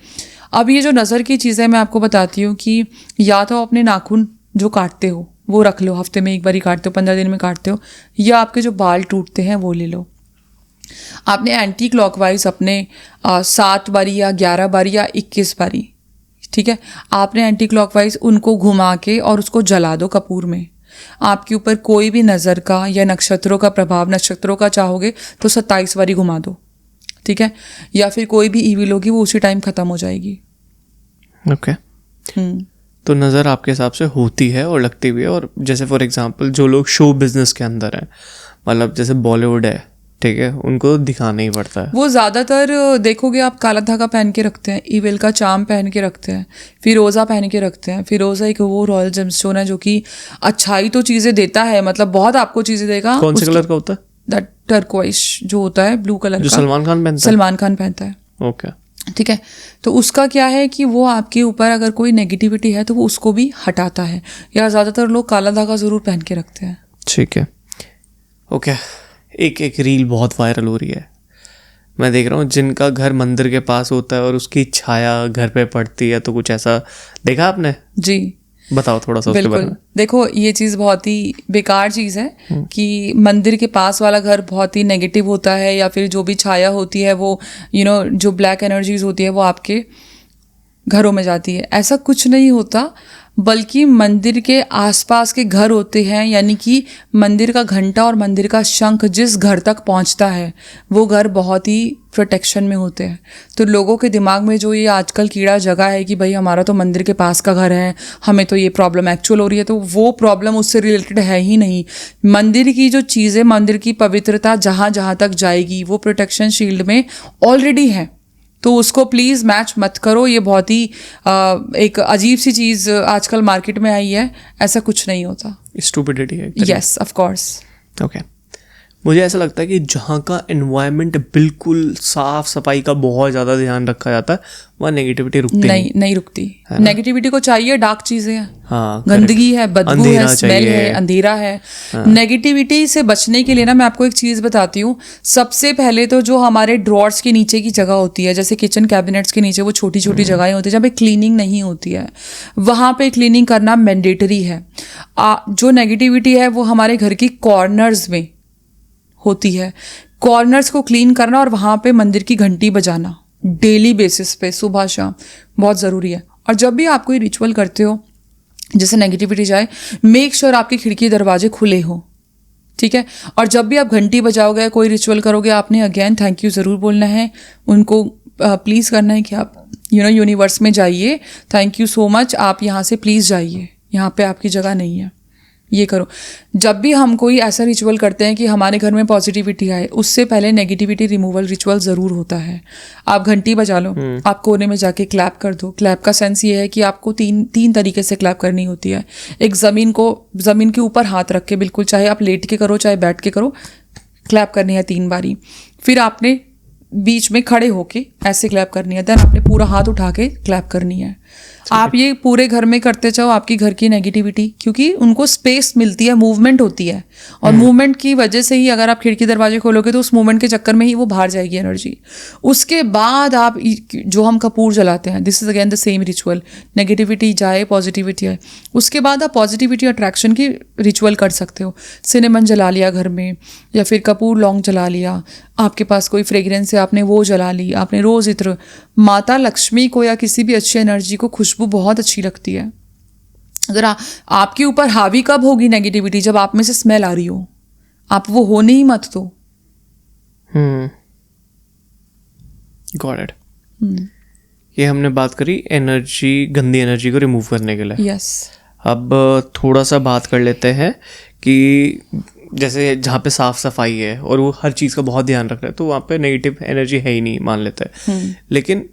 अब ये जो नज़र की चीज़ है मैं आपको बताती हूँ कि या तो अपने नाखून जो काटते हो वो रख लो, हफ्ते में एक बार ही काटते हो, 15 दिन में काटते हो, या आपके जो बाल टूटते हैं वो ले लो। आपने एंटी क्लॉकवाइज अपने 7 बारी या 11 बारी या 21 बारी, ठीक है, आपने एंटी क्लॉकवाइज उनको घुमा के और उसको जला दो कपूर में। आपके ऊपर कोई भी नज़र का या नक्षत्रों का प्रभाव, नक्षत्रों का चाहोगे तो 27 बारी घुमा दो, ठीक है, या फिर कोई भी ईविल होगी वो उसी टाइम ख़त्म हो जाएगी। ओके तो नज़र आपके हिसाब से होती है और लगती भी है। और जैसे फॉर एग्जांपल जो लोग शो बिजनेस के अंदर हैं, मतलब जैसे बॉलीवुड है, ठीक है, उनको दिखाना ही पड़ता है। वो ज़्यादातर देखोगे आप काला धागा पहन के रखते हैं, ईविल का चार्म पहन के रखते हैं, फिरोज़ा पहन के रखते हैं। फिरोज़ा एक वो रॉयल जेमस्टोन है जो कि अच्छाई तो चीज़ें देता है, मतलब बहुत आपको चीज़ें देगा। कौन से कलर का होता है? दैट टर्कोइश जो होता है, ब्लू कलर जो का, सलमान खान पहनता है। सलमान खान पहनता है। ओके ठीक है, तो उसका क्या है कि वो आपके ऊपर अगर कोई नेगेटिविटी है तो वो उसको भी हटाता है, या ज़्यादातर लोग काला धागा ज़रूर पहन के रखते हैं। ठीक है, ओके। एक रील बहुत वायरल हो रही है, मैं देख रहा हूँ, जिनका घर मंदिर के पास होता है और उसकी छाया घर पे पड़ती है, तो कुछ ऐसा देखा आपने? जी, बताओ थोड़ा सा उसके बारे में। देखो, ये चीज़ बहुत ही बेकार चीज़ है कि मंदिर के पास वाला घर बहुत ही नेगेटिव होता है, या फिर जो भी छाया होती है वो जो ब्लैक एनर्जीज होती है वो आपके घरों में जाती है। ऐसा कुछ नहीं होता, बल्कि मंदिर के आसपास के घर होते हैं, यानी कि मंदिर का घंटा और मंदिर का शंख जिस घर तक पहुंचता है वो घर बहुत ही प्रोटेक्शन में होते हैं। तो लोगों के दिमाग में जो ये आजकल कीड़ा जगा है कि भाई हमारा तो मंदिर के पास का घर है, हमें तो ये प्रॉब्लम एक्चुअल हो रही है, तो वो प्रॉब्लम उससे रिलेटेड है ही नहीं। मंदिर की जो चीज़ें, मंदिर की पवित्रता जहाँ जहाँ तक जाएगी वो प्रोटेक्शन शील्ड में ऑलरेडी है, तो उसको प्लीज़ मैच मत करो। ये बहुत ही एक अजीब सी चीज़ आजकल मार्केट में आई है, ऐसा कुछ नहीं होता। स्टूपिडिटी है। Yes, of course. ओके, मुझे ऐसा लगता है कि जहाँ का एनवायरनमेंट बिल्कुल साफ सफाई का बहुत ज़्यादा ध्यान रखा जाता है, वहाँ नेगेटिविटी रुकती नहीं रुकती। नेगेटिविटी को चाहिए, डार्क चीज़ें हैं, हाँ, गंदगी है, बदबू है, स्मेल है, अंधेरा है। नेगेटिविटी से बचने के लिए ना मैं आपको एक चीज़ बताती हूँ। सबसे पहले तो जो हमारे ड्रॉर्स के नीचे की जगह होती है, जैसे किचन कैबिनेट्स के नीचे वो छोटी छोटी जगहें होती है जहाँ पे क्लीनिंग नहीं होती है, वहाँ पे क्लीनिंग करना मैंडेटरी है। जो नेगेटिविटी है वो हमारे घर की कॉर्नर्स में होती है, कॉर्नर्स को क्लीन करना और वहाँ पे मंदिर की घंटी बजाना डेली बेसिस पे सुबह शाम बहुत ज़रूरी है। और जब भी आप कोई रिचुअल करते हो जिससे नेगेटिविटी जाए, मेक श्योर आपकी खिड़की दरवाजे खुले हो, ठीक है। और जब भी आप घंटी बजाओगे, कोई रिचुअल करोगे, आपने अगेन थैंक यू ज़रूर बोलना है, उनको प्लीज़ करना है कि आप यूनिवर्स में जाइए, थैंक यू सो मच, आप यहाँ से प्लीज़ जाइए, यहाँ पे आपकी जगह नहीं है, ये करो। जब भी हम कोई ऐसा रिचुअल करते हैं कि हमारे घर में पॉजिटिविटी आए, उससे पहले नेगेटिविटी रिमूवल रिचुअल ज़रूर होता है। आप घंटी बजा लो, आप कोने में जाके क्लैप कर दो। क्लैप का सेंस ये है कि आपको तीन तरीके से क्लैप करनी होती है। एक ज़मीन के ऊपर हाथ रख के, बिल्कुल, चाहे आप लेट के करो चाहे बैठ के करो, क्लैप करनी है 3 बारी। फिर आपने बीच में खड़े होके ऐसे क्लैप करनी है, देन आपने पूरा हाथ उठा के क्लैप करनी है। आप ये पूरे घर में करते जाओ, आपकी घर की नेगेटिविटी, क्योंकि उनको स्पेस मिलती है, मूवमेंट होती है, और मूवमेंट की वजह से ही अगर आप खिड़की दरवाजे खोलोगे तो उस मूवमेंट के चक्कर में ही वो बाहर जाएगी एनर्जी। उसके बाद आप जो हम कपूर जलाते हैं, this is again the same ritual, negativity जाए पॉजिटिविटी आए। उसके बाद आप पॉजिटिविटी अट्रैक्शन की रिचुअल कर सकते हो। सिनेमन जला लिया घर में, या फिर कपूर लौंग जला लिया, आपके पास कोई फ्रेग्रेंस है आपने वो जला ली, आपने रोज़ इत्र। माता लक्ष्मी को या किसी भी अच्छी एनर्जी को खुशबू बहुत अच्छी लगती है। अगर आपके ऊपर हावी कब होगी नेगेटिविटी? जब आप में से स्मेल आ रही हो, आप वो होने ही मत दो। Got it. ये हमने बात करी एनर्जी, गंदी एनर्जी को रिमूव करने के लिए। यस। अब थोड़ा सा बात कर लेते हैं कि जैसे जहाँ पे साफ सफाई है और वो हर चीज़ का बहुत ध्यान रख रहा है, तो वहाँ पे नेगेटिव एनर्जी है ही नहीं, मान लेते हैं। लेकिन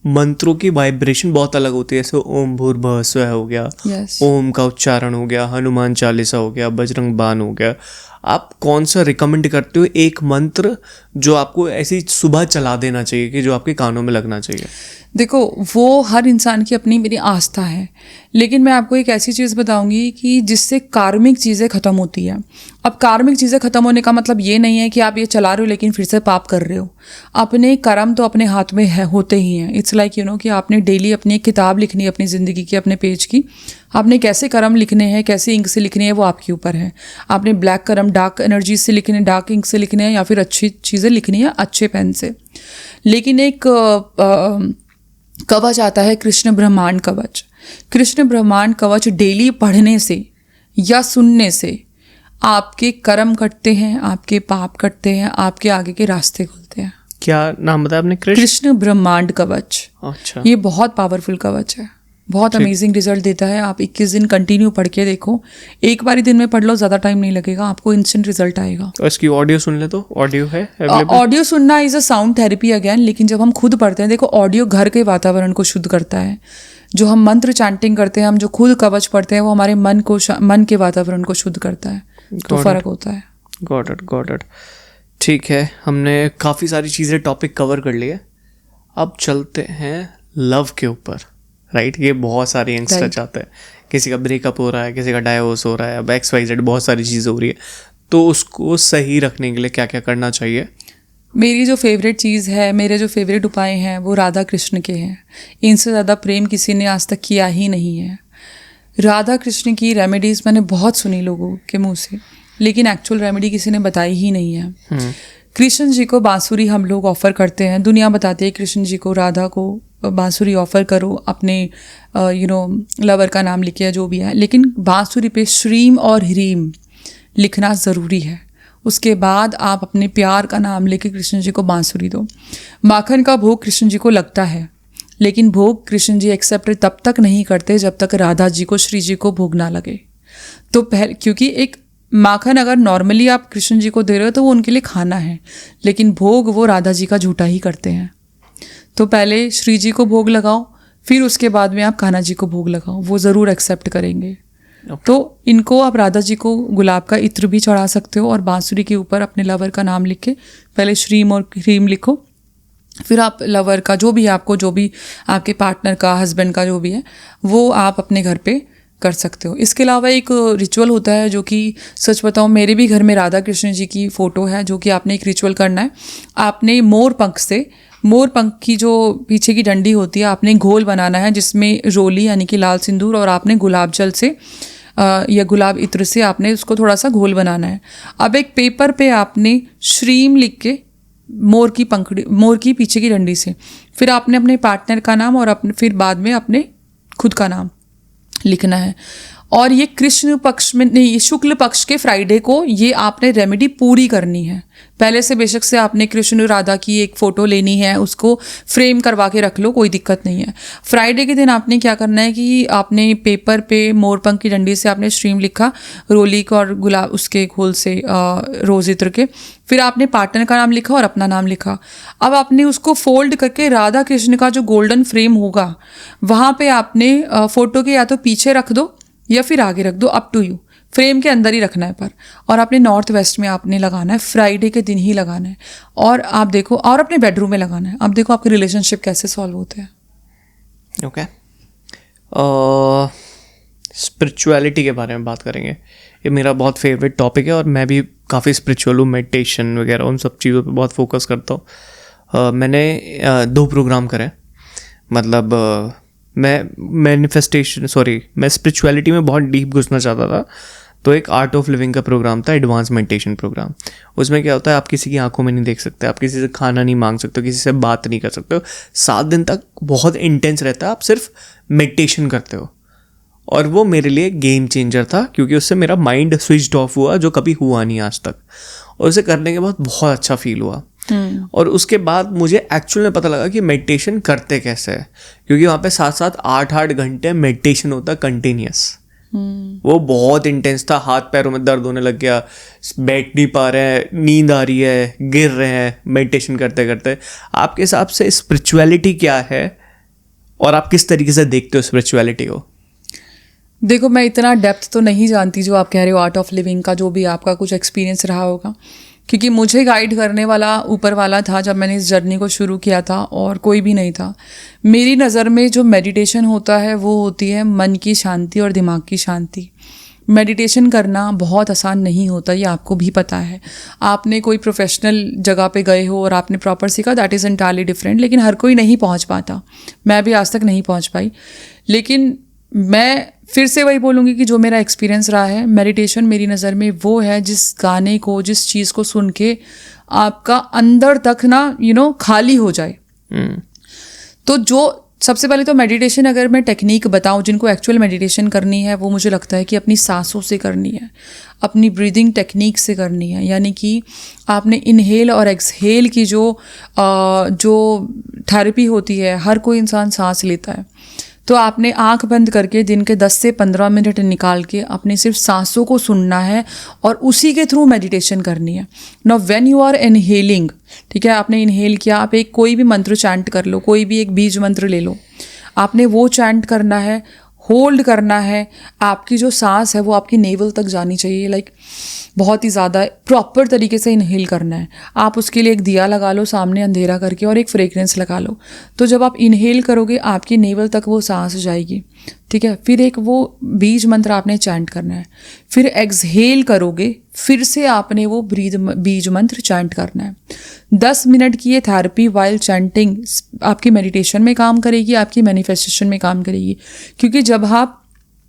मंत्रों की वाइब्रेशन बहुत अलग होती है, जैसे ओम भूर्भुवः स्वः हो गया, ओम का उच्चारण हो गया, हनुमान चालीसा हो गया, बजरंग बाण हो गया। आप कौन सा रिकमेंड करते हो एक मंत्र जो आपको ऐसी सुबह चला देना चाहिए, कि जो आपके कानों में लगना चाहिए? देखो, वो हर इंसान की अपनी मेरी आस्था है, लेकिन मैं आपको एक ऐसी चीज़ बताऊंगी कि जिससे कार्मिक चीज़ें ख़त्म होती है। अब कार्मिक चीज़ें ख़त्म होने का मतलब ये नहीं है कि आप ये चला रहे हो लेकिन फिर से पाप कर रहे हो। अपने कर्म तो अपने हाथ में है, होते ही हैं। इट्स लाइक कि आपने डेली अपनी एक किताब लिखनी है अपनी ज़िंदगी की, अपने पेज की। आपने कैसे कर्म लिखने हैं, कैसे इंक से लिखने हैं, वो आपके ऊपर है। आपने ब्लैक कर्म डार्क एनर्जी से लिखने, डार्क इंक से लिखने हैं, या फिर अच्छी चीज़ें लिखनी है अच्छे पेन से। लेकिन एक कवच आता है, कृष्ण ब्रह्मांड कवच। कृष्ण ब्रह्मांड कवच डेली पढ़ने से या सुनने से आपके कर्म कटते हैं, आपके पाप कटते हैं, आपके आगे के रास्ते खुलते हैं। क्या नाम बताया आपने? कृष्ण ब्रह्मांड कवच। अच्छा। ये बहुत पावरफुल कवच है, बहुत अमेजिंग रिजल्ट देता है। आप 21 दिन कंटिन्यू पढ़ के देखो, एक बार ही दिन में पढ़ लो, ज़्यादा टाइम नहीं लगेगा, आपको इंस्टेंट रिजल्ट आएगा। और इसकी ऑडियो सुन ले तो ऑडियो है? ऑडियो सुनना is a sound therapy again, लेकिन जब हम खुद पढ़ते हैं, देखो ऑडियो घर के वातावरण को शुद्ध करता है। जो हम मंत्र चैंटिंग करते हैं, हम जो खुद कवच पढ़ते हैं, वो हमारे मन के वातावरण को शुद्ध करता है, तो फर्क होता है। Got it. ठीक है, हमने काफ़ी सारी चीज़ें टॉपिक कवर कर लिए। अब चलते हैं लव के ऊपर, राइट। ये बहुत सारे यंगस्टर Right. चाहते हैं, किसी का ब्रेकअप हो रहा है, किसी का डाइवोर्स हो रहा है, अब XYZ बहुत सारी चीज़ें हो रही है, तो उसको सही रखने के लिए क्या क्या करना चाहिए? मेरी जो फेवरेट चीज़ है, मेरे जो फेवरेट उपाय हैं वो राधा कृष्ण के हैं। इनसे ज़्यादा प्रेम किसी ने आज तक किया ही नहीं है। राधा कृष्ण की रेमेडीज़ मैंने बहुत सुनी लोगों के मुंह से, लेकिन एक्चुअल रेमेडी किसी ने बताई ही नहीं है। कृष्ण जी को बांसुरी हम लोग ऑफ़र करते हैं, दुनिया बताती है कृष्ण जी को, राधा को बांसुरी ऑफ़र करो अपने लवर का नाम लिखे या जो भी है, लेकिन बांसुरी पे श्रीम और ह्रीम लिखना ज़रूरी है। उसके बाद आप अपने प्यार का नाम लेके कृष्ण जी को बांसुरी दो। माखन का भोग कृष्ण जी को लगता है, लेकिन भोग कृष्ण जी एक्सेप्ट तब तक नहीं करते जब तक राधा जी को, श्री जी को भोग ना लगे। तो क्योंकि एक माखन अगर नॉर्मली आप कृष्ण जी को दे रहे हो तो वो उनके लिए खाना है, लेकिन भोग वो राधा जी का झूठा ही करते हैं। तो पहले श्री जी को भोग लगाओ, फिर उसके बाद में आप कान्हा जी को भोग लगाओ, वो ज़रूर एक्सेप्ट करेंगे। तो इनको आप राधा जी को गुलाब का इत्र भी चढ़ा सकते हो, और बांसुरी के ऊपर अपने लवर का नाम लिख के पहले श्रीम और ह्रीम लिखो, फिर आप लवर का जो भी आपको, जो भी आपके पार्टनर का, हस्बैंड का जो भी है, वो आप अपने घर पे कर सकते हो। इसके अलावा एक रिचुअल होता है जो कि सच बताऊं मेरे भी घर में राधा कृष्ण जी की फ़ोटो है, जो कि आपने एक रिचुअल करना है। आपने मोर पंख की जो पीछे की डंडी होती है, आपने घोल बनाना है जिसमें रोली यानी कि लाल सिंदूर, और आपने गुलाब जल से या गुलाब इत्र से आपने उसको थोड़ा सा घोल बनाना है। अब एक पेपर पे आपने श्रीम लिख के मोर की पीछे की डंडी से, फिर आपने अपने पार्टनर का नाम और फिर बाद में अपने खुद का नाम लिखना है। और ये कृष्ण पक्ष में नहीं, ये शुक्ल पक्ष के फ्राइडे को ये आपने रेमेडी पूरी करनी है। पहले से बेशक से आपने कृष्ण राधा की एक फ़ोटो लेनी है, उसको फ्रेम करवा के रख लो, कोई दिक्कत नहीं है। फ्राइडे के दिन आपने क्या करना है कि आपने पेपर पे मोरपंख की डंडी से आपने श्रीम लिखा, रोली का और गुलाब उसके घोल से रोज़ इत्र के, फिर आपने पार्टनर का नाम लिखा और अपना नाम लिखा। अब आपने उसको फोल्ड करके राधा कृष्ण का जो गोल्डन फ्रेम होगा वहाँ पे आपने फ़ोटो के या तो पीछे रख दो या फिर आगे रख दो, अप टू यू। फ्रेम के अंदर ही रखना है पर, और आपने नॉर्थ वेस्ट में आपने लगाना है, फ्राइडे के दिन ही लगाना है। और आप देखो, और अपने बेडरूम में लगाना है। आप देखो आपके रिलेशनशिप कैसे सॉल्व होते हैं। ओके, स्पिरिचुअलिटी के बारे में बात करेंगे। ये मेरा बहुत फेवरेट टॉपिक है और मैं भी काफ़ी स्पिरिचुअल हूँ, मेडिटेशन वगैरह उन सब चीज़ों पे बहुत फोकस करता हूँ। मैंने 2 प्रोग्राम करे, मतलब मैं स्पिरिचुअलिटी में बहुत डीप घुसना चाहता था, तो एक आर्ट ऑफ लिविंग का प्रोग्राम था, एडवांस मेडिटेशन प्रोग्राम। उसमें क्या होता है, आप किसी की आंखों में नहीं देख सकते, आप किसी से खाना नहीं मांग सकते, किसी से बात नहीं कर सकते हो। 7 दिन तक बहुत इंटेंस रहता है, आप सिर्फ मेडिटेशन करते हो। और वो मेरे लिए गेम चेंजर था, क्योंकि उससे मेरा माइंड स्विच्ड ऑफ हुआ, जो कभी हुआ नहीं आज तक, और उसे करने के बाद बहुत अच्छा फील हुआ। और उसके बाद मुझे एक्चुअल में पता लगा कि मेडिटेशन करते कैसे है, क्योंकि वहाँ पे 7-7 8-8 घंटे मेडिटेशन होता है कंटिन्यूस। वो बहुत इंटेंस था, हाथ पैरों में दर्द होने लग गया, बैठ नहीं पा रहे हैं, नींद आ रही है, गिर रहे हैं मेडिटेशन करते करते। आपके हिसाब से स्पिरिचुअलिटी क्या है और आप किस तरीके से देखते हो स्पिरिचुअलिटी को? देखो, मैं इतना डेप्थ तो नहीं जानती जो आप कह रहे हो आर्ट ऑफ लिविंग का, जो भी आपका कुछ एक्सपीरियंस रहा होगा, क्योंकि मुझे गाइड करने वाला ऊपर वाला था जब मैंने इस जर्नी को शुरू किया था, और कोई भी नहीं था। मेरी नज़र में जो मेडिटेशन होता है वो होती है मन की शांति और दिमाग की शांति। मेडिटेशन करना बहुत आसान नहीं होता, ये आपको भी पता है। आपने कोई प्रोफेशनल जगह पे गए हो और आपने प्रॉपर सीखा, दैट इज़ एंटायरली डिफरेंट, लेकिन हर कोई नहीं पहुंच पाता। मैं भी आज तक नहीं पहुंच पाई, लेकिन मैं फिर से वही बोलूँगी कि जो मेरा एक्सपीरियंस रहा है, मेडिटेशन मेरी नज़र में वो है जिस गाने को, जिस चीज़ को सुन के आपका अंदर तक ना खाली हो जाए। तो जो सबसे पहले तो मेडिटेशन, अगर मैं टेक्निक बताऊं जिनको एक्चुअल मेडिटेशन करनी है, वो मुझे लगता है कि अपनी सांसों से करनी है, अपनी ब्रीदिंग टेक्निक से करनी है। यानी कि आपने इनहेल और एक्सहेल की जो थेरेपी होती है, हर कोई इंसान सांस लेता है, तो आपने आंख बंद करके दिन के 10 से 15 मिनट निकाल के अपने सिर्फ सांसों को सुनना है और उसी के थ्रू मेडिटेशन करनी है। Now when you are inhaling, ठीक है, आपने इनहेल किया, आप एक कोई भी मंत्र चैंट कर लो, कोई भी एक बीज मंत्र ले लो, आपने वो चैंट करना है। होल्ड करना है, आपकी जो सांस है वो आपकी नेवल तक जानी चाहिए, लाइक बहुत ही ज़्यादा प्रॉपर तरीके से इनहेल करना है। आप उसके लिए एक दिया लगा लो सामने अंधेरा करके और एक फ्रेग्रेंस लगा लो। तो जब आप इनहेल करोगे आपकी नेवल तक वो सांस जाएगी, ठीक है। फिर एक वो बीज मंत्र आपने चैंट करना है। फिर एक्सहेल करोगे, फिर से आपने वो बीज मंत्र चैंट करना है। 10 मिनट की ये थेरेपी वाइल चैंटिंग आपकी मेडिटेशन में काम करेगी, आपकी मैनिफेस्टेशन में काम करेगी। क्योंकि जब आप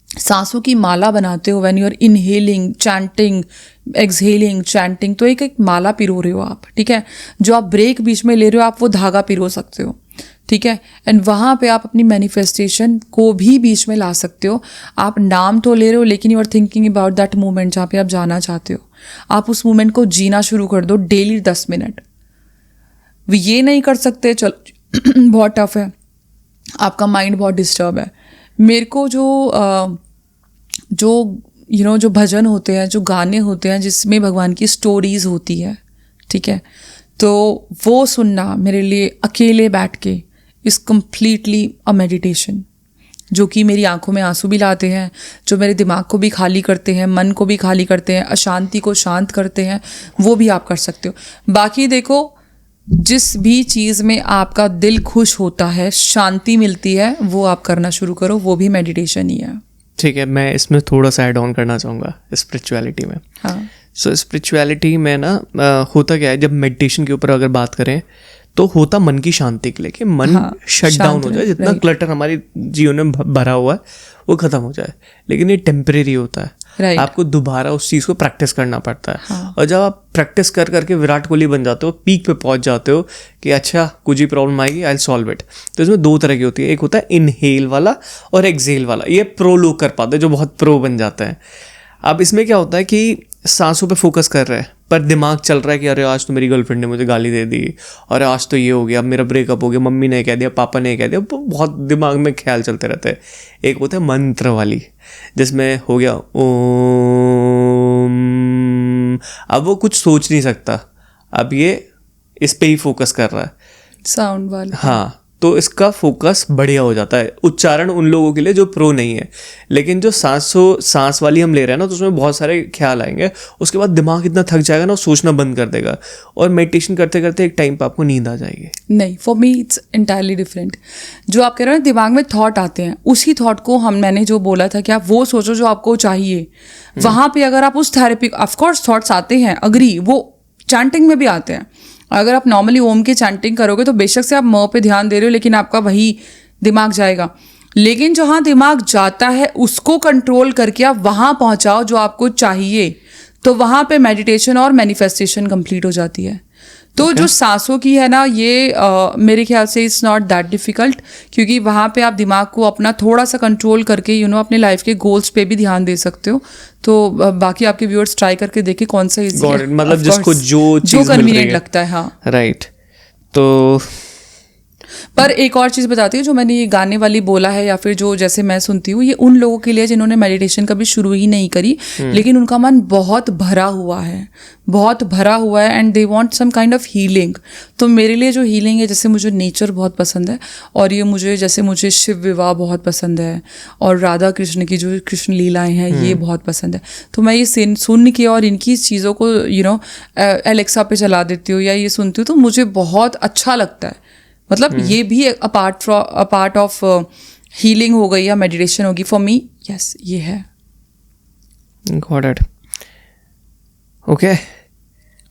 सांसों की माला बनाते हो, when you are inhaling chanting, exhaling chanting, तो एक एक माला पिरो रहे हो आप, ठीक है। जो आप ब्रेक बीच में ले रहे हो आप वो धागा पिरो सकते हो, ठीक है। एंड वहाँ पे आप अपनी मैनिफेस्टेशन को भी बीच में ला सकते हो। आप नाम तो ले रहे हो लेकिन you are thinking about that moment जहाँ पे आप जाना चाहते हो। आप उस मोमेंट को जीना शुरू कर दो डेली 10 मिनट। ये नहीं कर सकते, चलो बहुत टफ है, आपका माइंड बहुत डिस्टर्ब है। मेरे को जो भजन होते हैं, जो गाने होते हैं जिसमें भगवान की स्टोरीज होती है, ठीक है, तो वो सुनना मेरे लिए अकेले बैठ के इज़ कम्प्लीटली अ मेडिटेशन, जो कि मेरी आंखों में आंसू भी लाते हैं, जो मेरे दिमाग को भी खाली करते हैं, मन को भी खाली करते हैं, अशांति को शांत करते हैं। वो भी आप कर सकते हो। बाकी देखो, जिस भी चीज़ में आपका दिल खुश होता है, शांति मिलती है, वो आप करना शुरू करो, वो भी मेडिटेशन ही है। ठीक है, मैं इसमें थोड़ा सा ऐड ऑन करना चाहूँगा स्पिरिचुअलिटी में। हाँ, सो स्पिरिचुअलिटी में ना होता क्या है, जब मेडिटेशन के ऊपर अगर बात करें तो होता मन की शांति के लिए कि मन शट डाउन हो जाए, जितना क्लटर हमारे जीवन में भरा हुआ है वो खत्म हो जाए। लेकिन ये टेम्परेरी होता है, आपको दोबारा उस चीज़ को प्रैक्टिस करना पड़ता है। हाँ। और जब आप प्रैक्टिस कर करके विराट कोहली बन जाते हो, पीक पे पहुंच जाते हो कि अच्छा कुछ ही प्रॉब्लम आएगी, आई विल सॉल्व इट। तो इसमें 2 तरह की होती है, एक होता है इनहेल वाला और एक्सहेल वाला। ये प्रो लोग कर पाते हैं, जो बहुत प्रो बन जाते हैं। अब इसमें क्या होता है कि सांसों पे फोकस कर रहे हैं पर दिमाग चल रहा है कि अरे आज तो मेरी गर्लफ्रेंड ने मुझे गाली दे दी, और आज तो ये हो गया, अब मेरा ब्रेकअप हो गया, मम्मी ने कह दिया, पापा ने कह दिया, बहुत दिमाग में ख्याल चलते रहते हैं। एक होता है मंत्र वाली, जिसमें हो गया ओम, अब वो कुछ सोच नहीं सकता, अब ये इस पे ही फोकस कर रहा है, साउंड वाला। हाँ, तो इसका फोकस बढ़िया हो जाता है। उच्चारण उन लोगों के लिए जो प्रो नहीं है, लेकिन जो सांस वाली हम ले रहे हैं ना, तो उसमें बहुत सारे ख्याल आएंगे, उसके बाद दिमाग इतना थक जाएगा ना, सोचना बंद कर देगा, और मेडिटेशन करते करते एक टाइम पे आपको नींद आ जाएगी। नहीं, for me it's entirely different. जो आप कह रहे हो ना, दिमाग में थॉट आते हैं, उसी थॉट को मैंने जो बोला था कि आप वो सोचो जो आपको चाहिए। वहाँ पे अगर आप उस थेरेपी, ऑफकोर्स थॉट्स आते हैं, अग्री, वो चैंटिंग में भी आते हैं। अगर आप नॉर्मली ओम की चैंटिंग करोगे तो बेशक से आप म पे ध्यान दे रहे हो, लेकिन आपका वही दिमाग जाएगा। लेकिन जहाँ दिमाग जाता है उसको कंट्रोल करके आप वहाँ पहुँचाओ जो आपको चाहिए, तो वहाँ पे मेडिटेशन और मैनिफेस्टेशन कंप्लीट हो जाती है। तो जो सांसों की है ना, ये मेरे ख्याल से इट्स नॉट दैट डिफिकल्ट, क्योंकि वहाँ पे आप दिमाग को अपना थोड़ा सा कंट्रोल करके अपने लाइफ के गोल्स पे भी ध्यान दे सकते हो। तो बाकी आपके व्यूअर्स ट्राई करके देखें कौन सा इजी है, मतलब जिसको जो कन्वीनियंट लगता है। हाँ, राइट। तो पर एक और चीज़ बताती हूँ, जो मैंने ये गाने वाली बोला है या फिर जो जैसे मैं सुनती हूँ, ये उन लोगों के लिए जिन्होंने मेडिटेशन कभी शुरू ही नहीं करी, लेकिन उनका मन बहुत भरा हुआ है, बहुत भरा हुआ है, and they want some kind of healing. तो मेरे लिए जो हीलिंग है, जैसे मुझे नेचर बहुत पसंद है, और ये मुझे शिव विवाह बहुत पसंद है, और राधा कृष्ण की जो कृष्ण लीलाएं हैं ये बहुत पसंद है। तो मैं ये सुन के और इनकी चीज़ों को एलेक्सा पे चला देती हूँ या ये सुनती हूँ, तो मुझे बहुत अच्छा लगता है। मतलब ये भी अ पार्ट ऑफ हीलिंग हो गई या मेडिटेशन होगी फॉर मी। यस, ये है। Got it. ओके,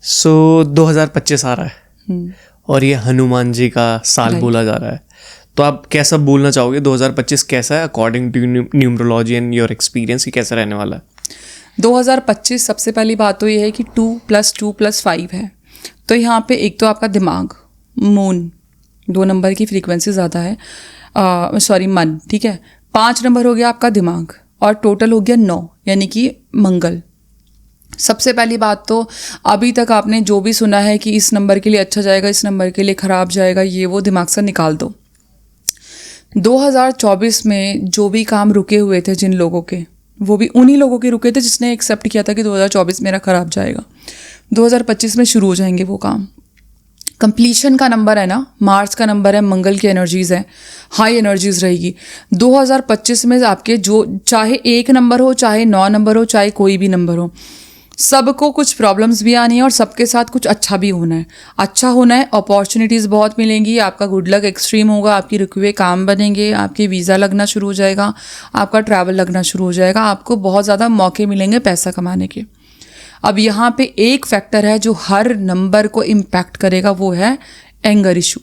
सो 2025 आ रहा है और ये हनुमान जी का साल बोला जा रहा है, तो आप कैसा बोलना चाहोगे 2025 कैसा है according to numerology and your experience, ही कैसा रहने वाला है? 2025 सबसे पहली बात तो ये है कि 2 + 2 + 5 है। तो यहाँ पे एक तो आपका दिमाग, मून, 2 नंबर की फ्रीक्वेंसी ज़्यादा है, मन, ठीक है। 5 नंबर हो गया आपका दिमाग, और टोटल हो गया 9, यानी कि मंगल। सबसे पहली बात तो अभी तक आपने जो भी सुना है कि इस नंबर के लिए अच्छा जाएगा, इस नंबर के लिए ख़राब जाएगा, ये वो दिमाग से निकाल दो। 2024 में जो भी काम रुके हुए थे जिन लोगों के, वो भी उन्हीं लोगों के रुके थे जिसने एक्सेप्ट किया था कि 2024 मेरा ख़राब जाएगा। 2025 में शुरू हो जाएंगे वो काम। कंप्लीशन का नंबर है ना, मार्स का नंबर है, मंगल की एनर्जीज है, हाई एनर्जीज रहेगी। 2025 में आपके जो चाहे 1 नंबर हो, चाहे 9 नंबर हो, चाहे कोई भी नंबर हो, सबको कुछ प्रॉब्लम्स भी आनी है और सबके साथ कुछ अच्छा भी होना है। अच्छा होना है, अपॉर्चुनिटीज़ बहुत मिलेंगी, आपका गुड लक एक्सट्रीम होगा, आपकी रुके हुए काम बनेंगे, आपके वीज़ा लगना शुरू हो जाएगा, आपका ट्रैवल लगना शुरू हो जाएगा, आपको बहुत ज़्यादा मौके मिलेंगे पैसा कमाने के। अब यहाँ पे एक फैक्टर है जो हर नंबर को इम्पैक्ट करेगा, वो है एंगर इशू,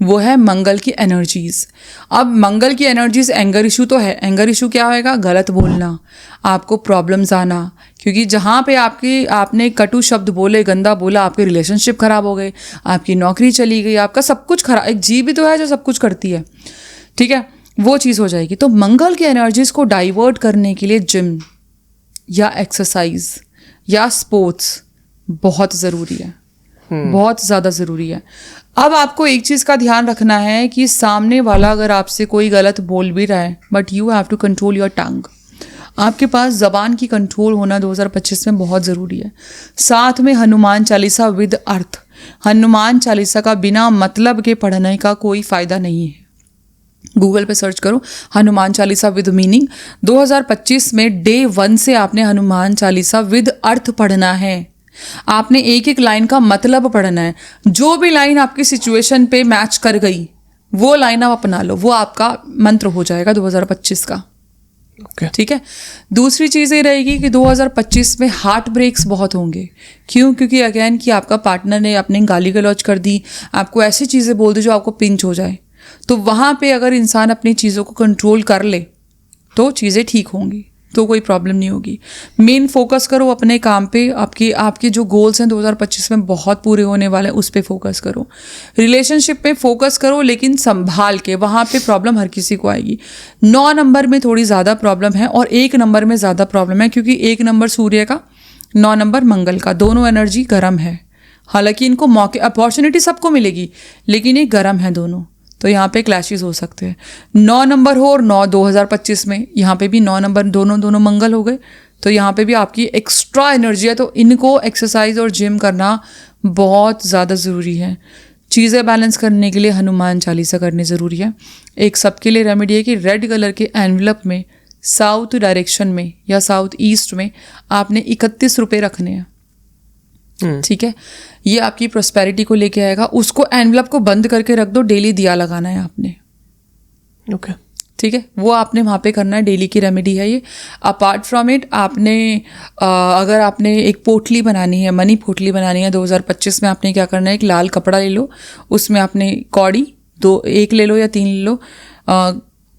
वो है मंगल की एनर्जीज। अब मंगल की एनर्जीज, एंगर इशू तो है। एंगर इशू क्या होएगा? गलत बोलना, आपको प्रॉब्लम्स आना, क्योंकि जहाँ पे आपने कटु शब्द बोले, गंदा बोला, आपके रिलेशनशिप खराब हो गए, आपकी नौकरी चली गई, आपका सब कुछ खराब। एक जीव भी तो है जो सब कुछ करती है, ठीक है, वो चीज़ हो जाएगी। तो मंगल की एनर्जीज को डाइवर्ट करने के लिए जिम या एक्सरसाइज या स्पोर्ट्स बहुत ज़रूरी है, बहुत ज़्यादा ज़रूरी है। अब आपको एक चीज़ का ध्यान रखना है कि सामने वाला अगर आपसे कोई गलत बोल भी रहा है, but you have to control your tongue. आपके पास ज़बान की कंट्रोल होना 2025 में बहुत ज़रूरी है। साथ में हनुमान चालीसा विद अर्थ। हनुमान चालीसा का बिना मतलब के पढ़ने का कोई फ़ायदा नहीं है। गूगल पे सर्च करो हनुमान चालीसा विद मीनिंग। 2025 में डे 1 से आपने हनुमान चालीसा विद अर्थ पढ़ना है। आपने एक एक लाइन का मतलब पढ़ना है। जो भी लाइन आपकी सिचुएशन पे मैच कर गई वो लाइन आप अपना लो, वो आपका मंत्र हो जाएगा 2025 का। ठीक है। दूसरी चीज़ ये रहेगी कि 2025 में हार्ट ब्रेक्स बहुत होंगे। क्यों? क्योंकि अगेन कि आपका पार्टनर ने अपने गाली गलौज कर दी, आपको ऐसी चीज़ें बोल दी जो आपको पिंच हो जाए। तो वहाँ पे अगर इंसान अपनी चीज़ों को कंट्रोल कर ले तो चीज़ें ठीक होंगी, तो कोई प्रॉब्लम नहीं होगी। मेन फोकस करो अपने काम पे। आपके जो गोल्स हैं 2025 में बहुत पूरे होने वाले हैं, उस पर फोकस करो। रिलेशनशिप पे फोकस करो, लेकिन संभाल के। वहाँ पे प्रॉब्लम हर किसी को आएगी। 9 नंबर में थोड़ी ज़्यादा प्रॉब्लम है और 1 नंबर में ज़्यादा प्रॉब्लम है, क्योंकि 1 नंबर सूर्य का, 9 नंबर मंगल का, दोनों एनर्जी गर्म है। हालांकि इनको मौके, अपॉर्चुनिटी सबको मिलेगी, लेकिन ये गर्म है दोनों, तो यहाँ पे क्लैशेस हो सकते हैं। 9 नंबर हो और 9 2025 में यहाँ पे भी 9 नंबर दोनों मंगल हो गए, तो यहाँ पे भी आपकी एक्स्ट्रा एनर्जी है। तो इनको एक्सरसाइज और जिम करना बहुत ज़्यादा ज़रूरी है। चीज़ें बैलेंस करने के लिए हनुमान चालीसा करनी ज़रूरी है। एक सबके लिए रेमेडी है कि रेड कलर के एनवलप में साउथ डायरेक्शन में या साउथ ईस्ट में आपने 31 रुपये रखने हैं। ठीक है, ये आपकी प्रोस्पेरिटी को लेके आएगा। उसको एनवलप को बंद करके रख दो, डेली दिया लगाना है आपने। ओके, ठीक है, वो आपने वहाँ पे करना है, डेली की रेमेडी है ये। अपार्ट फ्रॉम इट आपने अगर आपने एक पोटली बनानी है, मनी पोटली बनानी है 2025 में, आपने क्या करना है, एक लाल कपड़ा ले लो, उसमें आपने कौड़ी एक ले लो या 3 ले लो।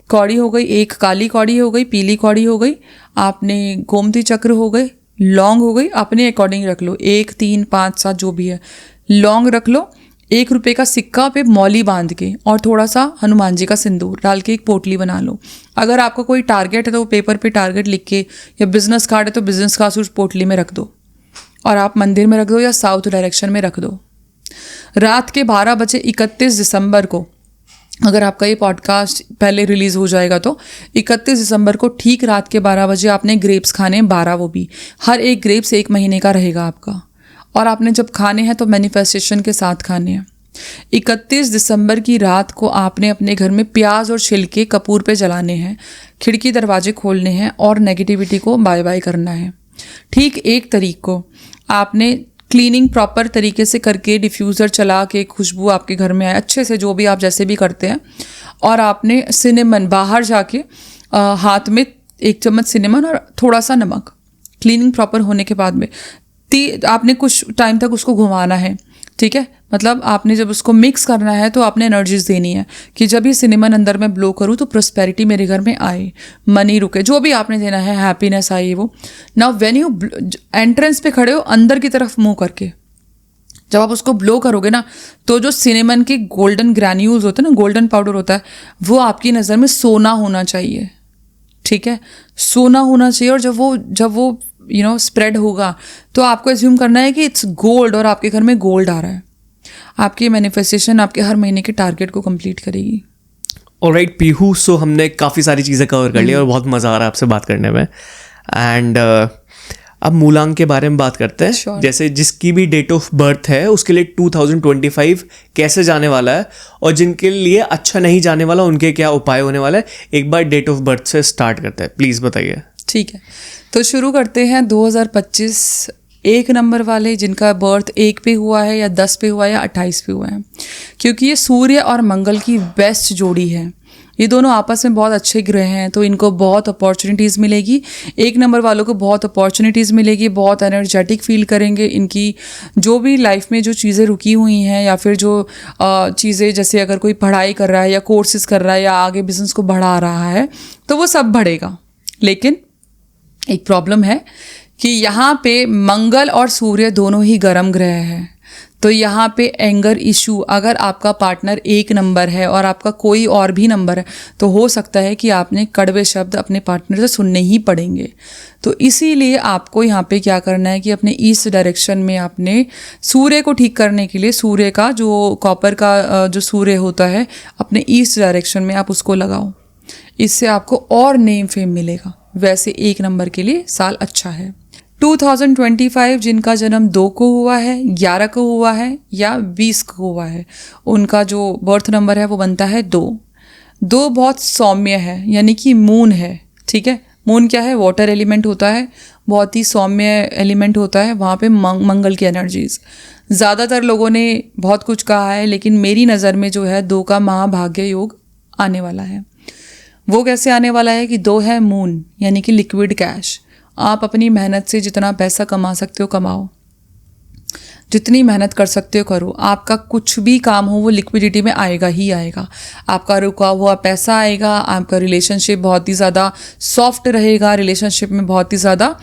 कौड़ी हो गई, एक काली कौड़ी हो गई, पीली कौड़ी हो गई, आपने गोमती चक्र हो गए, लौंग हो गई, अपने अकॉर्डिंग रख लो, 1 3 5 7 जो भी है। लौंग रख लो, 1 रुपये का सिक्का पे मौली बांध के और थोड़ा सा हनुमान जी का सिंदूर डाल के एक पोटली बना लो। अगर आपका कोई टारगेट है तो वो पेपर पे टारगेट लिख के, या बिजनेस कार्ड है तो बिजनेस कार्ड उस पोटली में रख दो और आप मंदिर में रख दो या साउथ डायरेक्शन में रख दो। रात के 12 बजे 31 दिसंबर को, अगर आपका ये पॉडकास्ट पहले रिलीज़ हो जाएगा तो 31 दिसंबर को ठीक रात के 12 बजे आपने ग्रेप्स खाने, 12 वो भी, हर एक ग्रेप्स 1 महीने का रहेगा आपका। और आपने जब खाने हैं तो मैनिफेस्टेशन के साथ खाने हैं। 31 दिसंबर की रात को आपने अपने घर में प्याज और छिलके कपूर पे जलाने हैं, खिड़की दरवाजे खोलने हैं और नेगेटिविटी को बाय बाय करना है। ठीक 1 तारीख को आपने क्लीनिंग प्रॉपर तरीके से करके, डिफ्यूज़र चला के, खुशबू आपके घर में आए अच्छे से, जो भी आप जैसे भी करते हैं, और आपने सिनेमन बाहर जाके हाथ में 1 चम्मच सिनेमन और थोड़ा सा नमक, क्लीनिंग प्रॉपर होने के बाद में आपने कुछ टाइम तक उसको घुमाना है। ठीक है, मतलब आपने जब उसको मिक्स करना है तो आपने एनर्जीज देनी है कि जब ये सिनेमन अंदर मैं ब्लो करूँ तो प्रोस्पेरिटी मेरे घर में आए, मनी रुके, जो भी आपने देना है, हैप्पीनेस आए। वो नाउ व्हेन यू एंट्रेंस पे खड़े हो अंदर की तरफ मुंह करके, जब आप उसको ब्लो करोगे ना, तो जो सिनेमन के गोल्डन ग्रैन्यूल्स होते हैं ना, गोल्डन पाउडर होता है, वो आपकी नज़र में सोना होना चाहिए। ठीक है, सोना होना चाहिए। और जब वो स्प्रेड होगा तो आपको एज्यूम करना है कि इट्स गोल्ड और आपके घर में गोल्ड आ रहा है। आपकी मैनिफेस्टेशन आपके हर महीने के टारगेट को कंप्लीट करेगी। ऑलराइट पीहू, सो हमने काफ़ी सारी चीज़ें कवर कर ली और बहुत मज़ा आ रहा है आपसे बात करने में। एंड अब मूलांक के बारे में बात करते हैं। Sure. जैसे जिसकी भी डेट ऑफ बर्थ है उसके लिए 2025 कैसे जाने वाला है और जिनके लिए अच्छा नहीं जाने वाला उनके क्या उपाय होने वाला है, एक बार डेट ऑफ बर्थ से स्टार्ट करते हैं, प्लीज़ बताइए। ठीक है, तो शुरू करते हैं 2025 1 नंबर वाले जिनका बर्थ 1 पे हुआ है या 10 पे हुआ है या 28 पे हुआ है, क्योंकि ये सूर्य और मंगल की बेस्ट जोड़ी है। ये दोनों आपस में बहुत अच्छे ग्रह हैं, तो इनको बहुत अपॉर्चुनिटीज़ मिलेगी। 1 नंबर वालों को बहुत अपॉर्चुनिटीज़ मिलेगी, बहुत एनर्जेटिक फील करेंगे। इनकी जो भी लाइफ में जो चीज़ें रुकी हुई हैं या फिर जो चीज़ें, जैसे अगर कोई पढ़ाई कर रहा है या कोर्सेज कर रहा है या आगे बिजनेस को बढ़ा रहा है, तो वो सब बढ़ेगा। लेकिन एक प्रॉब्लम है कि यहाँ पे मंगल और सूर्य दोनों ही गर्म ग्रह हैं, तो यहाँ पे एंगर इशू, अगर आपका पार्टनर 1 नंबर है और आपका कोई और भी नंबर है, तो हो सकता है कि आपने कड़वे शब्द अपने पार्टनर से सुनने ही पड़ेंगे। तो इसीलिए आपको यहाँ पे क्या करना है कि अपने ईस्ट डायरेक्शन में आपने सूर्य को ठीक करने के लिए सूर्य का जो कॉपर का जो सूर्य होता है, अपने ईस्ट डायरेक्शन में आप उसको लगाओ। इससे आपको और नेम फेम मिलेगा। वैसे 1 नंबर के लिए साल अच्छा है। 2025 जिनका जन्म 2 को हुआ है, 11 को हुआ है या 20 को हुआ है, उनका जो बर्थ नंबर है वो बनता है 2। 2 बहुत सौम्य है, यानी कि मून है। ठीक है, मून क्या है? वाटर एलिमेंट होता है, बहुत ही सौम्य एलिमेंट होता है। वहाँ पे मंगल की एनर्जीज, ज़्यादातर लोगों ने बहुत कुछ कहा है, लेकिन मेरी नज़र में जो है 2 का महाभाग्य योग आने वाला है। वो कैसे आने वाला है कि 2 है मून, यानी कि लिक्विड कैश। आप अपनी मेहनत से जितना पैसा कमा सकते हो कमाओ, जितनी मेहनत कर सकते हो करो। आपका कुछ भी काम हो वो लिक्विडिटी में आएगा ही आएगा। आपका रुका हुआ पैसा आएगा, आपका रिलेशनशिप बहुत ही ज़्यादा सॉफ्ट रहेगा, रिलेशनशिप में बहुत ही ज़्यादा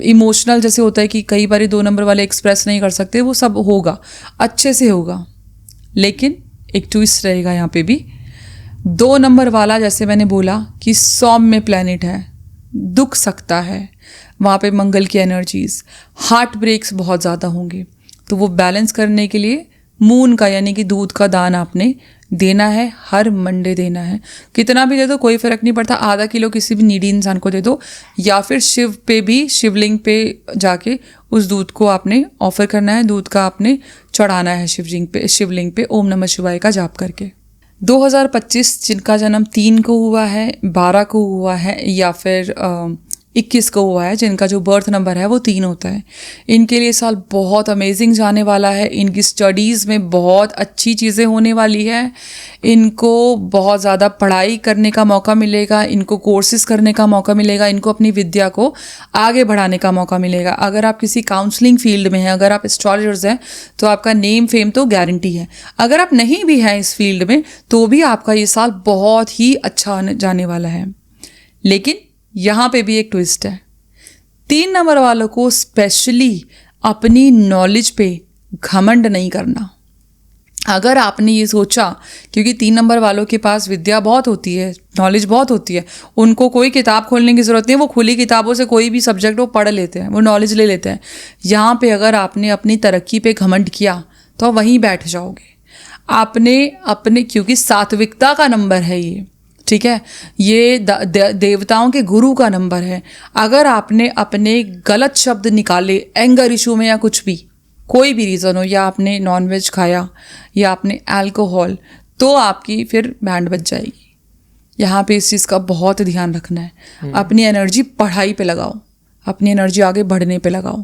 इमोशनल जैसे होता है कि कई बार 2 नंबर वाले एक्सप्रेस नहीं कर सकते, वो सब होगा, अच्छे से होगा। लेकिन एक ट्विस्ट रहेगा यहाँ पे भी। 2 नंबर वाला, जैसे मैंने बोला कि सौम्य प्लैनेट है, दुख सकता है, वहाँ पे मंगल की एनर्जीज, हार्ट ब्रेक्स बहुत ज़्यादा होंगे। तो वो बैलेंस करने के लिए मून का यानी कि दूध का दान आपने देना है, हर मंडे देना है। कितना भी दे दो कोई फ़र्क नहीं पड़ता, आधा किलो किसी भी नीडी इंसान को दे दो, या फिर शिव पे भी, शिवलिंग पे जाके उस दूध को आपने ऑफर करना है, दूध का आपने चढ़ाना है शिवलिंग पे ओम नमः शिवाय का जाप करके। 2025 जिनका जन्म 3 को हुआ है, 12 को हुआ है या फिर 21 को हुआ है, जिनका जो बर्थ नंबर है वो 3 होता है, इनके लिए साल बहुत अमेजिंग जाने वाला है। इनकी स्टडीज़ में बहुत अच्छी चीज़ें होने वाली है। इनको बहुत ज़्यादा पढ़ाई करने का मौका मिलेगा, इनको कोर्सेज करने का मौका मिलेगा, इनको अपनी विद्या को आगे बढ़ाने का मौका मिलेगा। अगर आप किसी काउंसलिंग फील्ड में हैं, अगर आप एस्ट्रोलॉजर्स हैं, तो आपका नेम फेम तो गारंटी है। अगर आप नहीं भी हैं इस फील्ड में, तो भी आपका ये साल बहुत ही अच्छा जाने वाला है। लेकिन यहाँ पे भी एक ट्विस्ट है। 3 नंबर वालों को स्पेशली अपनी नॉलेज पे घमंड नहीं करना। अगर आपने ये सोचा, क्योंकि 3 नंबर वालों के पास विद्या बहुत होती है, नॉलेज बहुत होती है, उनको कोई किताब खोलने की ज़रूरत नहीं है, वो खुली किताबों से कोई भी सब्जेक्ट वो पढ़ लेते हैं, वो नॉलेज ले लेते हैं। यहाँ पे अगर आपने अपनी तरक्की पे घमंड किया तो आप वहीं बैठ जाओगे। आपने अपने, क्योंकि सात्विकता का नंबर है ये, ठीक है, ये देवताओं के गुरु का नंबर है। अगर आपने अपने गलत शब्द निकाले एंगर इशू में या कुछ भी, कोई भी रीज़न हो, या आपने नॉनवेज खाया या आपने अल्कोहल, तो आपकी फिर बैंड बज जाएगी। यहाँ पे इस चीज़ का बहुत ध्यान रखना है। अपनी एनर्जी पढ़ाई पे लगाओ, अपनी एनर्जी आगे बढ़ने पे लगाओ,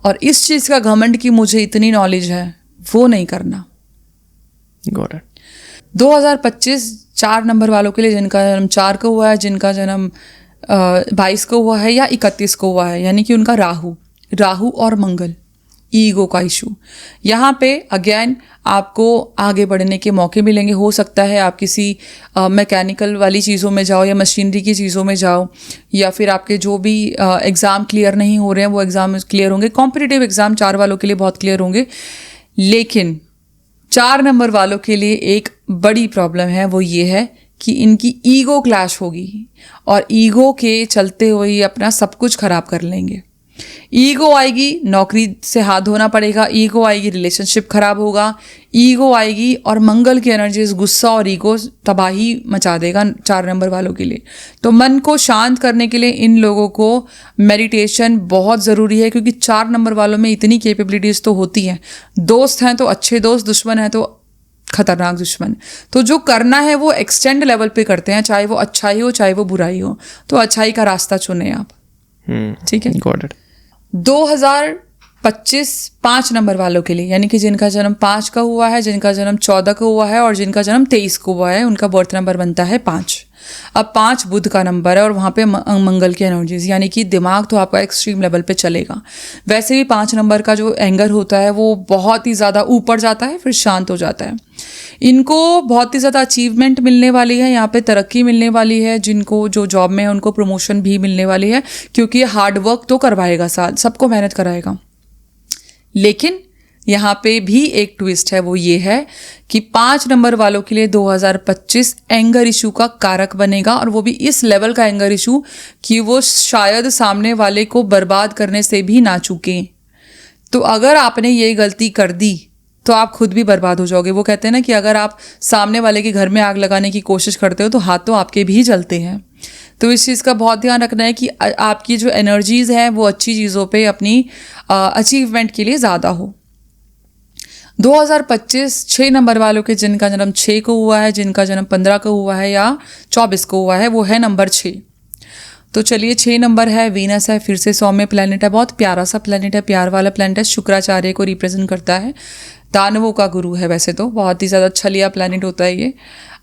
और इस चीज़ का घमंड कि मुझे इतनी नॉलेज है, वो नहीं करना। Got it. 2025 4 नंबर वालों के लिए, जिनका जन्म 4 को हुआ है, जिनका जन्म 22 को हुआ है या 31 को हुआ है, यानी कि उनका राहु और मंगल, ईगो का इशू। यहाँ पे अगेन आपको आगे बढ़ने के मौके मिलेंगे। हो सकता है आप किसी मैकेनिकल वाली चीज़ों में जाओ या मशीनरी की चीज़ों में जाओ, या फिर आपके जो भी एग्ज़ाम क्लियर नहीं हो रहे हैं वो एग्ज़ाम क्लियर होंगे। कॉम्पिटिटिव एग्ज़ाम 4 वालों के लिए बहुत क्लियर होंगे। लेकिन 4 नंबर वालों के लिए एक बड़ी प्रॉब्लम है, वो ये है कि इनकी ईगो क्लैश होगी, और ईगो के चलते हुए ये अपना सब कुछ खराब कर लेंगे। ईगो आएगी, नौकरी से हाथ धोना पड़ेगा, ईगो आएगी, रिलेशनशिप खराब होगा, ईगो आएगी, और मंगल की एनर्जीज गुस्सा और ईगो तबाही मचा देगा 4 नंबर वालों के लिए। तो मन को शांत करने के लिए इन लोगों को मेडिटेशन बहुत ज़रूरी है, क्योंकि 4 नंबर वालों में इतनी कैपेबिलिटीज़ तो होती हैं। दोस्त हैं तो अच्छे दोस्त, दुश्मन हैं तो खतरनाक दुश्मन। तो जो करना है वो एक्सटेंड लेवल पे करते हैं, चाहे वो अच्छाई हो चाहे वो बुराई हो। तो अच्छाई का रास्ता चुने आप। ठीक है, गॉट इट। 2025 5 नंबर वालों के लिए, यानी कि जिनका जन्म 5 का हुआ है, जिनका जन्म 14 का हुआ है और जिनका जन्म 23 को हुआ है, उनका बर्थ नंबर बनता है 5। अब 5 बुध का नंबर है और वहाँ पे मंगल की एनर्जीज, यानी कि दिमाग तो आपका एक्सट्रीम लेवल पे चलेगा। वैसे भी 5 नंबर का जो एंगर होता है वो बहुत ही ज़्यादा ऊपर जाता है, फिर शांत हो जाता है। इनको बहुत ही ज़्यादा अचीवमेंट मिलने वाली है, यहाँ पे तरक्की मिलने वाली है। जिनको जो जॉब में है उनको प्रमोशन भी मिलने वाली है, क्योंकि ये हार्ड वर्क तो करवाएगा, साथ सबको मेहनत कराएगा। लेकिन यहाँ पे भी एक ट्विस्ट है, वो ये है कि 5 नंबर वालों के लिए 2025 एंगर इशू का कारक बनेगा, और वो भी इस लेवल का एंगर इशू कि वो शायद सामने वाले को बर्बाद करने से भी ना चूकें। तो अगर आपने ये गलती कर दी तो आप खुद भी बर्बाद हो जाओगे। वो कहते हैं ना कि अगर आप सामने वाले के घर में आग लगाने की कोशिश करते हो तो हाथ तो आपके भी जलते हैं। तो इस चीज़ का बहुत ध्यान रखना है कि आपकी जो एनर्जीज़ हैं वो अच्छी चीज़ों पे, अपनी अचीवमेंट के लिए ज़्यादा हो। 2025 6 नंबर वालों के, जिनका जन्म 6 को हुआ है, जिनका जन्म 15 को हुआ है या 24 को हुआ है, वो है नंबर 6। तो चलिए 6 नंबर है, वीनस है, फिर से सौम्य प्लैनेट है, बहुत प्यारा सा प्लैनेट है, प्यार वाला प्लैनेट है, शुक्राचार्य को रिप्रेजेंट करता है, दानवों का गुरु है। वैसे तो बहुत ही ज़्यादा छलिया प्लैनेट होता है ये।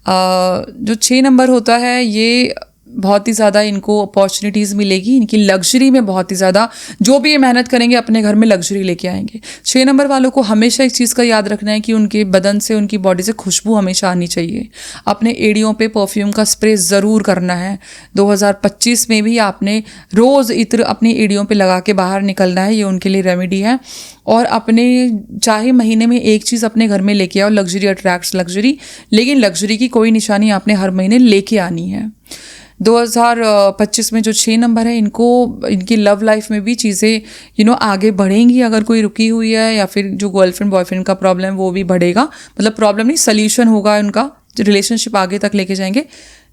जो 6 नंबर होता है ये बहुत ही ज़्यादा इनको अपॉर्चुनिटीज़ मिलेगी, इनकी लग्जरी में बहुत ही ज़्यादा, जो भी ये मेहनत करेंगे अपने घर में लग्जरी लेके आएंगे। 6 नंबर वालों को हमेशा एक चीज़ का याद रखना है कि उनके बदन से, उनकी बॉडी से खुशबू हमेशा आनी चाहिए। अपने एड़ियों पे परफ्यूम का स्प्रे ज़रूर करना है। 2025 में भी आपने रोज़ इत्र अपनी एड़ियों पे लगा के बाहर निकलना है, ये उनके लिए रेमेडी है। और अपने चाहे महीने में एक चीज़ अपने घर में लेके आओ, लग्जरी अट्रैक्ट्स लग्जरी, लेकिन लग्जरी की कोई निशानी आपने हर महीने लेके आनी है। 2025 में जो 6 नंबर है, इनको इनकी लव लाइफ में भी चीज़ें आगे बढ़ेंगी। अगर कोई रुकी हुई है या फिर जो गर्लफ्रेंड बॉयफ्रेंड का प्रॉब्लम वो भी बढ़ेगा, मतलब प्रॉब्लम नहीं, सल्यूशन होगा, उनका रिलेशनशिप आगे तक लेके जाएंगे।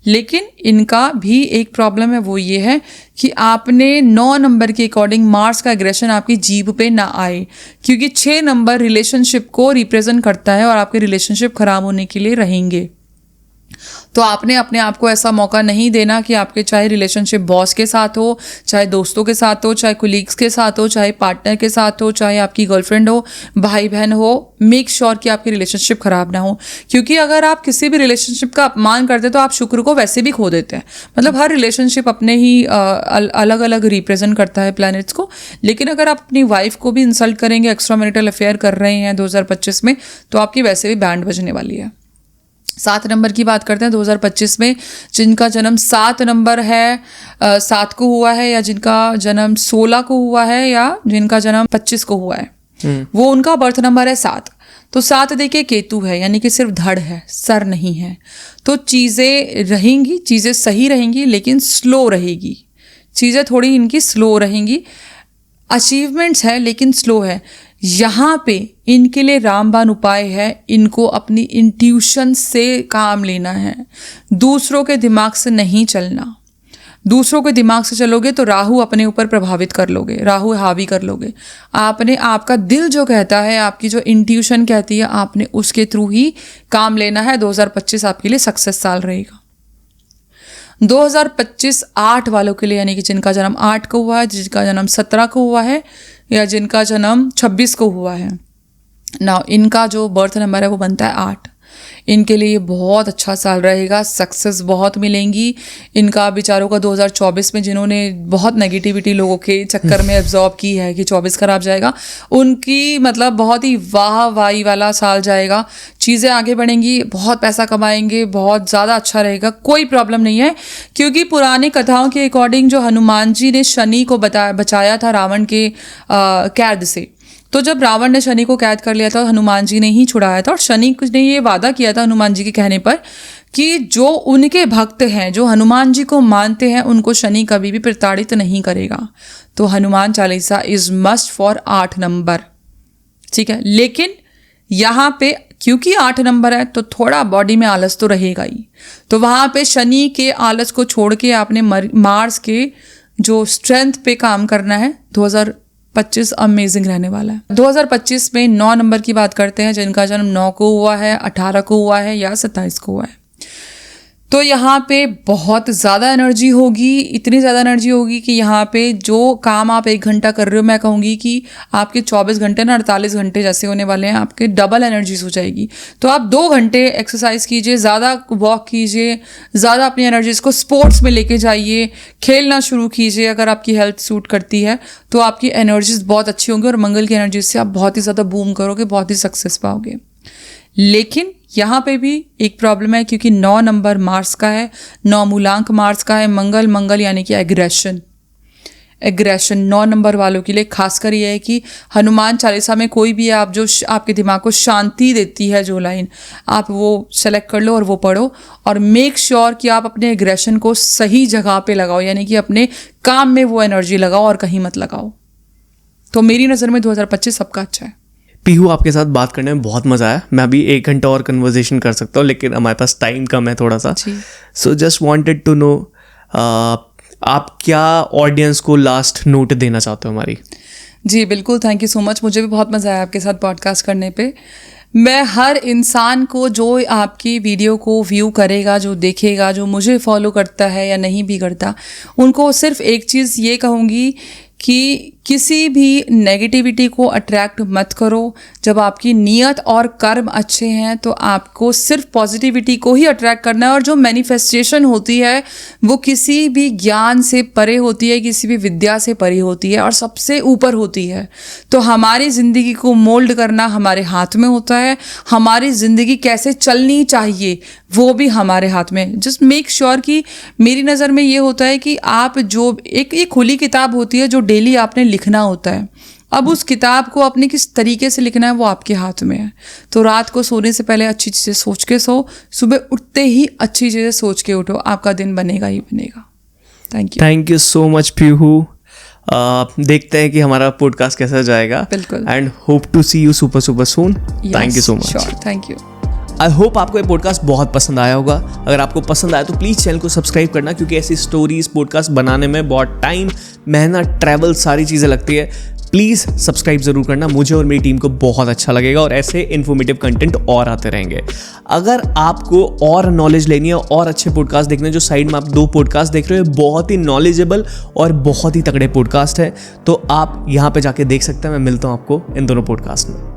लेकिन इनका भी एक प्रॉब्लम है, वो ये है कि आपने 9 नंबर के अकॉर्डिंग मार्स का एग्रेशन आपकी जीभ पे ना आए, क्योंकि 6 नंबर रिलेशनशिप को रिप्रेजेंट करता है और आपके रिलेशनशिप खराब होने के लिए रहेंगे। तो आपने अपने आप को ऐसा मौका नहीं देना कि आपके चाहे रिलेशनशिप बॉस के साथ हो, चाहे दोस्तों के साथ हो, चाहे कोलीग्स के साथ हो, चाहे पार्टनर के साथ हो, चाहे आपकी गर्लफ्रेंड हो, भाई बहन हो, मेक श्योर कि आपकी रिलेशनशिप खराब ना हो। क्योंकि अगर आप किसी भी रिलेशनशिप का अपमान करते तो आप शुक्र को वैसे भी खो देते हैं। मतलब हर रिलेशनशिप अपने ही अलग अलग रिप्रेजेंट करता है प्लैनेट्स को। लेकिन अगर आप अपनी वाइफ को भी इंसल्ट करेंगे, एक्स्ट्रा मैरिटल अफेयर कर रहे हैं 2025 में, तो आपकी वैसे भी बैंड बजने वाली है। 7 नंबर की बात करते हैं 2025 में, जिनका जन्म 7 नंबर है, 7 को हुआ है, या जिनका जन्म 16 को हुआ है, या जिनका जन्म 25 को हुआ है, वो उनका बर्थ नंबर है 7। तो 7 देखिए केतु है, यानी कि सिर्फ धड़ है, सर नहीं है। तो चीज़ें रहेंगी, चीज़ें सही रहेंगी, लेकिन स्लो रहेगी, चीज़ें थोड़ी इनकी स्लो रहेंगी। अचीवमेंट्स है लेकिन स्लो है। यहाँ पे इनके लिए रामबाण उपाय है, इनको अपनी इंट्यूशन से काम लेना है, दूसरों के दिमाग से नहीं चलना। दूसरों के दिमाग से चलोगे तो राहु अपने ऊपर प्रभावित कर लोगे, राहु हावी कर लोगे। आपने, आपका दिल जो कहता है, आपकी जो इंट्यूशन कहती है, आपने उसके थ्रू ही काम लेना है। 2025 आपके लिए सक्सेस साल रहेगा। 2025 8 वालों के लिए, यानी कि जिनका जन्म 8 को हुआ है, जिनका जन्म 17 को हुआ है, या जिनका जन्म 26 को हुआ है ना, इनका जो बर्थ नंबर है वो बनता है 8। इनके लिए बहुत अच्छा साल रहेगा, सक्सेस बहुत मिलेंगी। इनका विचारों का 2024 में जिन्होंने बहुत नेगेटिविटी लोगों के चक्कर में एब्जॉर्ब की है कि 24 खराब जाएगा, उनकी मतलब बहुत ही वाहवाही वाला साल जाएगा। चीज़ें आगे बढ़ेंगी, बहुत पैसा कमाएंगे, बहुत ज़्यादा अच्छा रहेगा, कोई प्रॉब्लम नहीं है। क्योंकि पुरानी कथाओं के अकॉर्डिंग जो हनुमान जी ने शनि को बचाया था रावण के कैद से, तो जब रावण ने शनि को कैद कर लिया था, हनुमान जी ने ही छुड़ाया था। और शनि ने ये वादा किया था हनुमान जी के कहने पर कि जो उनके भक्त हैं, जो हनुमान जी को मानते हैं, उनको शनि कभी भी प्रताड़ित नहीं करेगा। तो Hanuman Chalisa is must for 8 number, ठीक है। लेकिन यहाँ पे क्योंकि 8 नंबर है तो थोड़ा बॉडी में आलस तो रहेगा ही। तो वहाँ पे शनि के आलस को छोड़ के आपने मार्स के जो स्ट्रेंथ पे काम करना है। 2025 अमेजिंग रहने वाला है। 2025 में 9 नंबर की बात करते हैं, जिनका जन्म 9 को हुआ है, 18 को हुआ है या 27 को हुआ है। तो यहाँ पे बहुत ज़्यादा एनर्जी होगी, इतनी ज़्यादा एनर्जी होगी कि यहाँ पे जो काम आप 1 घंटा कर रहे हो, मैं कहूँगी कि आपके 24 घंटे ना 48 घंटे जैसे होने वाले हैं, आपके डबल एनर्जीज हो जाएगी। तो आप 2 घंटे एक्सरसाइज कीजिए, ज़्यादा वॉक कीजिए, ज़्यादा अपनी एनर्जीज को स्पोर्ट्स में लेके जाइए, खेलना शुरू कीजिए। अगर आपकी हेल्थ सूट करती है तो आपकी एनर्जीज बहुत अच्छी होंगी और मंगल की एनर्जीज से आप बहुत ही ज़्यादा बूम करोगे, बहुत ही सक्सेस पाओगे। लेकिन यहाँ पे भी एक प्रॉब्लम है, क्योंकि 9 नंबर मार्स का है, 9 मूलांक मार्स का है। मंगल यानी कि एग्रेशन 9 नंबर वालों के लिए खासकर ये है कि हनुमान चालीसा में कोई भी आप जो आपके दिमाग को शांति देती है जो लाइन, आप वो सेलेक्ट कर लो और वो पढ़ो, और मेक श्योर कि आप अपने एग्रेशन को सही जगह पे लगाओ, यानी कि अपने काम में वो एनर्जी लगाओ और कहीं मत लगाओ। तो मेरी नज़र में 2025 सबका अच्छा है। पीहू, आपके साथ बात करने में बहुत मज़ा आया। मैं अभी 1 घंटा और कन्वर्जेशन कर सकता हूँ, लेकिन हमारे पास टाइम कम है थोड़ा सा। So just wanted to know, आप क्या ऑडियंस को लास्ट नोट देना चाहते हो हमारी? जी बिल्कुल, थैंक यू सो मच। मुझे भी बहुत मज़ा आया आपके साथ पॉडकास्ट करने पे। मैं हर इंसान को जो आपकी वीडियो को व्यू करेगा, जो देखेगा, जो मुझे फॉलो करता है या नहीं भी करता, उनको सिर्फ एक चीज़ ये कहूँगी कि किसी भी नेगेटिविटी को अट्रैक्ट मत करो। जब आपकी नीयत और कर्म अच्छे हैं तो आपको सिर्फ पॉजिटिविटी को ही अट्रैक्ट करना है। और जो मैनिफेस्टेशन होती है वो किसी भी ज्ञान से परे होती है, किसी भी विद्या से परे होती है और सबसे ऊपर होती है। तो हमारी ज़िंदगी को मोल्ड करना हमारे हाथ में होता है। हमारी ज़िंदगी कैसे चलनी चाहिए वो भी हमारे हाथ में। जस्ट मेक श्योर कि मेरी नज़र में ये होता है कि आप जो एक खुली किताब होती है जो डेली आपने लिखना होता है, अब उस किताब को अपने किस तरीके से लिखना है वो आपके हाथ में है। तो रात को सोने से पहले अच्छी चीज़ें सोच के सो, सुबह उठते ही अच्छी चीज़ें सोच के उठो, आपका दिन बनेगा ही बनेगा। Thank you so much Peehu. देखते हैं कि हमारा पॉडकास्ट कैसा जाएगा। बिल्कुल। And hope to see you super soon. Thank you so much. Thank you. I hope आपको ये पॉडकास्ट बहुत पसंद आया होगा। अगर आपको पसंद आया तो प्लीज़ चैनल को सब्सक्राइब करना, क्योंकि ऐसी स्टोरीज पॉडकास्ट बनाने में बहुत टाइम, मेहनत, ट्रैवल, सारी चीज़ें लगती है। प्लीज़ सब्सक्राइब ज़रूर करना, मुझे और मेरी टीम को बहुत अच्छा लगेगा और ऐसे इन्फॉर्मेटिव कंटेंट और आते रहेंगे। अगर आपको और नॉलेज लेनी है और अच्छे पॉडकास्ट देखने, जो साइड में आप 2 पॉडकास्ट देख रहे हो बहुत ही नॉलेजेबल और बहुत ही तगड़े पॉडकास्ट है, तो आप यहाँ पे जाके देख सकते हैं। मैं मिलता हूँ आपको इन दोनों पॉडकास्ट में।